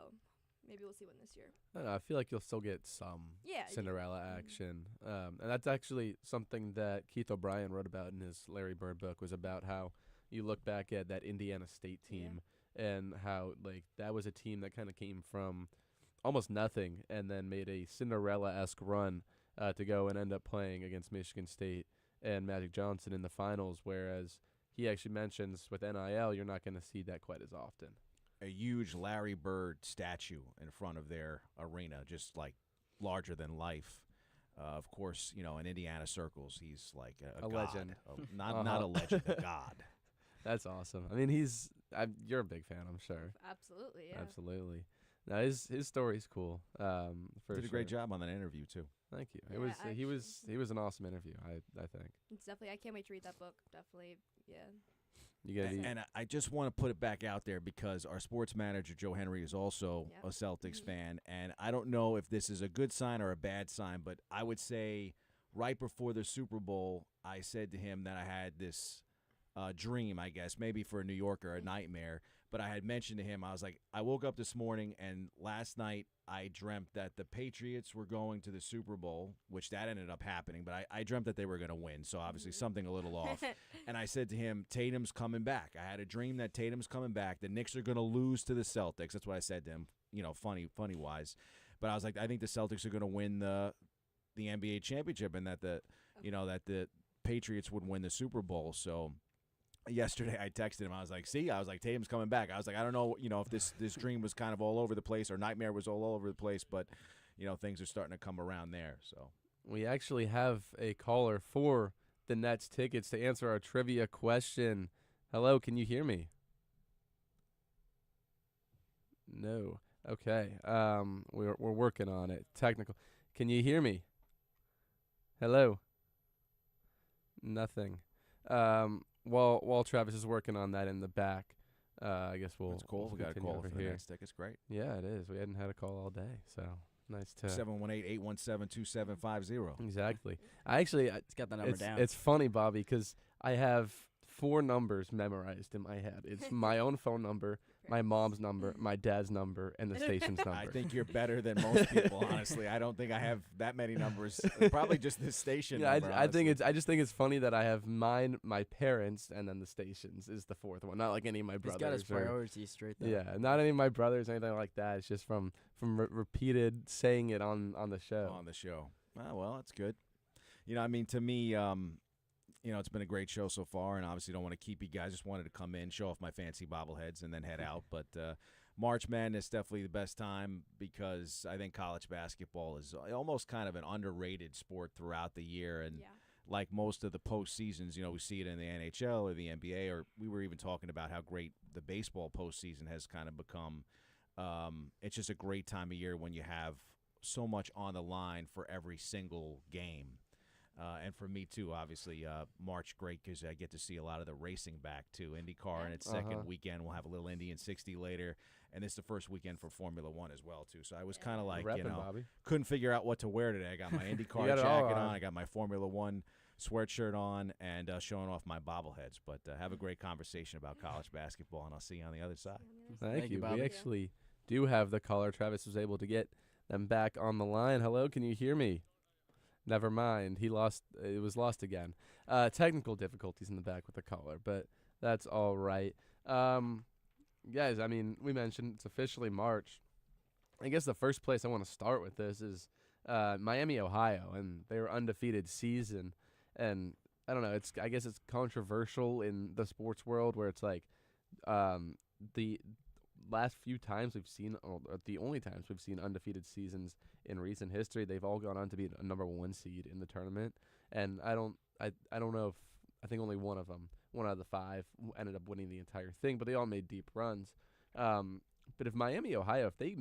maybe we'll see one this year. I don't know, I feel like you'll still get some Cinderella action. And that's actually something that Keith O'Brien wrote about in his Larry Bird book, was about how you look back at that Indiana State team and how like that was a team that kind of came from almost nothing and then made a Cinderella-esque run to go and end up playing against Michigan State and Magic Johnson in the finals, whereas he actually mentions with NIL you're not going to see that quite as often. A huge Larry Bird statue in front of their arena, just like larger than life. Of course, in Indiana circles, he's like a god. Legend. Not a legend, a god. That's awesome. I mean, you're a big fan, I'm sure. Absolutely, yeah. Absolutely. Now his story's cool. Did a great job on that interview too. Thank you. Yeah, he was an awesome interview. I think. It's definitely. I can't wait to read that book. Definitely, yeah. And I just want to put it back out there because our sports manager, Joe Henry, is also a Celtics fan. And I don't know if this is a good sign or a bad sign, but I would say right before the Super Bowl, I said to him that I had this dream, I guess, maybe for a New Yorker, a nightmare. But I had mentioned to him, I was like, I woke up this morning and last night I dreamt that the Patriots were going to the Super Bowl, which that ended up happening. But I dreamt that they were going to win, so obviously something a little off. And I said to him, Tatum's coming back. I had a dream that Tatum's coming back. The Knicks are going to lose to the Celtics. That's what I said to him, funny-wise. But I was like, I think the Celtics are going to win the NBA championship and that that the Patriots would win the Super Bowl. So yesterday I texted him. I was like, Tatum's coming back. I was like, I don't know, if this dream was kind of all over the place or nightmare was all over the place, but, things are starting to come around there. So we actually have a caller for the Nets tickets to answer our trivia question. Hello, can you hear me? No. Okay. We're working on it. Technical. Can you hear me? Hello. Nothing. While Travis is working on that in the back, I guess we'll. That's cool. We got a call over here. It's great. Yeah, it is. We hadn't had a call all day, so nice to. 718-817-2750. Exactly. It's got the number down. It's funny, Bobby, because I have 4 numbers memorized in my head. It's my own phone number, my mom's number, my dad's number, and the station's number. I think you're better than most people, honestly. I don't think I have that many numbers. Probably just the station Yeah, number, I just think it's funny that I have mine, my parents, and then the stations is the fourth one. Not like any of my brothers. He's got his priorities straight there. Yeah, not any of my brothers, anything like that. It's just from repeated saying it on the show. On the show. Oh, well, that's good. I mean, to me, it's been a great show so far, and obviously don't want to keep you guys. Just wanted to come in, show off my fancy bobbleheads, and then head out. But March Madness is definitely the best time because I think college basketball is almost kind of an underrated sport throughout the year. And like most of the postseasons, we see it in the NHL or the NBA, or we were even talking about how great the baseball postseason has kind of become. It's just a great time of year when you have so much on the line for every single game. And for me, too, obviously, March great because I get to see a lot of the racing back, too. IndyCar in its second weekend. We'll have a little Indy in 60 later. And it's the first weekend for Formula One as well, too. So I was kind of like, Bobby. Couldn't figure out what to wear today. I got my IndyCar got it jacket all on. on. I got my Formula One sweatshirt on and showing off my bobbleheads. But have a great conversation about college basketball, and I'll see you on the other side. Thank you. Bobby. We actually do have the caller. Travis was able to get them back on the line. Hello, can you hear me? Never mind. He lost. It was lost again. Technical difficulties in the back with the caller, but that's all right. Guys, I mean, we mentioned it's officially March. I guess the first place I want to start with this is Miami, Ohio, and their undefeated season. And I don't know. I guess it's controversial in the sports world where it's like the last few times we've seen, or the only times we've seen undefeated seasons in recent history, they've all gone on to be a number one seed in the tournament. And I don't know if I think only one out of the five ended up winning the entire thing, but they all made deep runs. But if Miami, Ohio, if they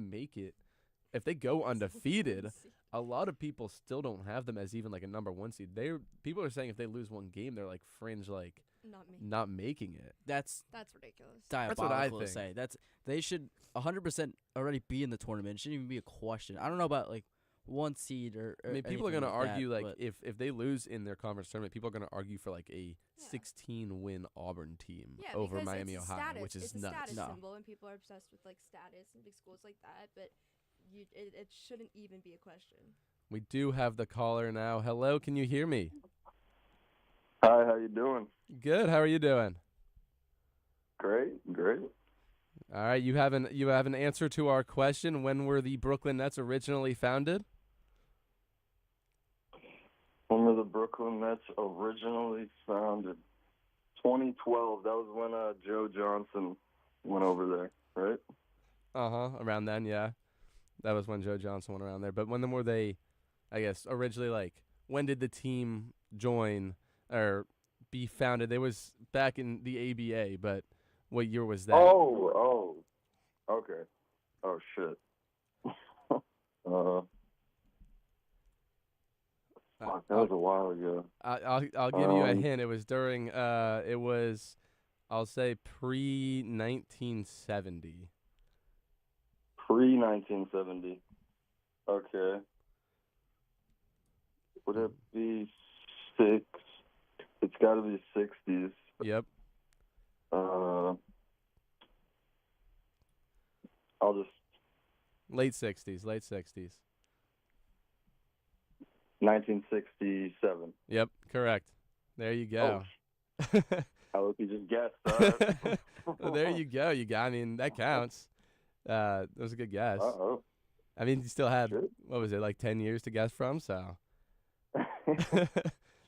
go undefeated, a lot of people still don't have them as even like a number one seed. People are saying if they lose one game, they're like fringe, like not making it. That's ridiculous. diabolical That's what I to think. say. They should 100% already be in the tournament. It shouldn't even be a question. I don't know about like one seed or I mean, people are anything going to like argue that, like if they lose in their conference tournament, people are going to argue for like a 16-win Auburn team over because Miami, it's a Ohio, status, which is it's nuts. a status No. symbol, and people are obsessed with like status and big schools like that. But it shouldn't even be a question. We do have the caller now. Hello, can you hear me? Hi, how you doing? Good. How are you doing? Great. All right, you have an answer to our question. When were the Brooklyn Nets originally founded? When were the Brooklyn Nets originally founded? 2012. That was when Joe Johnson went over there, right? Around then, yeah. That was when Joe Johnson went around there. But when were they, I guess, originally, like, when did the team join or be founded? It was back in the ABA, but what year was that? Oh, okay. Oh, shit. Fuck, that was a while ago. I'll give you a hint. It was during, I'll say pre-1970. Pre-1970. Okay. Would it be six? It's got to be 60s. Yep. I'll just... Late 60s. 1967. Yep, correct. There you go. Oh, I hope you just guessed. All right. Well, there you go. I mean, that counts. That was a good guess. Uh-oh. I mean, you still had, what was it, like 10 years to guess from, so.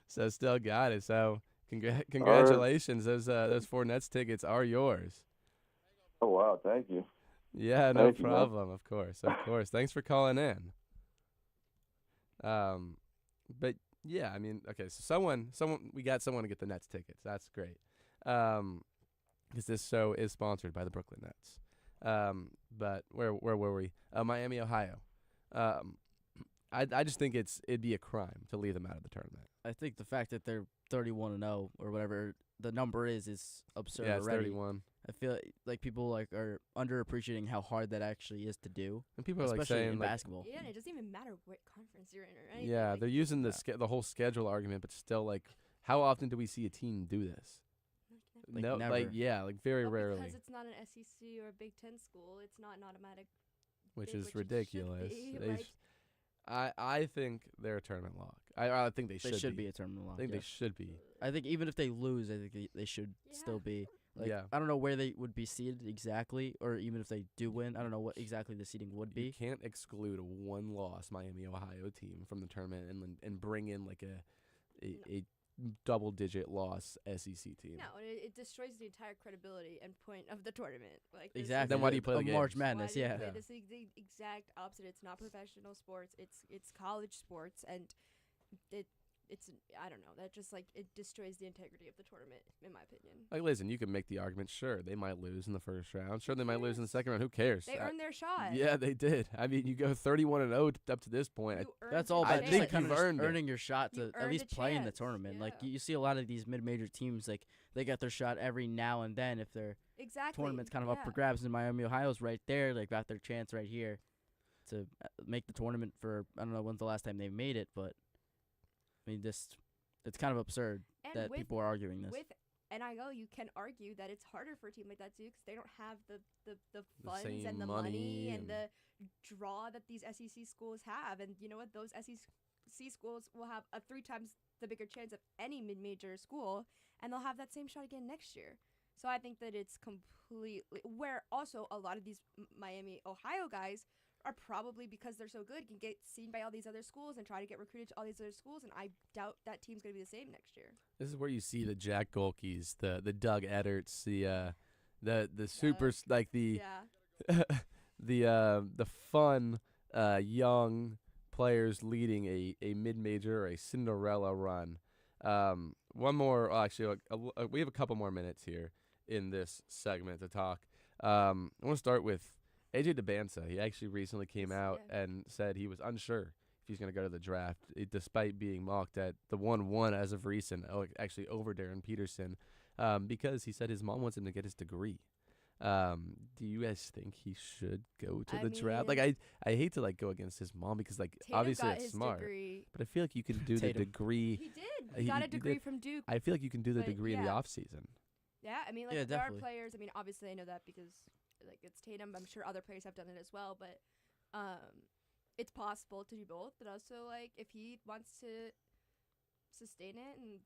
So still got it. So congratulations. Those 4 Nets tickets are yours. Oh, wow. Thank you. Yeah, no Thank you, man. problem. Of course. Thanks for calling in. But yeah, I mean, okay, so we got someone to get the Nets tickets. That's great. Because this show is sponsored by the Brooklyn Nets. But where were we? Miami, Ohio. I just think it'd be a crime to leave them out of the tournament. I think the fact that they're 31-0 or whatever the number is absurd. Yeah, it's already. 31. I feel like people are underappreciating how hard that actually is to do. And people are like especially saying in like, basketball. Yeah, and it doesn't even matter what conference you're in or anything. yeah, like, they're using the whole schedule argument, but still, like, how often do we see a team do this? no, never. like very rarely, because it's not an SEC or a Big Ten school. It's not an automatic. which bid, is it should ridiculous. be, They like- I think they're a tournament lock. I think they should be a tournament lock. I think yeah. they should be. I think even if they lose, I think they should still be. Like, Yeah. I don't know where they would be seated exactly, or even if they do win, I don't know what exactly the seeding would You be. can't exclude a one-loss Miami, Ohio team from the tournament and bring in like a double-digit loss SEC team. No, and it destroys the entire credibility and point of the tournament. Like this Exactly. is- Then why do you play the March games? Madness? Why do you Yeah. play this is the exact opposite. It's not professional sports. It's college sports, and it's I don't know. That just like it destroys the integrity of the tournament, in my opinion. Like, listen, you can make the argument. Sure, they might lose in the first round. Sure, they might lose in the second round. Who cares? They earned their shot. Yeah, they did. I mean, you go 31-0 up to this point. You earned That's the all I about chance. just think like kind you've of just earned it. earning your shot You to at earned least the play in the chance, tournament. Like yeah. you see a lot of these mid-major teams, like they get their shot every now and then if their Exactly. tournament's kind of up for yeah. grabs. And Miami, Ohio's right there. They got their chance right here to make the tournament for I don't know when's the last time they made it, but I mean it's kind of absurd And that with- people are arguing this. With NIL, you can argue that it's harder for a team like that too, because they don't have the funds same and the money money and and- the draw that these SEC schools have. And you know what? Those SEC schools will have a 3 times the bigger chance of any mid-major school, and they'll have that same shot again next year. So I think that it's completely where also a lot of these Miami, Ohio guys are probably, because they're so good, can get seen by all these other schools and try to get recruited to all these other schools, and I doubt that team's going to be the same next year. This is where you see the Jack Golkes, the Doug Edderts, the super like the Yeah. the fun young players leading a mid-major or a Cinderella run. One more, actually, we have a couple more minutes here in this segment to talk. I want to start with AJ DeBanza. He actually recently came out and said he was unsure if he's going to go to the draft, despite being mocked at the 1-1 as of recent, actually over Darren Peterson, because he said his mom wants him to get his degree. Do you guys think he should go to the draft? Like, I hate to like go against his mom because like Tatum obviously got it's his smart, degree. but I feel like you can do the Tatum. degree. He did. He got a degree from Duke. I feel like you can do the but degree in the yeah. off season. Yeah, I mean, like Yeah, there are definitely. players. I mean, obviously, I know that because like it's Tatum. I'm sure other players have done it as well. But it's possible to do both. But also, like if he wants to sustain it and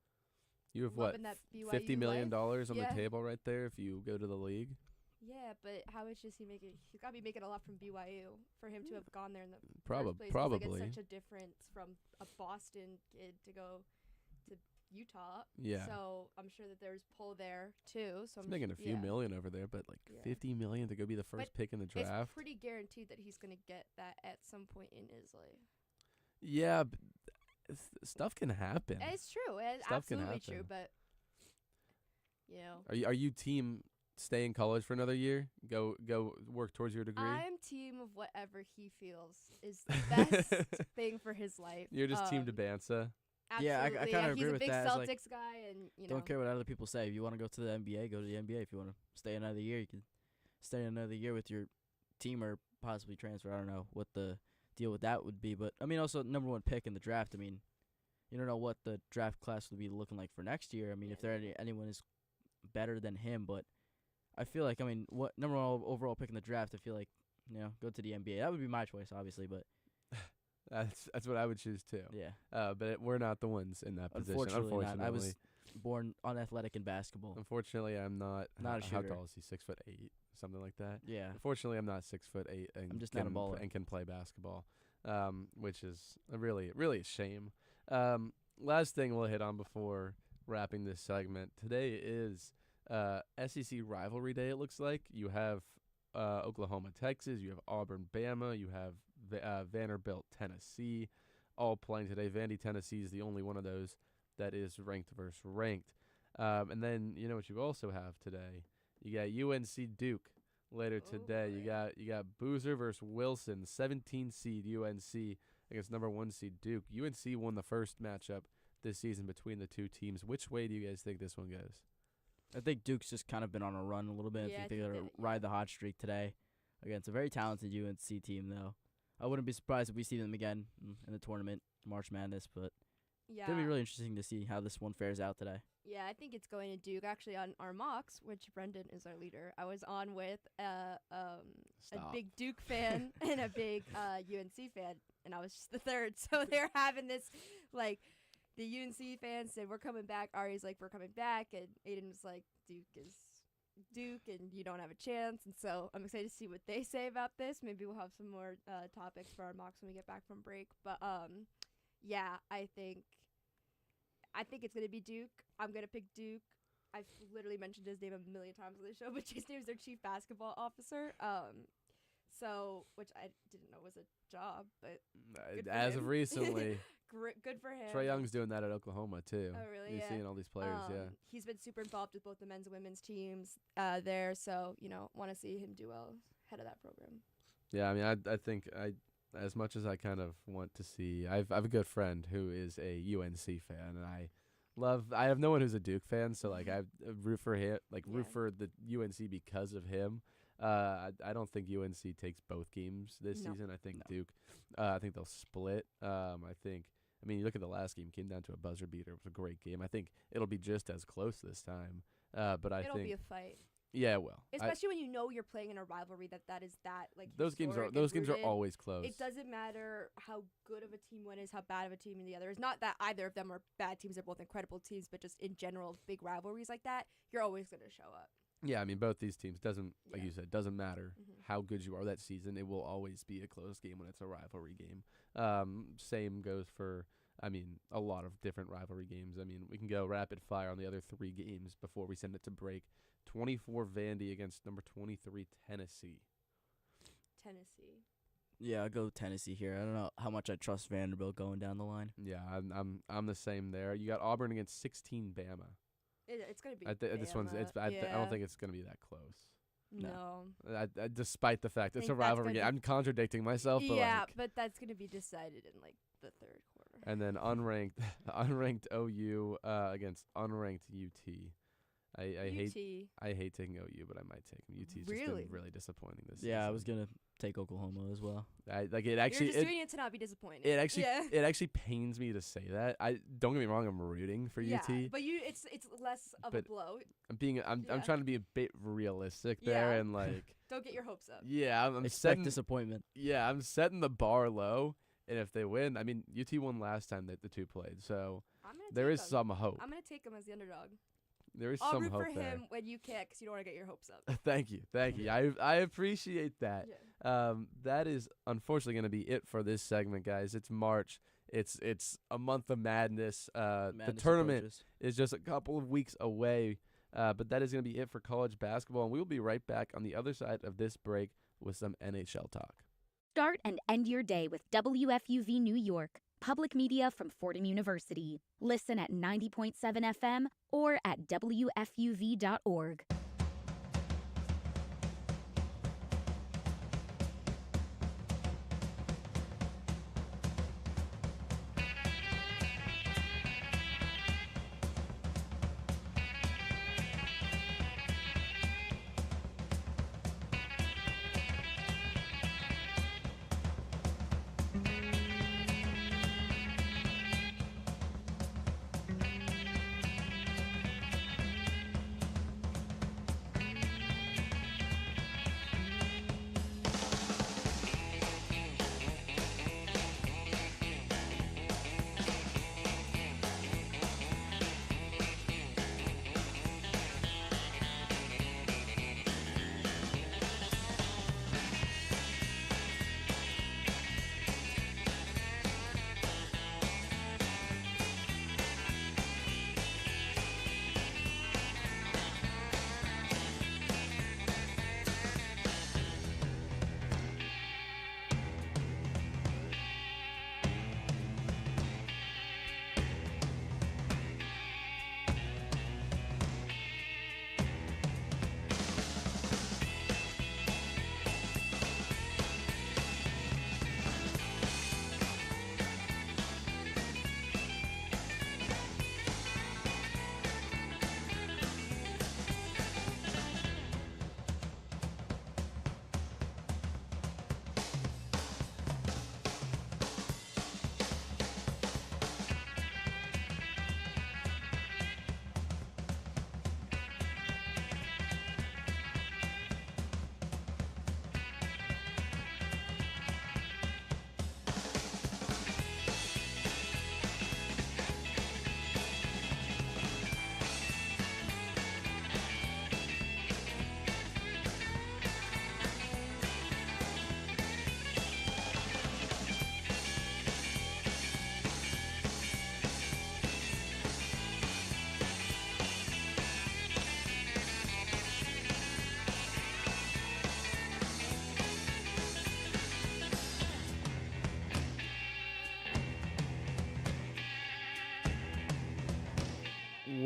You have love what, in that $50 BYU million life. on Yeah. the table right there if you go to the league. Yeah, but how much does he make it? He's got to be making a lot from BYU for him to have gone there in the first place. 'cause, like, Probably. it's such a difference from a Boston kid to go to Utah. Yeah. So I'm sure that there's pull there too. So He's I'm making a few yeah. million over there, but like Yeah. $50 million to go be the first pick in the draft. It's pretty guaranteed that he's gonna get that at some point in his life. Yeah, but stuff can happen. It's true. It's Stuff can absolutely true. happen. But you know, Are you team stay in college for another year? Go work towards your degree? I'm team of whatever he feels is the best thing for his life. You're just team DeBanza. Yeah, I Absolutely. kinda He's agree a with big that. It's Celtics like, guy, and you know. Don't care what other people say. If you want to go to the NBA, go to the NBA. If you want to stay another year, you can stay another year with your team or possibly transfer. I don't know what the deal with that would be. But, I mean, also number 1 pick in the draft. I mean, you don't know what the draft class would be looking like for next year. I mean, if anyone is better than him. But I feel like, I mean, what number 1 overall pick in the draft, I feel like, go to the NBA. That would be my choice, obviously, but. That's what I would choose too. Yeah. But we're not the ones in that position. Unfortunately, not. I was born unathletic in basketball. Unfortunately, I'm not. Not a how shooter. tall is he? 6'8", something like that. Yeah. Unfortunately, I'm not 6'8", and I'm just not a baller. and can play basketball, which is really a shame. Last thing we'll hit on before wrapping this segment. Today is SEC rivalry day. It looks like you have Oklahoma, Texas. You have Auburn, Bama. You have Vanderbilt, Tennessee, all playing today. Vandy, Tennessee is the only one of those that is ranked versus ranked. And then you know what you also have today. You got UNC Duke later today. You got Boozer versus Wilson, 17 seed UNC against number 1 seed Duke. UNC won the first matchup this season between the two teams. Which way do you guys think this one goes? I think Duke's just kind of been on a run a little bit. Yeah, I I think they're think going to ride the hot streak today against a very talented UNC team, though. I wouldn't be surprised if we see them again in the tournament, March Madness, but Yeah. it's going to be really interesting to see how this one fares out today. Yeah, I think it's going to Duke. Actually, on our mocks, which Brendan is our leader, I was on with a big Duke fan and a big UNC fan, and I was just the third. So they're having this, like, the UNC fans said, we're coming back. Ari's like, we're coming back. And Aiden was like, Duke is Duke, and you don't have a chance. And so I'm excited to see what they say about this. Maybe we'll have some more topics for our mocks when we get back from break. But, yeah, I think it's going to be Duke. I'm going to pick Duke. I've literally mentioned his name a million times on the show, but Jayson is their chief basketball officer. So, which I didn't know was a job, but as of recently, good for him. Trae Young's doing that at Oklahoma too. Oh, really? You're seeing all these players, yeah. He's been super involved with both the men's and women's teams there, so want to see him do well head of that program. Yeah, I mean, I think as much as I kind of want to see, I have a good friend who is a UNC fan, and I have no one who's a Duke fan, so like I root for him, root for the UNC because of him. I don't think UNC takes both games this season. I think Duke, I think they'll split. I mean, you look at the last game, came down to a buzzer beater. It was a great game. I think it'll be just as close this time. But it'll be a fight. Yeah, it will. Especially when you know you're playing in a rivalry that is like those games are always close. It doesn't matter how good of a team one is, how bad of a team the other is. Not that either of them are bad teams; they're both incredible teams. But just in general, big rivalries like that, you're always going to show up. Yeah, I mean, both these teams like you said, doesn't matter how good you are that season. It will always be a close game when it's a rivalry game. Same goes for, I mean, a lot of different rivalry games. I mean, we can go rapid fire on the other three games before we send it to break. 24 Vandy against number 23 Tennessee. Tennessee. Yeah, I'll go Tennessee here. I don't know how much I trust Vanderbilt going down the line. Yeah, I'm the same there. You got Auburn against 16 Bama. It's gonna be. This one's. I don't think it's gonna be that close. No. Despite the fact it's a rivalry game, I'm contradicting myself. Yeah, but that's gonna be decided in like the third quarter. And then unranked OU against unranked UT. I hate taking OU, but I might take them. UT's just been really disappointing this season. Yeah, I was gonna take Oklahoma as well. You're just doing it to not be disappointed. It actually pains me to say that. I don't get me wrong, I'm rooting for UT. But it's less of a blow. I'm trying to be a bit realistic there and like don't get your hopes up. Yeah, I'm expect disappointment. Yeah, I'm setting the bar low, and if they win, I mean UT won last time that the two played, so there is some hope. I'm gonna take them as the underdog. There is I'll some root hope for there. him when you can't, because you don't want to get your hopes up. Thank you. I appreciate that. Yeah. That is unfortunately going to be it for this segment, guys. It's March. It's a month of madness. The tournament is just a couple of weeks away, but that is going to be it for college basketball, and we'll be right back on the other side of this break with some NHL talk. Start and end your day with WFUV New York, public media from Fordham University. Listen at 90.7 FM or at WFUV.org.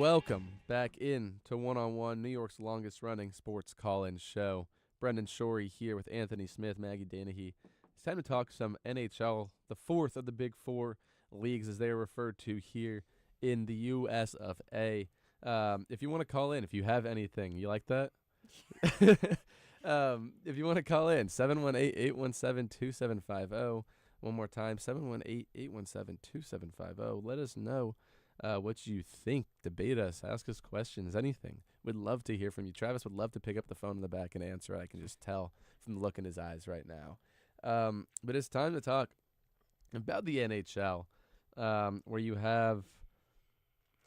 Welcome back in to One-on-One, New York's longest-running sports call-in show. Brendan Shorey here with Anthony Smith, Maggie Danahy. It's time to talk some NHL, the fourth of the Big Four leagues as they are referred to here in the U.S. of A. If you want to call in, if you have anything, you like that? If you want to call in, 718-817-2750. One more time, 718-817-2750. Let us know what you think. Debate us. Ask us questions. Anything. We'd love to hear from you. Travis would love to pick up the phone in the back and answer. I can just tell from the look in his eyes right now. But it's time to talk about the NHL, where you have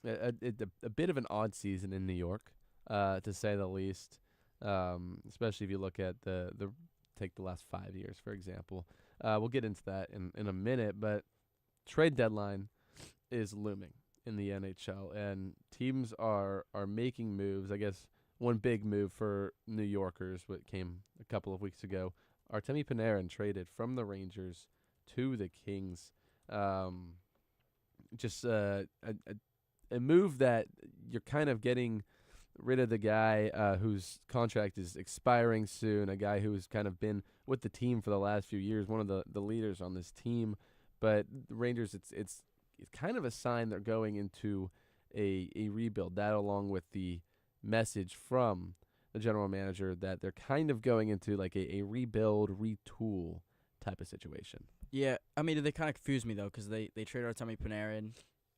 a bit of an odd season in New York, to say the least. Especially if you look at take the last 5 years, for example. We'll get into that in a minute, but trade deadline is looming in the NHL, and teams are making moves. I guess one big move for New Yorkers, what came a couple of weeks ago, Artemi Panarin traded from the Rangers to the Kings. Just a move that you're kind of getting rid of the guy whose contract is expiring soon, a guy who's kind of been with the team for the last few years, one of the leaders on this team. But the Rangers, it's kind of a sign they're going into a rebuild. That, along with the message from the general manager that they're kind of going into like a rebuild, retool type of situation. Yeah, I mean, they kind of confuse me, though, because they trade Artemi Panarin.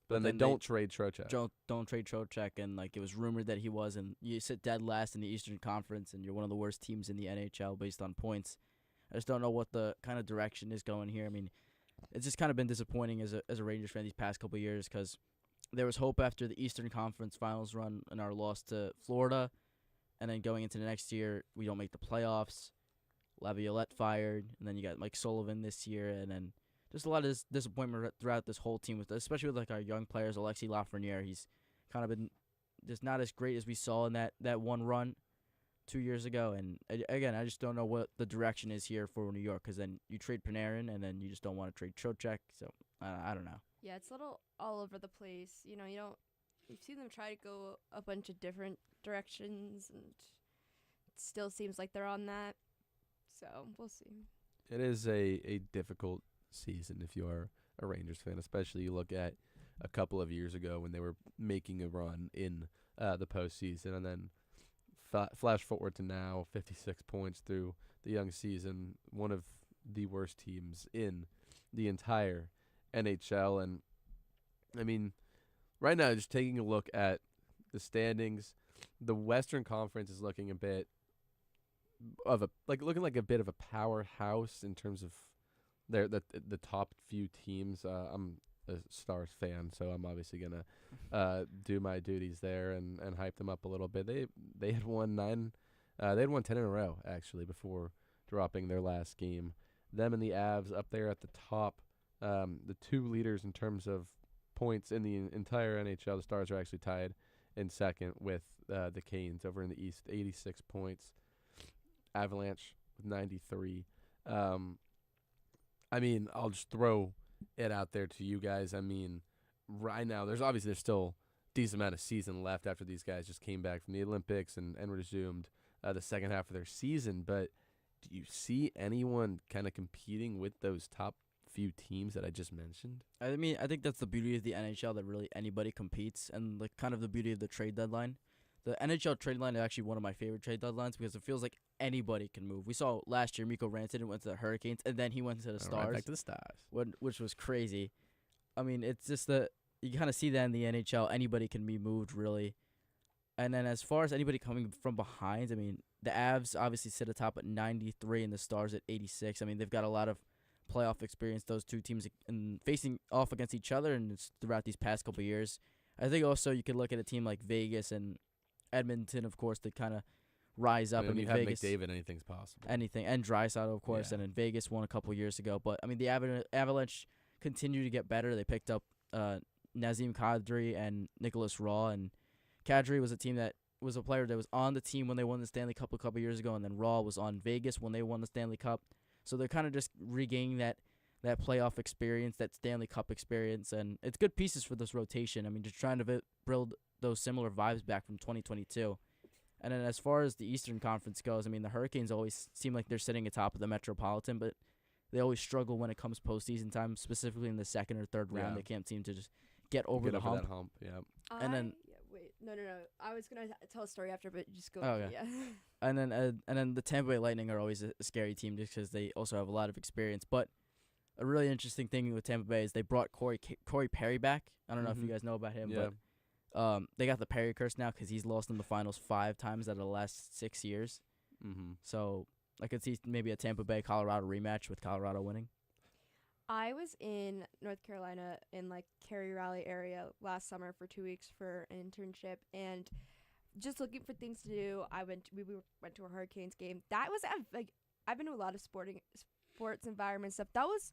But then they don't trade Trocheck. Don't trade Trocheck, and like it was rumored that he was, and you sit dead last in the Eastern Conference, and you're one of the worst teams in the NHL based on points. I just don't know what the kind of direction is going here. I mean, it's just kind of been disappointing as a Rangers fan these past couple of years, because there was hope after the Eastern Conference Finals run and our loss to Florida, and then going into the next year, we don't make the playoffs. Laviolette fired, and then you got Mike Sullivan this year, and then just a lot of disappointment throughout this whole team, especially with like our young players. Alexis Lafreniere, he's kind of been just not as great as we saw in that one run 2 years ago. And again, I just don't know what the direction is here for New York, because then you trade Panarin, and then you just don't want to trade Trocheck. So I don't know. Yeah, it's a little all over the place. You know, you've seen them try to go a bunch of different directions, and it still seems like they're on that. So we'll see. It is a difficult season if you are a Rangers fan, especially you look at a couple of years ago when they were making a run in the postseason, and then flash forward to now, 56 points through the young season, one of the worst teams in the entire NHL. And I mean, right now, just taking a look at the standings, the Western Conference is looking a bit of looking like a bit of a powerhouse in terms of the top few teams. I'm a Stars fan, so I'm obviously gonna do my duties there and hype them up a little bit. They had won 10 in a row actually before dropping their last game. Them and the Avs up there at the top, the two leaders in terms of points in the entire NHL. The Stars are actually tied in second with the Canes over in the East, 86 points. Avalanche with 93. I mean, I'll just throw it out there to you guys. I mean, right now, there's still a decent amount of season left after these guys just came back from the Olympics and resumed the second half of their season. But do you see anyone kind of competing with those top few teams that I just mentioned? I mean, I think that's the beauty of the NHL, that really anybody competes, and like kind of the beauty of the trade deadline. The NHL trade deadline is actually one of my favorite trade deadlines because it feels like anybody can move. We saw last year Mikko Rantanen went to the Hurricanes, and then he went to the Stars. Right back to the Stars. Which was crazy. I mean, it's just you kind of see that in the NHL. Anybody can be moved, really. And then as far as anybody coming from behind, I mean, the Avs obviously sit atop at 93 and the Stars at 86. I mean, they've got a lot of playoff experience, those two teams, and facing off against each other and it's throughout these past couple of years. I think also you could look at a team like Vegas and Edmonton, of course, to kind of rise up. I mean, you have Vegas, McDavid, anything's possible. Anything. And Draisaitl, of course, Yeah. and then Vegas won a couple years ago. But, I mean, the Avalanche continue to get better. They picked up Nazem Kadri and Nicholas Raw, and Kadri was a player that was on the team when they won the Stanley Cup a couple years ago, and then Raw was on Vegas when they won the Stanley Cup. So they're kind of just regaining that playoff experience, that Stanley Cup experience, and it's good pieces for this rotation. I mean, just trying to build those similar vibes back from 2022. And then as far as the Eastern Conference goes, I mean, the Hurricanes always seem like they're sitting atop of the Metropolitan, but they always struggle when it comes postseason time, specifically in the second or third round. They can't seem to just get over the hump. That hump. Yeah. And then wait, no. I was gonna tell a story after, but just go. Okay. Yeah. And then the Tampa Bay Lightning are always a scary team just because they also have a lot of experience. But a really interesting thing with Tampa Bay is they brought Corey Perry back. I don't know if you guys know about him, but they got the Perry curse now because he's lost in the finals 5 times out of the last 6 years. Mm-hmm. So I could see maybe a Tampa Bay Colorado rematch with Colorado winning. I was in North Carolina in like Cary Raleigh area last summer for 2 weeks for an internship, and just looking for things to do. We went to a Hurricanes game. That was like, I've been to a lot of sports environment stuff. That was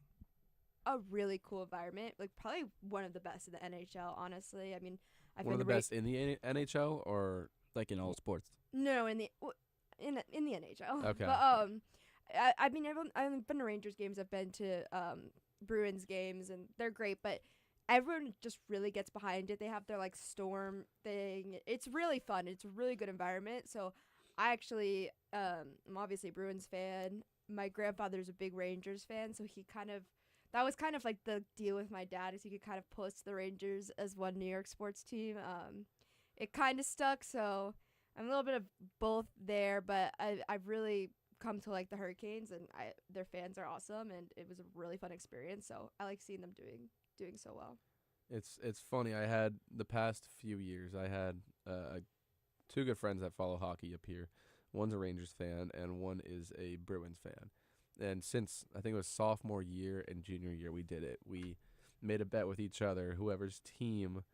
a really cool environment. Like probably one of the best in the NHL. Honestly, I mean, I've one been of the best in the NHL or like in all sports. No, in the NHL. Okay. But I've been to Rangers games. I've been to Bruins games, and they're great. But everyone just really gets behind it. They have their like storm thing. It's really fun. It's a really good environment. So I actually, I'm obviously a Bruins fan. My grandfather's a big Rangers fan, so that was kind of like the deal with my dad, is he could kind of push the Rangers as one New York sports team. It kind of stuck, so I'm a little bit of both there, but I've really come to like the Hurricanes, and their fans are awesome, and it was a really fun experience, so I like seeing them doing so well. It's funny. I had the past few years, I had 2 good friends that follow hockey up here. One's a Rangers fan, and one is a Bruins fan. And since I think it was sophomore year and junior year, we did it. We made a bet with each other. Whoever's team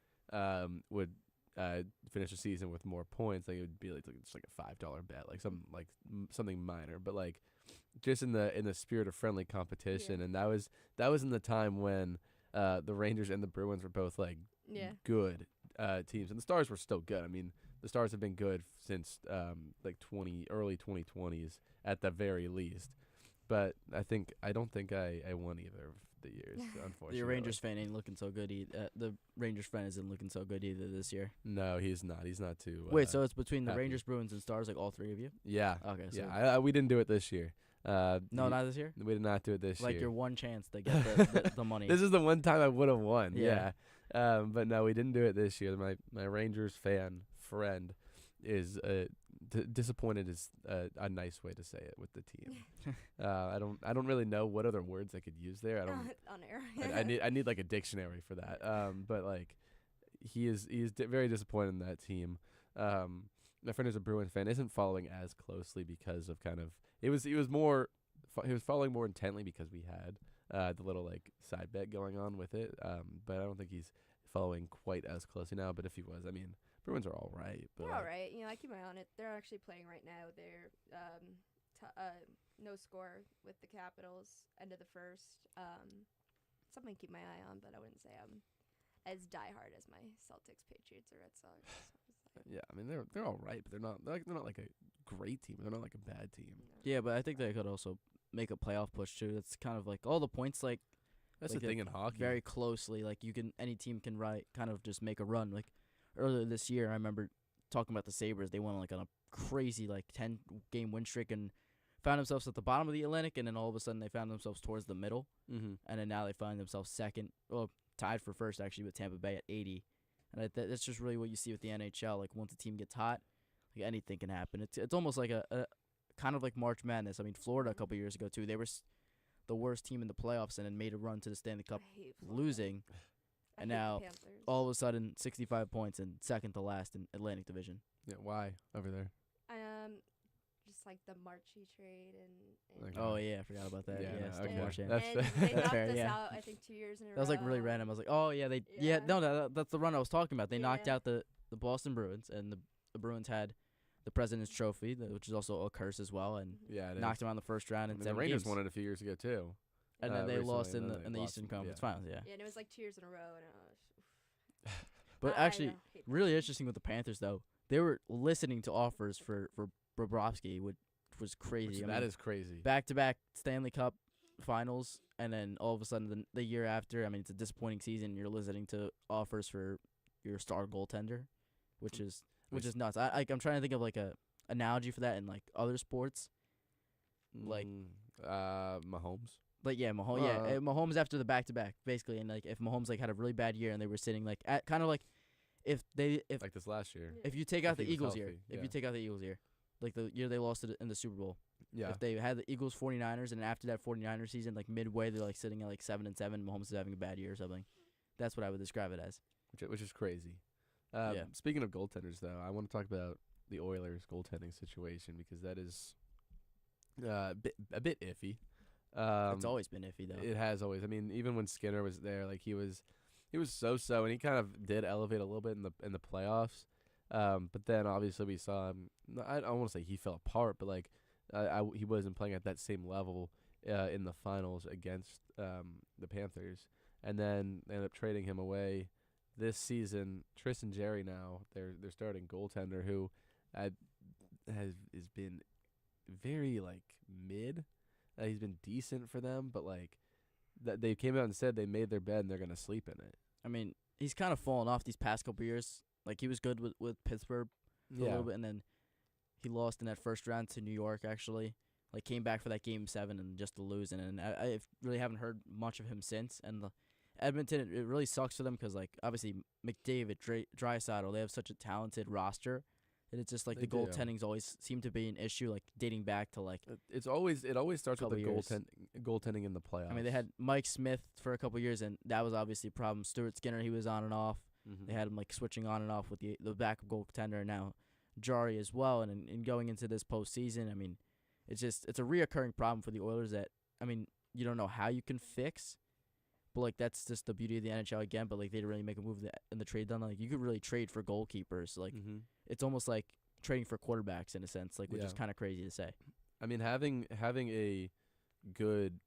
would finish the season with more points, like it would be like just like a $5 bet, like something minor, but like just in the spirit of friendly competition. And that was in the time when the Rangers and the Bruins were both like good teams, and the Stars were still good. I mean, the Stars have been good since like early 2020s at the very least. But I don't think I won either of the years, unfortunately. The Rangers fan ain't looking so good the Rangers fan isn't looking so good either this year. No, he's not. He's not too. Wait, so it's between the happy. Rangers, Bruins, and Stars, like all 3 of you? Yeah. Okay. So yeah, we didn't do it this year. No, not this year? We did not do it this year. Like your one chance to get the money. This is the one time I would have won. Yeah. But no, we didn't do it this year. My Rangers fan friend is disappointed is a nice way to say it with the team. I don't really know what other words I could use there. I don't on air. I need like a dictionary for that. But like he's very disappointed in that team. My friend who's a Bruins fan isn't following as closely because of kind of he was following more intently because we had the little like side bet going on with it. But I don't think he's following quite as closely now. But if he was, I mean, Bruins are all right. But they're all right. You know, I keep my eye on it. They're actually playing right now. They're no score with the Capitals, end of the first. Something to keep my eye on, but I wouldn't say I'm as diehard as my Celtics, Patriots, or Red Sox. Yeah, I mean they're all right, but they're not like a great team. They're not like a bad team. Yeah, but I think they could also make a playoff push too. That's kind of like all the points like. That's like the thing in hockey. Very closely, like any team can kind of just make a run. Like earlier this year, I remember talking about the Sabres. They went like on a crazy 10-game win streak and found themselves at the bottom of the Atlantic, and then all of a sudden they found themselves towards the middle, and then now they find themselves second, well, tied for first actually with Tampa Bay at 80. And that's just really what you see with the NHL. Like once a team gets hot, like anything can happen. It's almost like a kind of like March Madness. I mean, Florida a couple years ago too. They were the worst team in the playoffs and then made a run to the Stanley Cup, losing. And now, all of a sudden, 65 points and second to last in Atlantic Division. Yeah, why over there? Just like the Marchie trade and oh yeah, I forgot about that. Yeah, Steve okay. Marchand. That's they knocked fair, us yeah. out, I think, 2 years in a row. That was like really random. I was like, oh yeah, that's the run I was talking about. They knocked out the Boston Bruins, and the Bruins had the President's Trophy, which is also a curse as well, and knocked them out in the first round. And the Rangers won it a few years ago too. And then they recently, lost in and the Eastern Conference Finals. Yeah. Yeah, and it was like 2 years in a row, and But actually, really interesting with the Panthers though. They were listening to offers for Bobrovsky, which was crazy. That is crazy. Back-to-back Stanley Cup Finals, and then all of a sudden the year after, I mean, it's a disappointing season. You're listening to offers for your star goaltender. which is nuts. I'm trying to think of like a analogy for that in like other sports. Like Mahomes. Like Mahomes. Mahomes after the back-to-back, basically, and like if Mahomes like had a really bad year and they were sitting like at kind of like if like this last year. If you take out the he was Eagles healthy, year, if you take out the Eagles year, like the year they lost it in the Super Bowl. Yeah. If they had the Eagles 49ers and after that 49ers season, like midway they're like sitting at like 7-7, Mahomes is having a bad year or something. That's what I would describe it as. Which is crazy. Yeah. Speaking of goaltenders, though, I want to talk about the Oilers' goaltending situation because that is a bit iffy. It's always been iffy, though. It has always. I mean, even when Skinner was there, like he was so-so, and he kind of did elevate a little bit in the playoffs. But then obviously we saw him. I don't want to say he fell apart, but like he wasn't playing at that same level in the finals against the Panthers, and then they ended up trading him away this season. Tristan Jarry now they're starting goaltender who has been very like mid. He's been decent for them, but like they came out and said they made their bed and they're gonna sleep in it. I mean, he's kind of fallen off these past couple years. Like he was good with Pittsburgh for a little bit, and then he lost in that first round to New York. Actually, like came back for that Game 7 and just to lose. And I really haven't heard much of him since. And Edmonton, it really sucks for them because like obviously McDavid, Draisaitl, they have such a talented roster. And it's just like They the do. goaltending's always seemed to be an issue, like dating back to like it always starts with the couple years. goaltending in the playoffs. I mean, they had Mike Smith for a couple years, and that was obviously a problem. Stuart Skinner, he was on and off. Mhm. They had him like switching on and off with the backup goaltender, and now Jari as well. And in going into this postseason, I mean, it's a reoccurring problem for the Oilers that I mean you don't know how you can fix, but like that's just the beauty of the NHL again. But like they didn't really make a move in the trade done. Like you could really trade for goalkeepers. Like it's almost like trading for quarterbacks in a sense, like which is kind of crazy to say. I mean, having a good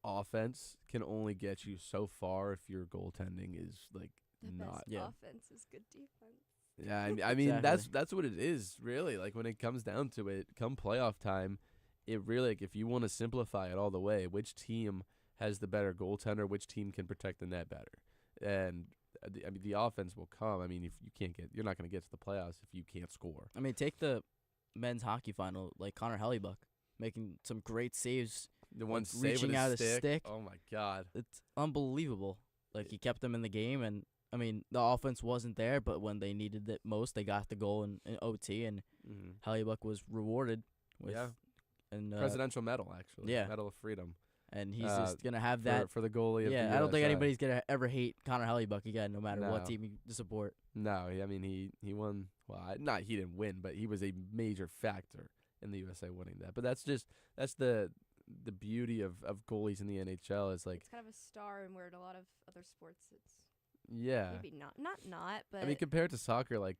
offense can only get you so far if your goaltending is like The not. best offense is good defense. Yeah, I mean Exactly. that's what it is really. Like when it comes down to it, come playoff time, it really like if you want to simplify it all the way, which team has the better goaltender, which team can protect the net better, and I mean the offense will come. I mean if you're not going to get to the playoffs if you can't score. I mean, take the men's hockey final, like Connor Hellebuck making some great saves. The one like, save reaching with out his his stick. Oh my god, It's unbelievable. Like he kept them in the game, and I mean the offense wasn't there, but when they needed it most, they got the goal in OT, and Hellebuck was rewarded with presidential medal actually. Yeah. Medal of Freedom. And he's just gonna have that for the goalie. Yeah, of the I don't think USA. anybody's gonna ever hate Connor Hellebuck again, no matter what No. team you support. No, I mean he won. Well, he didn't win, but he was a major factor in the USA winning that. But that's the beauty of goalies in the NHL is like It's kind of a star, and where in a lot of other sports, it's maybe not, but I mean compared to soccer, like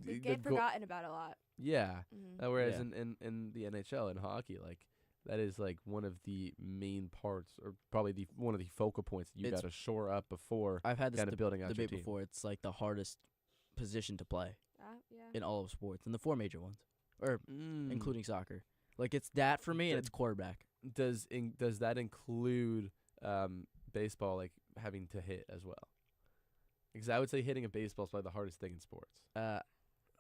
they get forgotten about a lot. Yeah. Mhm. Whereas Yeah. in the NHL in hockey, like that is like one of the main parts, or probably one of the focal points that you got to shore up before. I've had this kind of building out your debate team. before. It's like the hardest position to play Yeah. in all of sports, in the four major ones, or including soccer. Like it's that for me, and it's quarterback. Does that include baseball, like having to hit as well? Because I would say hitting a baseball is probably the hardest thing in sports.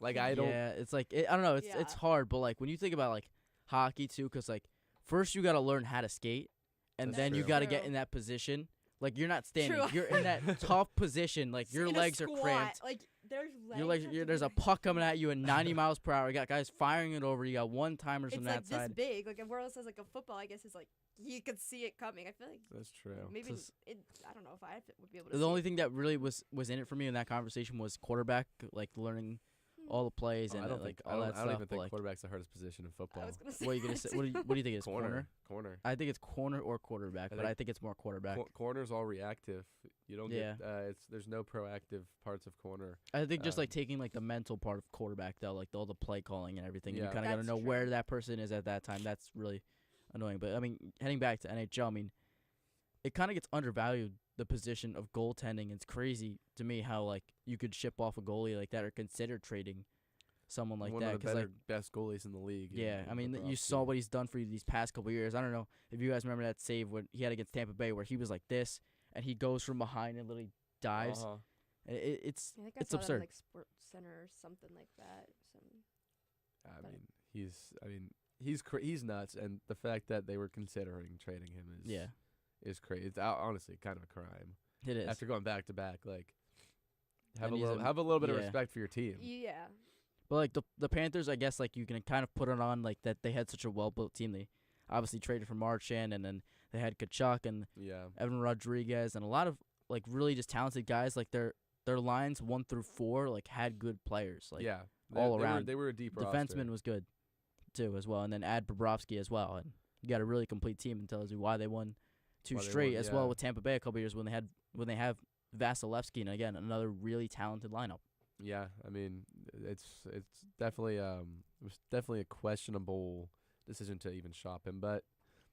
Like I don't. Yeah, it's like I don't know. It's hard, but like when you think about like hockey too, because like first you got to learn how to skate, and That's then you true. got to get in that position. Like you're not standing, True. you're in that tough position. Like your In a legs are squat, cramped. Like there's legs. Your legs, have to there's be a puck coming at you at 90 miles per hour. You got guys firing it over. You got one timers It's from like that side. this big. Like where else has like a football? I guess is like you could see it coming. I feel like That's true. maybe Just- I don't know if I would be able to. The see only it. thing that really was in it for me in that conversation was quarterback, like learning all the plays and I don't like think all that I stuff. don't even but, think like, quarterback's the hardest position in football. I was gonna say. what are you gonna say? What do you think it's corner? Corner. I think it's corner or quarterback, but I think it's more quarterback. Corner's all reactive. You don't Yeah. get. There's no proactive parts of corner. I think just like taking like the mental part of quarterback though, like all the play calling and everything. Yeah. You kind of got to That's know true. where that person is at that time. That's really annoying. But I mean, heading back to NHL, I mean, it kind of gets undervalued, the position of goaltending. It's crazy to me how like you could ship off a goalie like that or consider trading someone like One that. of the 'Cause, better, like, best goalies in the league. yeah, I mean, you Bobrovsky. saw what he's done for you these past couple years. I don't know if you guys remember that save when he had against Tampa Bay where he was like this and he goes from behind and literally dives. Uh-huh. It's I think I it's saw that on, absurd. like Sports Center or something like that. He's nuts, and the fact that they were considering trading him is crazy. It's honestly kind of a crime. It is. After going back to back, like have And a little bit of yeah. respect for your team. Yeah. But like the Panthers, I guess like you can kind of put it on like that they had such a well built team. They obviously traded for Marchand, and then they had Kachuk and Evan Rodriguez and a lot of like really just talented guys. Like their lines 1 through 4 like had good players. Like all around. They were a deep roster. Defenseman was good too as well, and then add Bobrovsky as well, and you got a really complete team, and tells you why they won 2 straight as well with Tampa Bay a couple years when they have Vasilevsky, and again another really talented lineup. Yeah, I mean it's definitely it was definitely a questionable decision to even shop him, but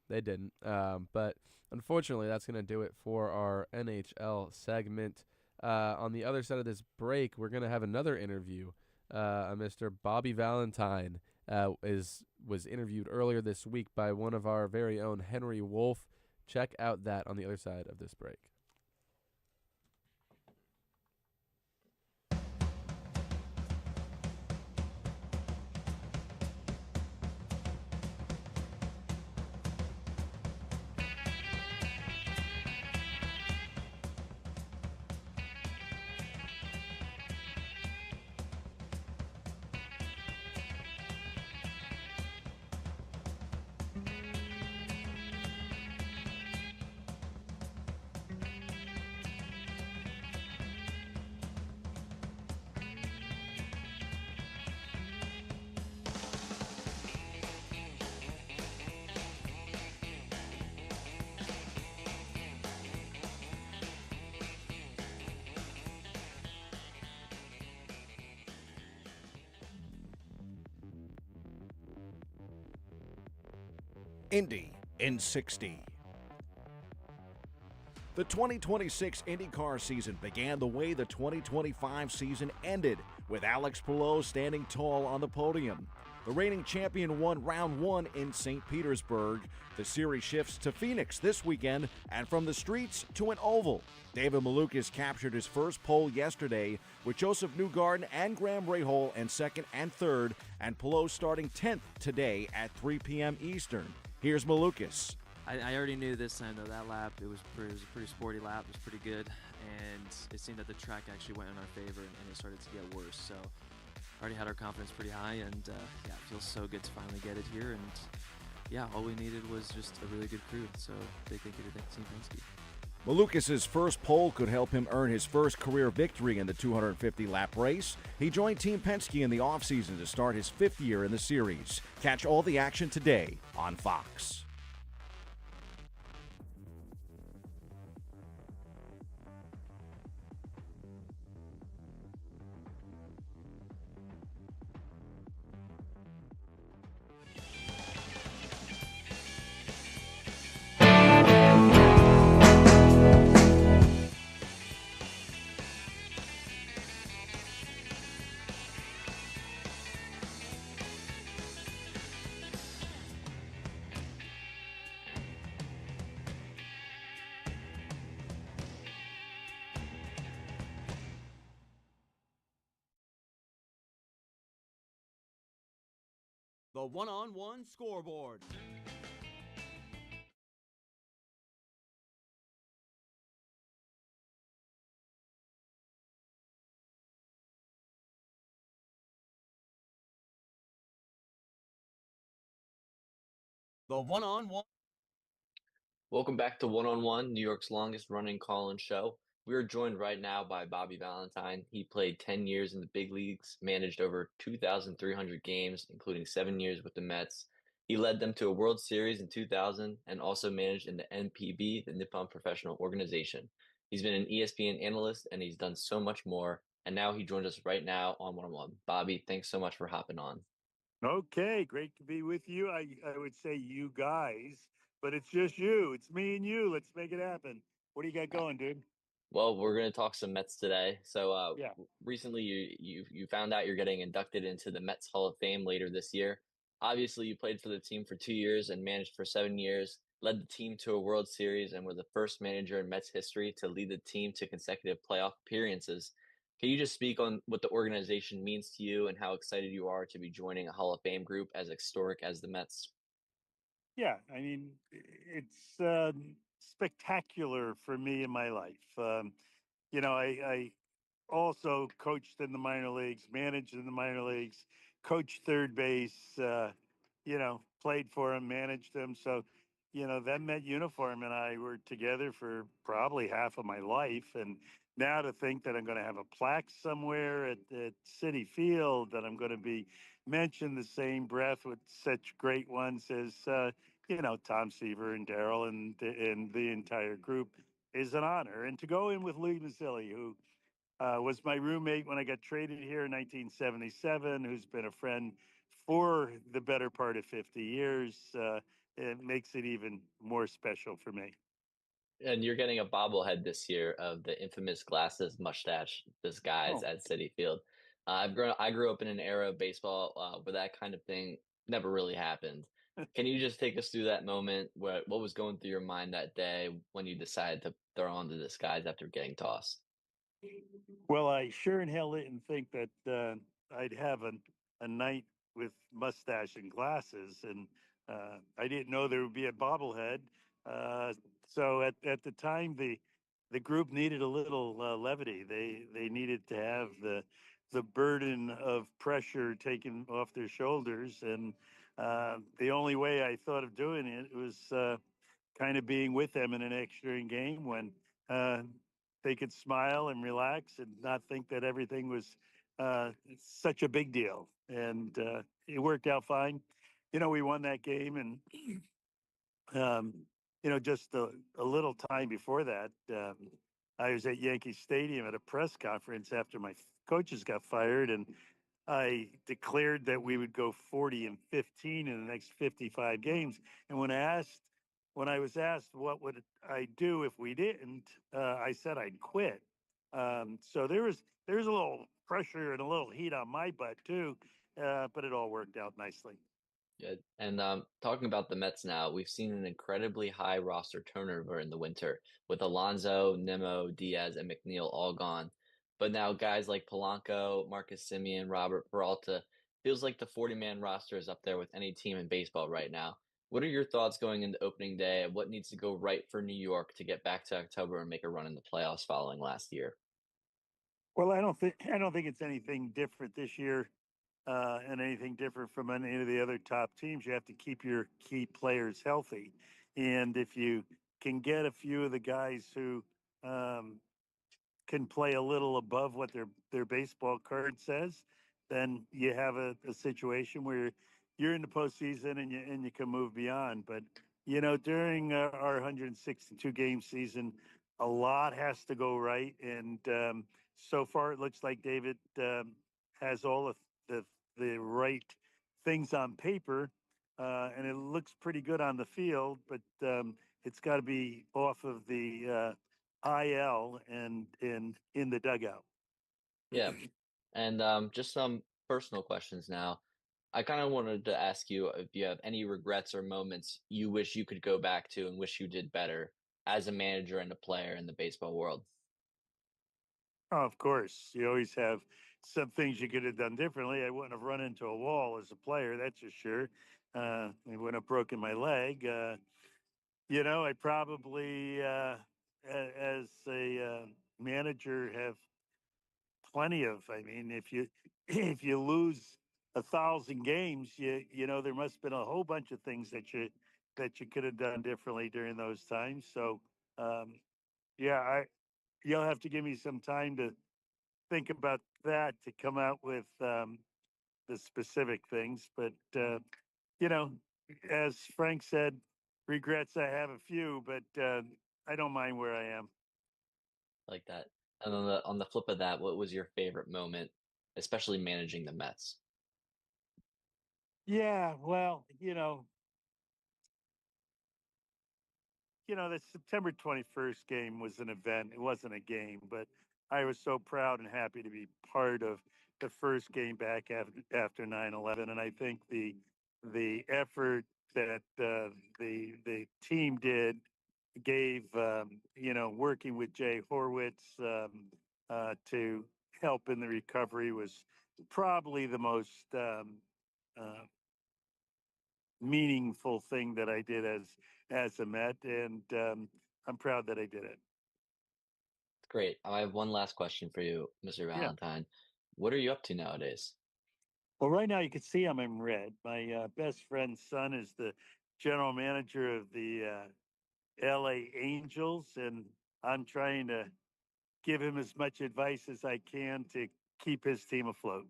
they didn't. But unfortunately, that's gonna do it for our NHL segment. On the other side of this break, we're gonna have another interview. Mr. Bobby Valentine was interviewed earlier this week by one of our very own Henry Wolf. Check out that on the other side of this break. Indy in 60. The 2026 IndyCar season began the way the 2025 season ended, with Alex Palou standing tall on the podium. The reigning champion won round 1 in St. Petersburg. The series shifts to Phoenix this weekend, and from the streets to an oval. David Malukas captured his first pole yesterday, with Joseph Newgarden and Graham Rahal in second and third, and Palou starting 10th today at 3 p.m. Eastern. Here's Malukas. I already knew this time, though, that lap, it was a pretty sporty lap. It was pretty good, and it seemed that the track actually went in our favor, and it started to get worse. So already had our confidence pretty high, and it feels so good to finally get it here. And all we needed was just a really good crew. So big thank you to Team Penske. Malukas' first pole could help him earn his first career victory in the 250-lap race. He joined Team Penske in the offseason to start his 5th year in the series. Catch all the action today on Fox. The one-on-one scoreboard. The one-on-one. Welcome back to One on One, New York's longest running call-in show. We are joined right now by Bobby Valentine. He played 10 years in the big leagues, managed over 2,300 games, including 7 years with the Mets. He led them to a World Series in 2000 and also managed in the NPB, the Nippon Professional Organization. He's been an ESPN analyst, and he's done so much more. And now he joins us right now on One on One. Bobby, thanks so much for hopping on. Okay, great to be with you. I would say you guys, but it's just you. It's me and you. Let's make it happen. What do you got going, dude? Well, we're going to talk some Mets today. So recently you found out you're getting inducted into the Mets Hall of Fame later this year. Obviously, you played for the team for 2 years and managed for 7 years. led the team to a World Series, and were the first manager in Mets history to lead the team to consecutive playoff appearances. Can you just speak on what the organization means to you and how excited you are to be joining a Hall of Fame group as historic as the Mets? Yeah, I mean, it's spectacular for me in my life. I also coached in the minor leagues, managed in the minor leagues, coached third base, played for him, managed him. So, that Met uniform and I were together for probably half of my life. And now to think that I'm going to have a plaque somewhere at Citi Field, that I'm going to be mentioned the same breath with such great ones as, Tom Seaver and Darryl and the entire group is an honor. And to go in with Lee Mazzilli, who was my roommate when I got traded here in 1977, who's been a friend for the better part of 50 years. It makes it even more special for me. And you're getting a bobblehead this year of the infamous glasses mustache disguise at Citi Field. I grew up in an era of baseball where that kind of thing never really happened. Can you just take us through that moment? What was going through your mind that day when you decided to throw on the disguise after getting tossed? Well, I sure in hell didn't think that I'd have a night with mustache and glasses, and I didn't know there would be a bobblehead. So at the time, the group needed a little levity. They needed to have the burden of pressure taken off their shoulders, and the only way I thought of doing it was kind of being with them in an extra inning game when uh, they could smile and relax and not think that everything was such a big deal. And it worked out fine. We won that game, and just a little time before that, I was at Yankee Stadium at a press conference after my coaches got fired, and I declared that we would go 40-15 in the next 55 games. And when I was asked what would I do if we didn't, I said I'd quit. So there's a little pressure and a little heat on my butt too, but it all worked out nicely. Good. And talking about the Mets now, we've seen an incredibly high roster turnover in the winter with Alonso, Nimmo, Diaz, and McNeil all gone. But now guys like Polanco, Marcus Semien, Robert Peralta, feels like the 40-man roster is up there with any team in baseball right now. What are your thoughts going into opening day, and what needs to go right for New York to get back to October and make a run in the playoffs following last year? Well, I don't think it's anything different this year, and anything different from any of the other top teams. You have to keep your key players healthy, and if you can get a few of the guys who um, can play a little above what their baseball card says, then you have a situation where you're in the postseason and you can move beyond. But during our 162 game season, a lot has to go right, and so far it looks like David has all of the right things on paper, and it looks pretty good on the field. But it's got to be off of the IL and in the dugout. Yeah. And just some personal questions now. I kind of wanted to ask you if you have any regrets or moments you wish you could go back to and wish you did better as a manager and a player in the baseball world. Oh, of course, you always have some things you could have done differently. I wouldn't have run into a wall as a player, that's for sure. I wouldn't have broken my leg. I probably, as a manager, have plenty of. I mean, if you if you lose 1,000 games, there must have been a whole bunch of things that you could have done differently during those times. So, yeah, you'll have to give me some time to think about that to come out with the specific things. But you know, as Frank said, regrets I have a few, but I don't mind where I am. Like that. And on the flip of that, what was your favorite moment, especially managing the Mets? Yeah, well, the September 21st game was an event. It wasn't a game, but I was so proud and happy to be part of the first game back after 9/11, and I think the effort that the team gave working with Jay Horwitz to help in the recovery was probably the most meaningful thing that I did as a Met, and I'm proud that I did it. Great. I have one last question for you, Mr. Yeah. Valentine. What are you up to nowadays? Well, right now you can see I'm in red. My best friend's son is the general manager of the LA Angels, and I'm trying to give him as much advice as I can to keep his team afloat.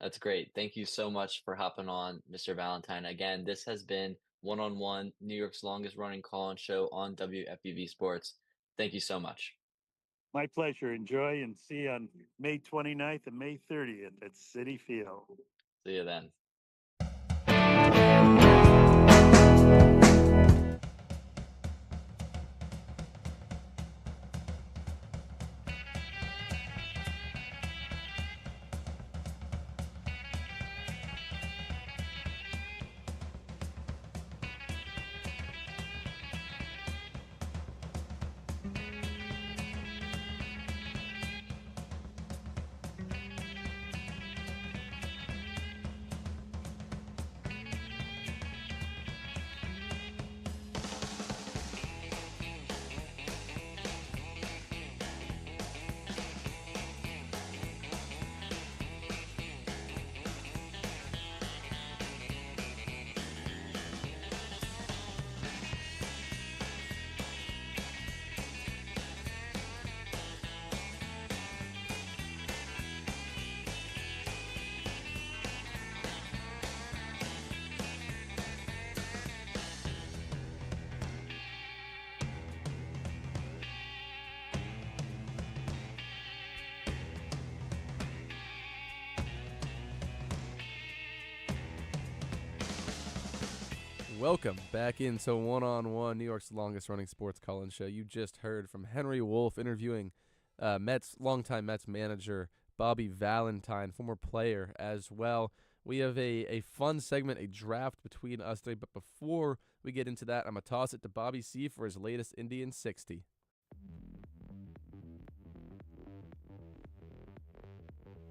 That's great. Thank you so much for hopping on, Mr. Valentine. Again, this has been One-on-One, New York's longest running call-in show on WFUV Sports. Thank you so much. My pleasure. Enjoy, and see you on May 29th and May 30th at Citi Field. See you then. Welcome back into One-on-One, New York's longest-running sports call-in show. You just heard from Henry Wolf interviewing longtime Mets manager Bobby Valentine, former player as well. We have a fun segment, a draft between us today. But before we get into that, I'm going to toss it to Bobby C. for his latest Indian 60.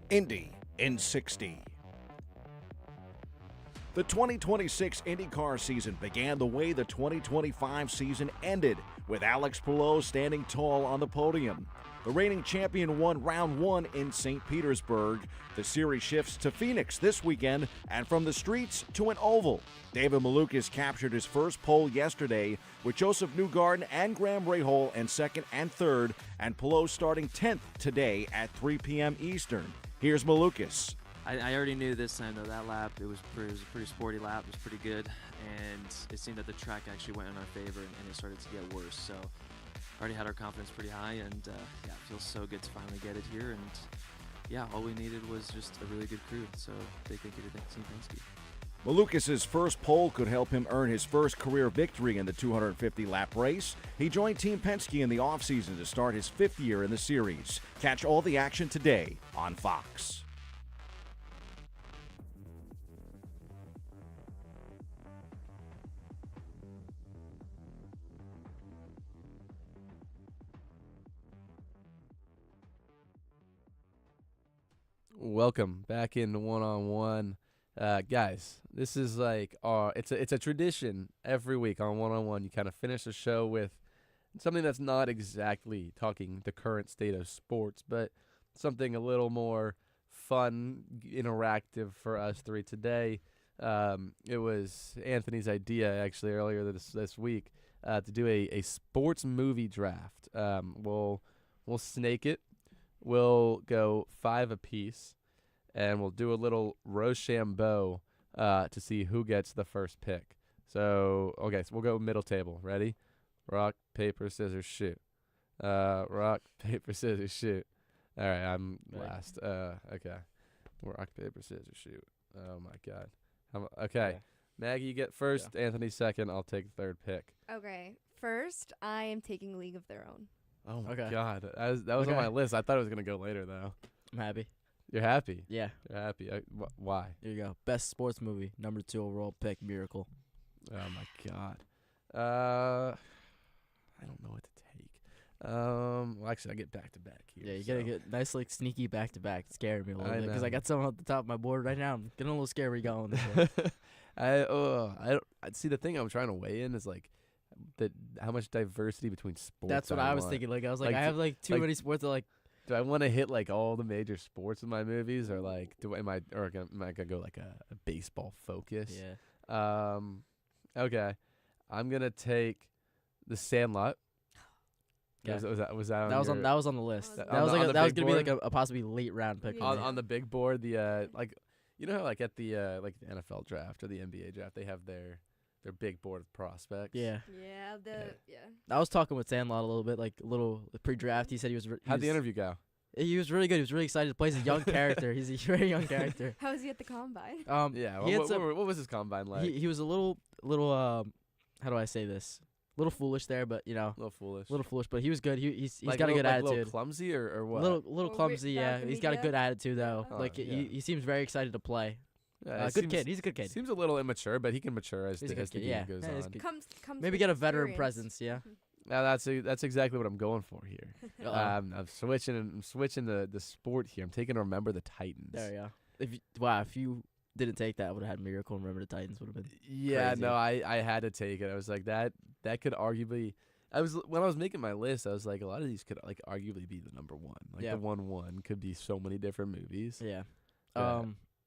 Indy in 60. The 2026 IndyCar season began the way the 2025 season ended, with Alex Palou standing tall on the podium. The reigning champion won round one in St. Petersburg. The series shifts to Phoenix this weekend, and from the streets to an oval. David Malukas captured his first pole yesterday, with Joseph Newgarden and Graham Rahal in second and third, and Palou starting 10th today at 3 p.m. Eastern. Here's Malukas. I already knew this time, though, that lap, it was a pretty sporty lap. It was pretty good, and it seemed that the track actually went in our favor, and it started to get worse. So already had our confidence pretty high, and it feels so good to finally get it here. And yeah, all we needed was just a really good crew. So big thank you to Team Penske. Malukas' first pole could help him earn his first career victory in the 250-lap race. He joined Team Penske in the offseason to start his fifth year in the series. Catch all the action today on Fox. Welcome back into One-on-One. Guys, this is like it's a tradition every week on One-on-One. You kind of finish the show with something that's not exactly talking the current state of sports, but something a little more fun, interactive for us three today. It was Anthony's idea actually earlier this week to do a sports movie draft. We'll snake it. We'll go 5 apiece, and we'll do a little Rochambeau to see who gets the first pick. So we'll go middle table. Ready? Rock, paper, scissors, shoot. Rock, paper, scissors, shoot. All right, I'm last. Okay. Rock, paper, scissors, shoot. Oh, my God. Okay. Maggie, you get first. Yeah. Anthony second. I'll take third pick. Okay. First, I am taking League of Their Own. Oh, my God. That was on my list. I thought it was going to go later, though. I'm happy. You're happy. Yeah. You're happy. Why? There you go. Best sports movie, number 2 overall pick, Miracle. Oh my God. I don't know what to take. Well, actually, I get back to back here. Yeah, you gotta get nice, like sneaky back to back. It's scaring me a little bit because I know. got someone at the top of my board right now. I'm getting a little scared where you going. This way. I don't see the thing I'm trying to weigh in is like how much diversity between sports. That's what I was thinking. Like I was like, I have like too many sports that like. Do I want to hit like all the major sports in my movies, or like am I gonna go like a baseball focus? Yeah. Okay, I'm gonna take The Sandlot. Yeah. Was that on that was on the list. That was gonna be like a possibly late round pick on the big board. The like you know how like at the like the NFL draft or the NBA draft they have their big board of prospects. Yeah. Yeah. I was talking with Sandlot a little bit, like a little pre-draft. He said he was. How'd the interview go? He was really good. He was really excited to play. He's a young character. He's a very young character. How was he at the combine? Yeah. What was his combine like? He was a little how do I say this? A little foolish there, but you know, a little foolish, but he was good. He's like got a good attitude. A little clumsy or what? Little clumsy, yeah. He's got a good attitude though. He seems very excited to play. Good kid. He's a good kid. Seems a little immature, but he can mature as the game goes on. Comes maybe get a veteran presence, yeah. Now that's exactly what I'm going for here. I'm switching the sport here. I'm taking Remember the Titans. There you go. If you didn't take that, I would have had Miracle and Remember the Titans would have been. Yeah, crazy. no, I had to take it. I was like that could arguably. When I was making my list, I was like, a lot of these could like arguably be the number one. Like the 1-1 could be so many different movies. Yeah.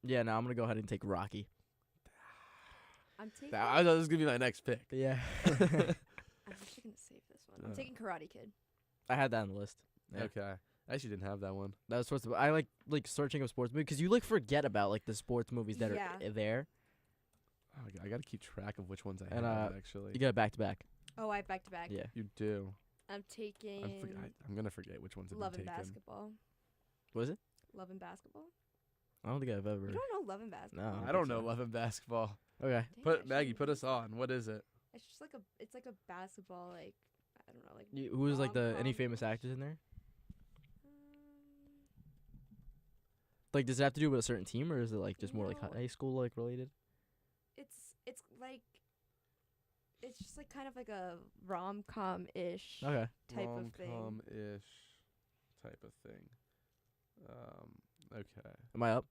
Yeah. Now I'm gonna go ahead and take Rocky. I'm taking. That was gonna be my next pick. Yeah. I'm actually gonna save this one. I'm taking Karate Kid. I had that on the list. Yeah. Okay. I actually didn't have that one. That was supposed to. I like searching up sports movies because you like forget about like the sports movies that are there. Oh, I gotta keep track of which ones I And, have actually. You got back to back. Oh, I have back to back. Yeah. You do. I'm taking. I'm gonna forget which ones have Love been and taken. Basketball. What is it? Love and Basketball. I don't think I've ever. You don't know Love and Basketball? No, I don't know Love and Basketball. Okay. Maggie, put us on. What is it? It's just like a basketball like I don't know like. Who was like any famous actors in there? Like, does it have to do with a certain team, or is it like just more like high school like related? It's like it's just like kind of like a rom-com ish Okay. type of thing. Rom-com ish type of thing. Okay. Am I up?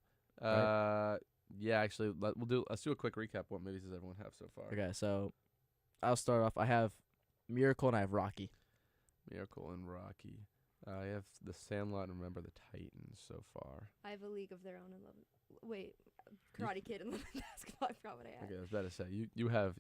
Yeah, actually, let's do a quick recap. What movies does everyone have so far? Okay, so I'll start off. I have Miracle and I have Rocky. Miracle and Rocky. I have The Sandlot and Remember the Titans so far. I have A League of Their Own and Karate Kid and Love and Basketball. I forgot what I had. Okay, I was about to say you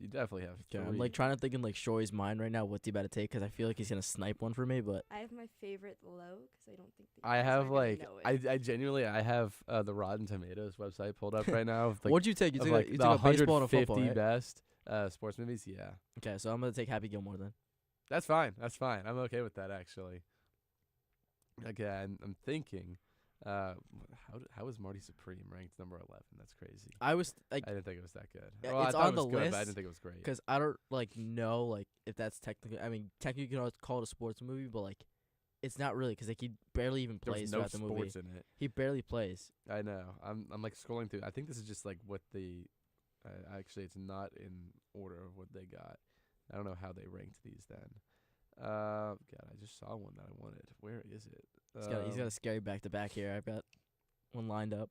definitely have. Okay, I'm three. like trying to think in like Shorey's mind right now. What's he about to take? Because I feel like he's gonna snipe one for me. But I have my favorite low because I don't think I have like I genuinely I have the Rotten Tomatoes website pulled up right now. Like, what'd you take? You took like you the took a baseball and a 150 football, right? best sports movies. Yeah. Okay, so I'm gonna take Happy Gilmore then. That's fine. I'm okay with that actually. Okay, I'm thinking. How is Marty Supreme ranked number 11? That's crazy. I was like, I didn't think it was that good. Yeah, Well, it's I thought on it was the good, list. but I didn't think it was great. Because I don't like know like if that's technically. I mean, technically you can call it a sports movie, but like, it's not really because like he barely even plays There's no throughout the movie. sports in it. He barely plays. I know. I'm like scrolling through. I think this is just like what the. Actually, it's not in order of what they got. I don't know how they ranked these then. God, I just saw one that I wanted. Where is it? He's got a scary back to back here. I've got one lined up.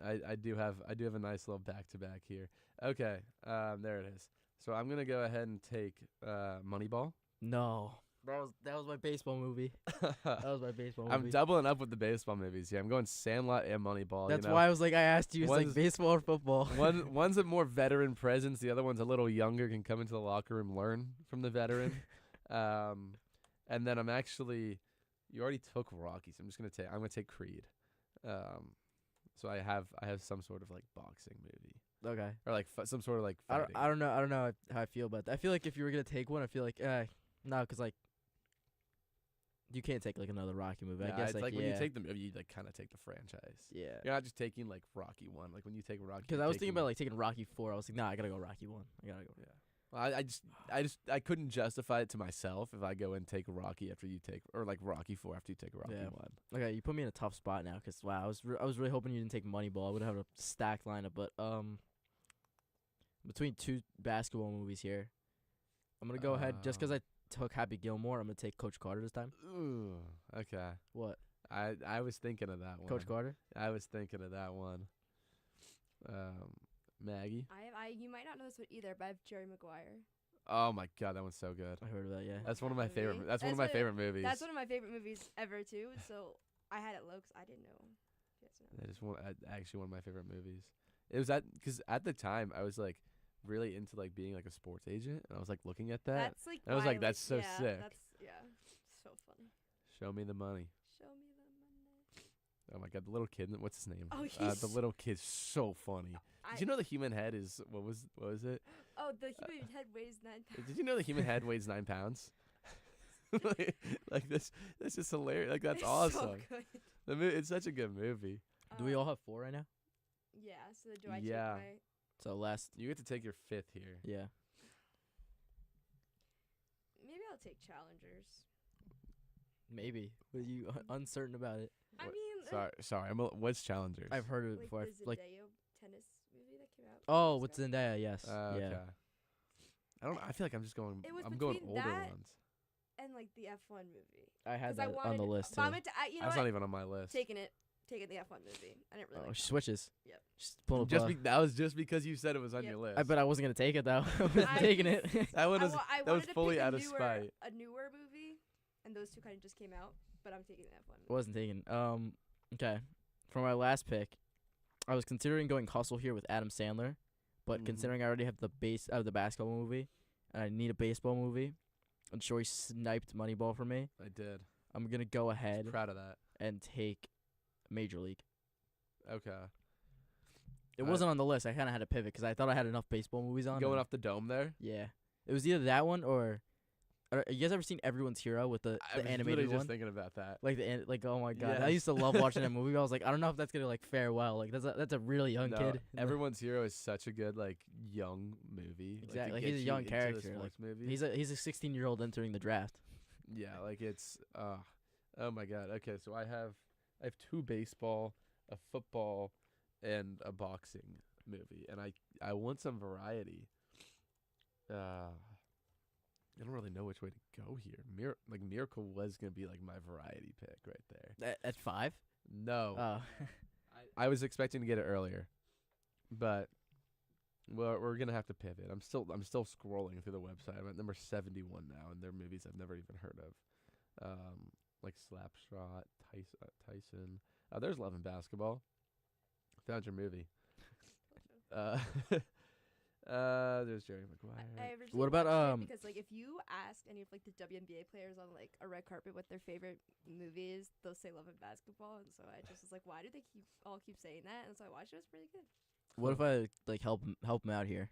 I do have a nice little back to back here. Okay, there it is. So I'm gonna go ahead and take Moneyball. No, that was my baseball movie. That was my baseball movie. I'm doubling up with the baseball movies. Yeah, I'm going Sandlot and Moneyball. That's why I was like, I asked you, it's like baseball or football. One's a more veteran presence. The other one's a little younger, can come into the locker room, learn from the veteran. And then I'm actually, you already took Rocky, so I'm gonna take Creed. So I have some sort of like boxing movie. Okay. Or like some sort of like I fighting. don't know how I feel about that. I feel like if you were gonna take one, I feel like no, because like you can't take like another Rocky movie. Yeah, I guess it's like yeah. when you take the movie, you like kind of take the franchise. Yeah. You're not just taking like Rocky 1. Like when you take Rocky. Because I was thinking about like taking Rocky 4. I was like, nah, I gotta go Rocky 1. I gotta go. Yeah. I couldn't justify it to myself if I go and take Rocky after you take, or like Rocky 4 after you take Rocky 1. Okay, you put me in a tough spot now because wow, I was really hoping you didn't take Moneyball. I would have had a stacked lineup, but between two basketball movies here, I'm gonna go ahead just because I took Happy Gilmore. I'm gonna take Coach Carter this time. Ooh, okay. What? I was thinking of that one. Coach Carter? I was thinking of that one. Maggie? You might not know this one either, but I have Jerry Maguire. Oh my God, that one's so good. I heard of that. Yeah, that's one of my favorite. Movie. That's one of my favorite movies. That's one of my favorite movies ever too. So I had it low because I didn't know. Actually one of my favorite movies. It was because at the time I was like really into like being like a sports agent, and I was like looking at that. That's like. And I was like, that's so sick. That's so funny. Show me the money. Show me the money. Oh my God, the little kid. What's his name? Oh, the little kid's so funny. Did you know the human head is what was it? Oh, the human head weighs 9 pounds. Did you know the human head weighs 9 pounds? like this is hilarious. Like that's awesome. So good. It's such a good movie. Do we all have 4 right now? Yeah. So do I take my? So last. You get to take your 5th here. Yeah. Maybe I'll take Challengers. Maybe. Were you uncertain about it? I mean. Sorry. What's Challengers? I've heard of it like before. The Zendaya tennis movie that came out. Oh, with Zendaya, yes. Okay. Yeah. I feel like I'm just going. I'm between going older that ones. And like the F1 movie. I had that on the list too. That's not even on my list. Taking the F1 movie. I didn't really. She switches. Yep. Just pull up. That was just because you said it was on your list. I bet I wasn't gonna take it though. I wasn't taking it. That was fully out of spite. spite. A newer movie, and those two kind of just came out. But I'm taking the F1 movie. Wasn't taking. Okay. For my last pick, I was considering going Hustle here with Adam Sandler, but considering I already have the basketball movie, and I need a baseball movie, and Shorey sniped Moneyball for me. I did. I'm gonna go ahead. Proud of that. And take Major League. Okay. It wasn't on the list. I kind of had to pivot because I thought I had enough baseball movies on. Going off the dome there. Yeah. It was either that one or. You guys ever seen Everyone's Hero with the animated one? Just thinking about that. Like oh my God, Yes. I used to love watching that movie. I was like, I don't know if that's gonna like fare well. Like that's a really young kid. Everyone's Hero is such a good like young movie. Exactly, like, he's a young character. Like movie. He's a 16-year-old entering the draft. Yeah, like it's oh my God. Okay, so I have 2 baseball, a football, and a boxing movie, and I want some variety. I don't really know which way to go here. Miracle was gonna be like my variety pick right there. At 5? No. Oh. I was expecting to get it earlier, but we're gonna have to pivot. I'm still scrolling through the website. I'm at number 71 now, and they're movies I've never even heard of, like Slapshot, Tyson. There's Love and Basketball. Found your movie. There's Jerry Maguire. What about because like if you ask any of like the WNBA players on like a red carpet what their favorite movie is, they'll say Love and Basketball, and so I just was like, why do they keep saying that? And so I watched it. It was pretty good. What if I like help him out here?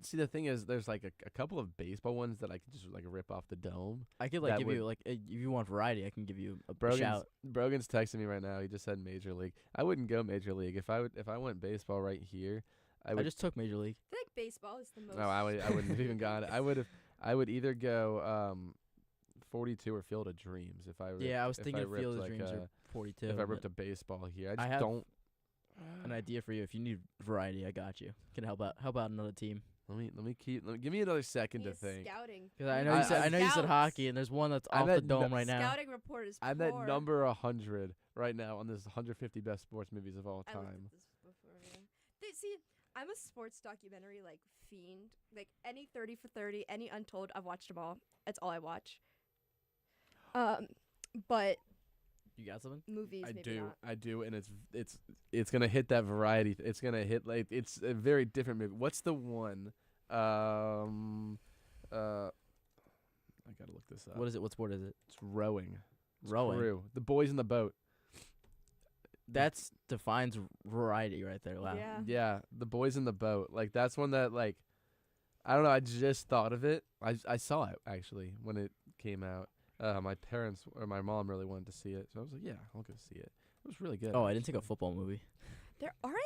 See, the thing is, there's like a couple of baseball ones that I could just like rip off the dome. I could like give you like if you want variety, I can give you a shout. Brogan's texting me right now. He just said Major League. I wouldn't go Major League if I went baseball right here. I just took Major League. I feel like baseball is the most. No, I wouldn't have even gone. I would either go 42 or Field of Dreams if I. I was thinking of Field of Dreams or 42. If I ripped a baseball here, I don't. An idea for you. If you need variety, I got you. Can help out another team. Let me give me another second to think. Scouting. Because I know you said hockey, and there's one that's off the dome right now. Scouting report is. I'm at number 100 right now on this 150 best sports movies of all time. I looked at this before, yeah. See, I'm a sports documentary like fiend. Like any 30 for 30, any Untold, I've watched them all. That's all I watch. But you got something? Movies, I do, and it's gonna hit that variety. It's gonna hit like it's a very different movie. What's the one? I gotta look this up. What is it? What sport is it? It's rowing. Rowing. Crew. The boys in the boat. That's defines variety right there. Wow. Yeah, the boys in the boat. Like that's one that like, I don't know. I just thought of it. I saw it actually when it came out. My parents or my mom really wanted to see it, so I was like, yeah, I'll go see it. It was really good. Oh, I didn't take a football movie. There aren't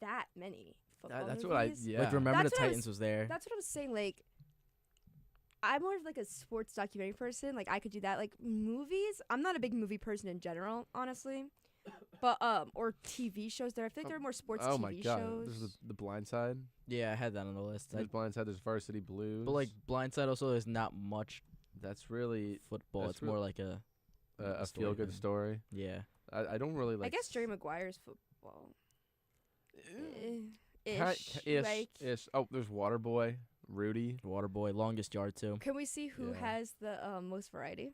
that many football That's movies. what I yeah. Like Remember That's the what I Titans was there. That's what I was saying. Like, I'm more of like a sports documentary person. Like, I could do that. Like movies, I'm not a big movie person in general, honestly. But or TV shows. I feel like there are more sports Oh TV my god, shows. there's the Blind Side. Yeah, I had that on the list. There's Blind Side. There's Varsity Blues. But like Blindside also is not much that's really football. that's It's more like a feel good story. Yeah. I don't really like. I guess Jerry Maguire's football. Ish. Oh, there's Waterboy, Rudy. Waterboy, Longest Yard too. Can we see who has the most variety?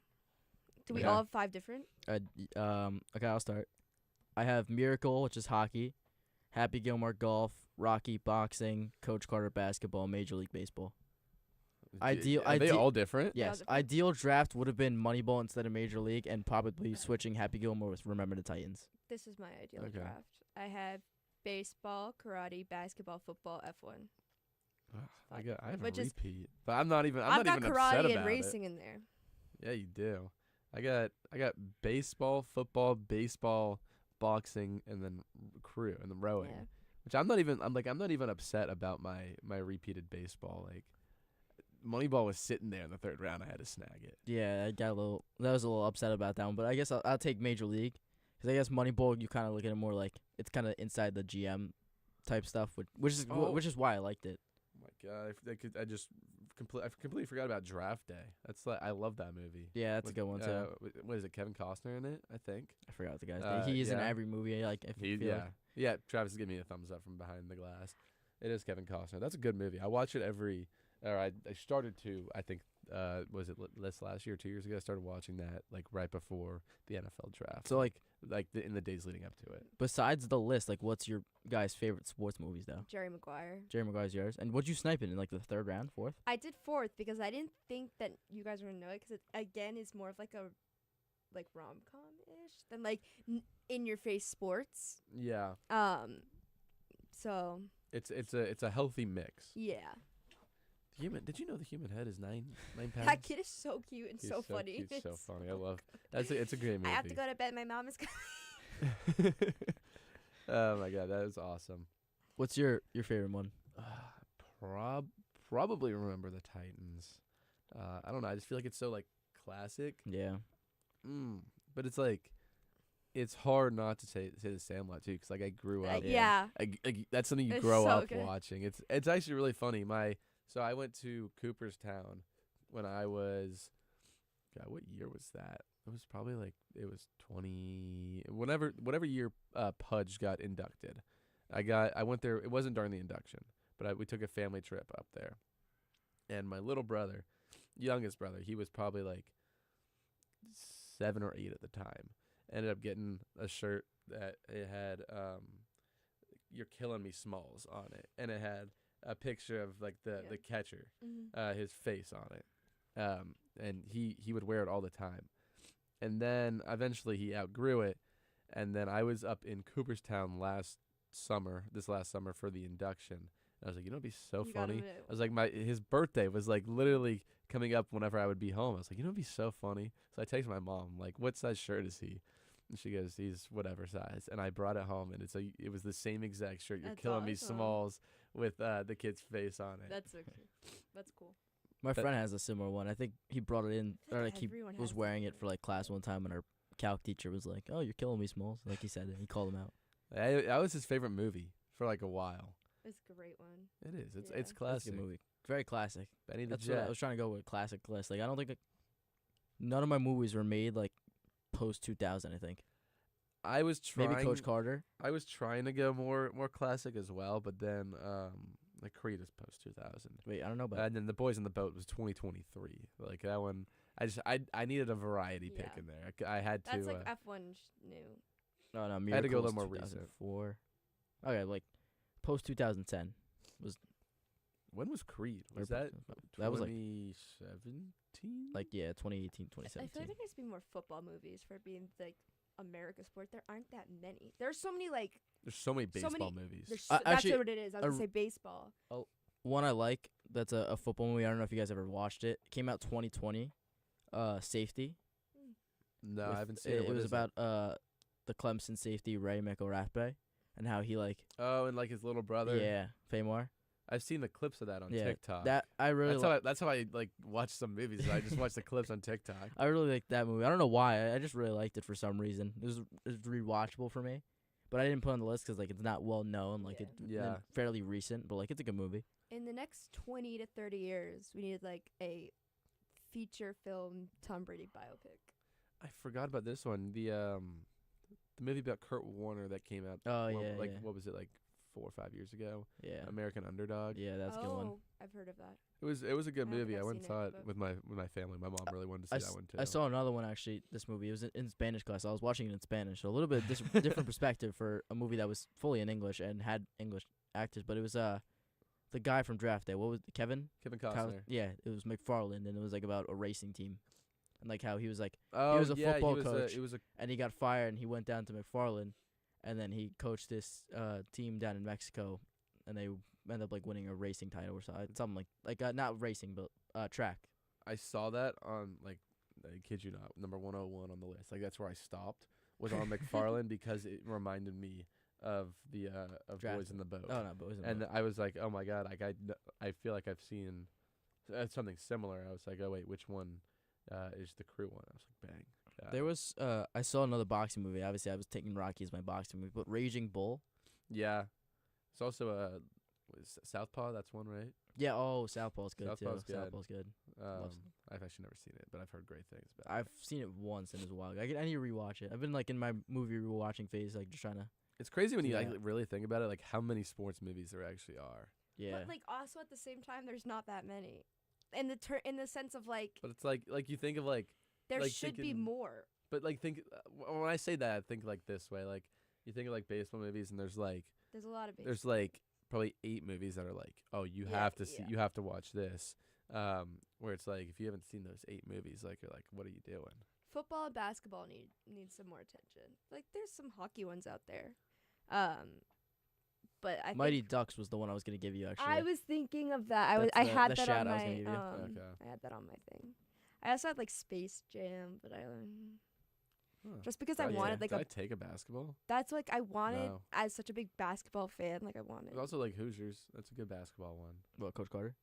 Do we Okay. all have 5 different? Okay, I'll start. I have Miracle, which is hockey, Happy Gilmore golf, Rocky boxing, Coach Carter basketball, Major League Baseball. Are they all different? Yes. Ideal draft would have been Moneyball instead of Major League, and probably switching Happy Gilmore with Remember the Titans. This is my ideal Okay. draft. I have baseball, karate, basketball, football, F1. I have Which a is- repeat, but I'm not even. I've not got even karate upset and about racing it. in there. Yeah, you do. I got baseball, football, baseball, boxing, and then crew and then rowing. Yeah. Which I'm not even upset about my repeated baseball. Like Moneyball was sitting there in the 3rd round. I had to snag it. Yeah, I was a little upset about that one, but I guess I'll take Major League, because I guess Moneyball you kind of look at it more like it's kind of inside the GM type stuff, which is why I liked it. Oh my god, I completely forgot about Draft Day. That's I love that movie. Yeah, that's a good one too. What is it? Kevin Costner in it? I think. I forgot the guy's name. He's in every movie. Yeah. Travis is giving me a thumbs up from behind the glass. It is Kevin Costner. That's a good movie. I watch it I started to. I think was it last year, 2 years ago? I started watching that like right before the NFL draft. So in the days leading up to it. Besides the list, like what's your guys' favorite sports movies though? Jerry Maguire. Jerry Maguire's yours. And what'd you snipe it in like the 3rd round, 4th? I did 4th because I didn't think that you guys were gonna know it, because it again is more of like a rom-com ish than like in your face sports. Yeah. So it's a healthy mix. yeah. Did you know the human head is 9 pounds? That kid is so cute and He's so funny. Cute, so It's funny. I love. It's a great movie. I have to go to bed. My mom is coming. Oh my god, that is awesome. What's your favorite one? Probably Remember the Titans. I don't know. I just feel like it's so like classic. Yeah. But it's like, it's hard not to say the Sandlot too, because like I grew up. Yeah. That's something you It's grow so up good. watching. It's actually really funny. So I went to Cooperstown when I was, God, what year was that? It was probably it was 20, whatever year Pudge got inducted. I went there. It wasn't during the induction, but we took a family trip up there. And my little brother, youngest brother, he was probably like 7 or 8 at the time. Ended up getting a shirt that it had "You're Killing Me, Smalls" on it, and it had a picture of like the catcher, his face on it, and he would wear it all the time. And then eventually he outgrew it, and then I was up in Cooperstown this last summer for the induction. And I was like, it'd be so funny. I was like, his birthday was like literally coming up whenever I would be home. I was like, it'd be so funny. So I texted my mom, like, what size shirt is he? And she goes, he's whatever size. And I brought it home, and it was the same exact shirt. You're Killing Me, Smalls, with the kid's face on it. That's so cute. That's cool. My friend has a similar one. I think he brought it in, or like he everyone was has wearing it for like class one time, and our calc teacher was like, "Oh, you're killing me, Smalls." Like he said it. He called him out. That was his favorite movie for like a while. It's a great one. It is. It's That's classic. a good movie. Very classic. Benny the That's what Jet. I was trying to go with classic list. Like I don't think none of my movies were made like post 2000. I think. I was trying. Maybe Coach Carter. I was trying to go more classic as well, but then like Creed is post 2000. Wait, I don't know about. And then The Boys in the Boat was 2023. Like that one, I needed a variety pick in there. I had to. That's like F1 new. No, I had to go a Miracle little more was recent. 2004. Okay, like post 2010 was. When was Creed? Was Or- that was like 2017? like 2018, I feel 2017. like there needs to be more football movies for being like America sport. There aren't that many. There's so many like. There's so many baseball movies. That's actually, what it is. I was gonna say baseball. One I like that's a football movie. I don't know if you guys ever watched it. It came out 2020. Safety. No, I haven't seen it. It What was is about the Clemson safety Ray McElrathbey. and how he like. Oh, and like his little brother. Yeah, Famar. I've seen the clips of that on Yeah, TikTok. that I really. That's how I like watch some movies. I just watch the clips on TikTok. I really liked that movie. I don't know why. I just really liked it for some reason. It was rewatchable for me, but I didn't put it on the list because like it's not well known. Like it's fairly recent, but like it's a good movie. In the next 20 to 30 years, we need like a feature film Tom Brady biopic. I forgot about this one. The movie about Kurt Warner that came out. Oh, what was it, like 4 or 5 years ago? Yeah. American Underdog. Yeah, that's a good one. I've heard of that. It was a good movie. I I've went and seen saw it, it with my family. My mom really wanted to see that one too. I saw another one actually. This movie, it was in Spanish class. I was watching it in Spanish, so a little bit different perspective for a movie that was fully in English and had English actors. But it was the guy from Draft Day. What was Kevin? Kevin Costner. Yeah, it was McFarland, and it was like about a racing team, and like how he was like Oh, he was a yeah, football he was coach, it was a and he got fired, and he went down to McFarland, and then he coached this team down in Mexico, and they ended up like winning a racing title or something like not racing but track. I saw that on like, I kid you not, number 101 on the list. Like that's where I stopped, was on McFarland because it reminded me of the of Draft Boys in the Boat. Oh, no, Boys in the and Boat. I was like, oh my god, like I feel like I've seen something similar. I was like, oh wait, which one is the Crew one? I was like, bang. There was I saw another boxing movie. Obviously, I was taking Rocky as my boxing movie, but Raging Bull. Yeah, it's also Southpaw. That's one, right? Yeah. Oh, Southpaw's good Southpaw's too. good. Southpaw's good. I've actually never seen it, but I've heard great things about it. I've seen it once and it was a while ago. I need to rewatch it. I've been like in my movie rewatching phase, like just trying to. It's crazy when you like really think about it, like how many sports movies there actually are. Yeah. But like also at the same time, there's not that many. In the sense of like. But it's like you think of like. There like should be more. But like when I say that, I think like this way. Like you think of like baseball movies, and there's like. There's a lot of. There's like probably 8 movies that are like, oh, you have to see, you have to watch this. Where it's like if you haven't seen those 8 movies, like you're like, what are you doing? Football and basketball need some more attention. Like there's some hockey ones out there. But I Mighty Ducks was the one I was gonna give you actually. I was thinking of that. I had that on my I had that on my thing. I also had like Space Jam, but just because I wanted like Did I take a basketball? That's like I wanted as such a big basketball fan. Like I wanted. There's also like Hoosiers. That's a good basketball one. What, Coach Carter?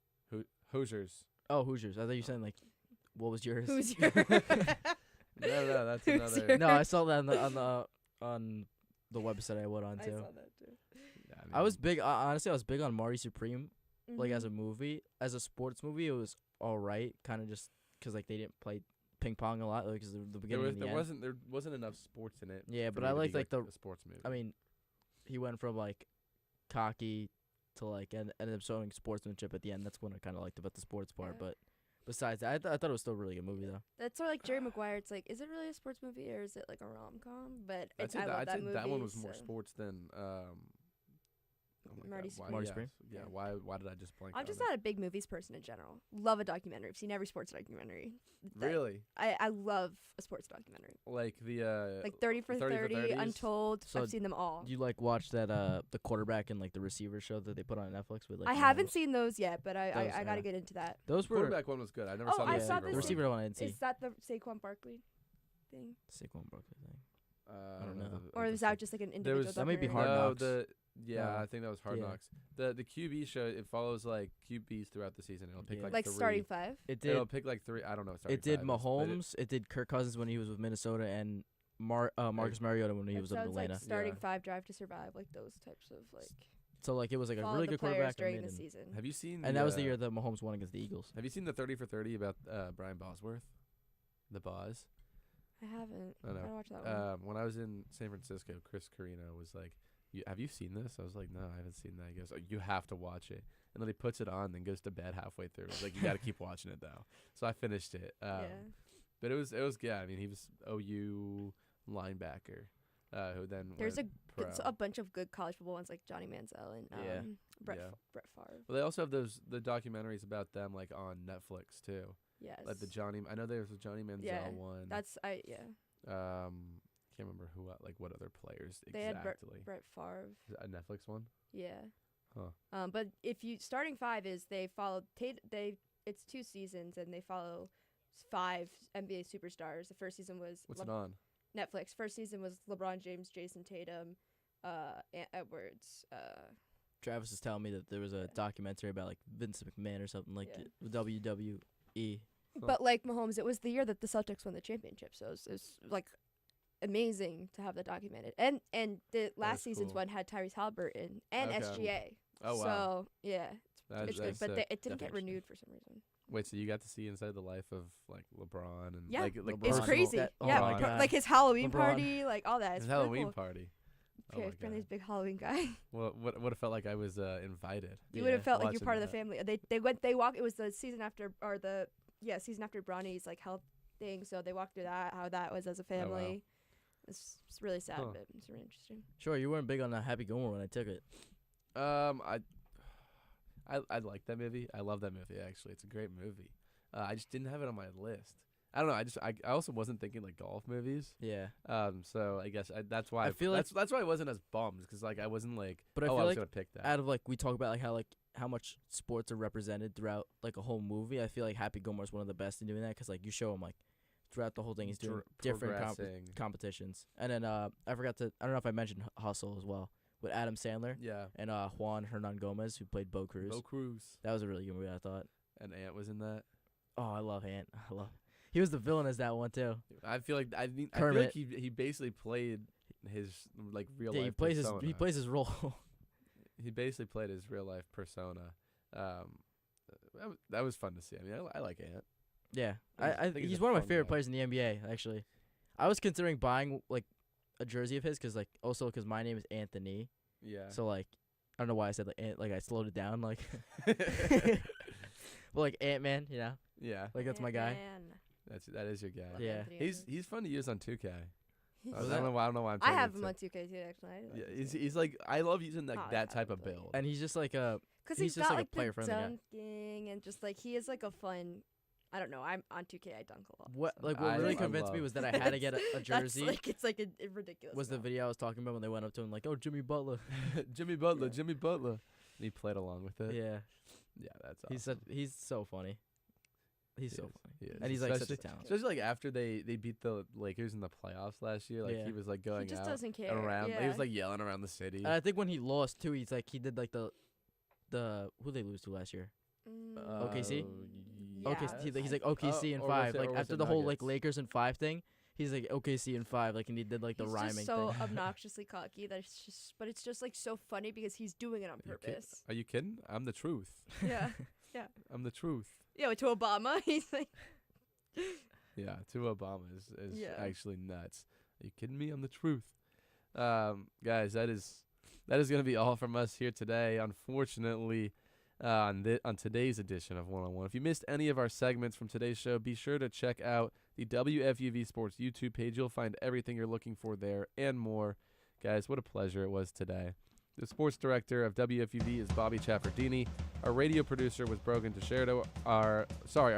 Hoosiers. Oh, Hoosiers. I thought you said like, what was yours? Hoosier. No, that's another. No, I saw that on the website I went on too. I saw that too. Yeah, I was big. Honestly, I was big on Marty Supreme. Like as a movie, as a sports movie, it was all right. Kind of just because like they didn't play ping pong a lot, like because the beginning. There wasn't enough sports in it. Yeah, but I liked like the sports movie. I mean, he went from like cocky to like ended up showing sportsmanship at the end. That's what I kind of liked about the sports part. But besides that, I thought it was still a really good movie though. That's sort of like Jerry Maguire. It's like, is it really a sports movie or is it like a rom-com? But I love that movie. That one was more sports than Marty Supreme. Yeah. Why did I just blank? I'm just not a big movies person in general. Love a documentary. I've seen every sports documentary. Really? I love a sports documentary. Like the like 30 for 30, Untold. So I've seen them all. Do you like watch that the quarterback and like the receiver show that they put on Netflix with? Like I haven't seen those yet, but I gotta get into that. Those were quarterback one was good. I never saw the receiver. The receiver one I didn't see. Is that the Saquon Barkley thing? Saquon Barkley thing. I don't know. Or was that just like an individual? That might be Hard Knocks. I think that was Hard Knocks. The QB show, it follows like QBs throughout the season. It'll pick like 3. Starting 5. It'll pick like 3. I don't know. It did Mahomes. It did Kirk Cousins when he was with Minnesota, and Marcus Mariota when he was with Atlanta. Like starting 5, Drive to Survive, like those types of like. So like it was like a really good quarterback during the season. Have you seen? And that was the year that Mahomes won against the Eagles. Have you seen the 30 for 30 about Brian Bosworth, the Boz? I haven't. I know. I watch that one. When I was in San Francisco, Chris Carino was like, have you seen this? I was like, no, I haven't seen that. He goes, oh, you have to watch it. And then he puts it on, then goes to bed halfway through. I was like, you got to keep watching it though. So I finished it. But it was good. I mean, he was OU linebacker, who then there's went a bunch of good college football ones like Johnny Manziel and Brett Favre. Well, they also have the documentaries about them like on Netflix too. Yes. Like there was a Johnny Manziel one. Can't remember who what other players they exactly. Had Brett Favre. Is that a Netflix one? Yeah. Huh. But if you starting 5 is they follow it's 2 seasons and they follow 5 NBA superstars. The first season was What's it on? Netflix. First season was LeBron James, Jayson Tatum, Edwards. Travis was telling me that there was a documentary about like Vince McMahon or something like WWE. But like Mahomes, it was the year that the Celtics won the championship, so it was like amazing to have that documented. And the last season's one had Tyrese Halliburton and SGA. Oh, wow. So yeah, it's good. That's But sick. it didn't get renewed for some reason. Wait, so you got to see inside the life of like LeBron and Yeah, like it's crazy. Like his Halloween party, like all that. It's His really Halloween cool. party. Okay, apparently he's a big Halloween guy. Well, would have felt like I was invited. You would have felt like you're watching part of the that. family. They walked. It was the season after, or the season after Bronny's like health thing. So they walked through that, how that was as a family. It's really sad, but it's really interesting. Sure, you weren't big on Happy Gilmore when I took it. I like that movie. I love that movie actually. It's a great movie. I just didn't have it on my list. I don't know. I also wasn't thinking like golf movies. Yeah. So I guess that's why I feel like that's why I wasn't as bummed because like I wasn't like But I I feel was like gonna pick that. out of like we talk about like how much sports are represented throughout like a whole movie. I feel like Happy Gilmore is one of the best in doing that because like you show him like throughout the whole thing he's doing different competitions. And then I don't know if I mentioned Hustle as well with Adam Sandler. Yeah. And Juan Hernan Gomez who played Bo Cruz. Bo Cruz. That was a really good movie I thought. And Ant was in that. Oh, I love Ant. He was the villain as that one too. I feel like I feel like he basically played his like real life. He plays his role. He basically played his real life persona. That was fun to see. I mean, I like Ant. Yeah, I think he's one of my favorite players in the NBA. Actually, I was considering buying like a jersey of his because my name is Anthony. Yeah. So like, I don't know why I said like I slowed it down like. But like Ant-Man, you know. Yeah. Like that's my guy. That is your guy. Yeah. He's fun to use on 2K. I Was don't know why I'm I have him on 2K too, actually. Yeah, he's like I love using that type of build. And he's just like a Because he's he's just got like like a player the friendly guy. dunking and just like he is like a fun. I don't know. I'm on 2K. I dunk a lot. What so. like what really convinced me was that I had to get a jersey. It's like a ridiculous. Was the video I was talking about when they went up to him like, "Oh, Jimmy Butler, Jimmy Butler, Jimmy Butler." And he played along with it. Yeah. Yeah, that's awesome. He's so funny. He's so funny. He is. And he's like such a talent. Especially like after they beat the Lakers in the playoffs last year, like he was like going just out doesn't care. around. Yeah. He was like yelling around the city. And I think when he lost too, he did like the who they lose to last year? OKC. OKC. He's like OKC in 5. Like after the whole like Lakers in 5 thing, he's like OKC in 5. Like and he did like the rhyming just so thing. obnoxiously cocky that it's just like so funny because he's doing it on purpose. Are you kidding? I'm the truth. Yeah. Yeah. I'm the truth. Yeah, to Obama, he's like. Yeah, to Obama is actually nuts. Are you kidding me? I'm the truth. Guys, that is gonna be all from us here today. Unfortunately, on today's edition of 1-on-1. If you missed any of our segments from today's show, be sure to check out the WFUV Sports YouTube page. You'll find everything you're looking for there and more. Guys, what a pleasure it was today. The sports director of WFUV is Bobby Chaffardini. Our radio producer was Brogan DeSherdo. Our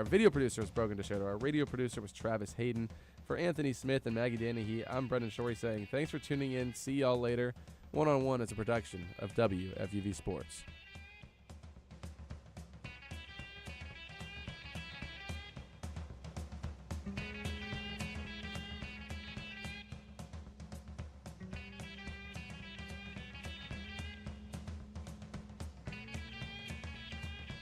video producer was Brogan DeSherdo. Our radio producer was Travis Hayden. For Anthony Smith and Maggie Danahy, I'm Brendan Shorey saying thanks for tuning in. See y'all later. 1-on-1 is a production of WFUV Sports.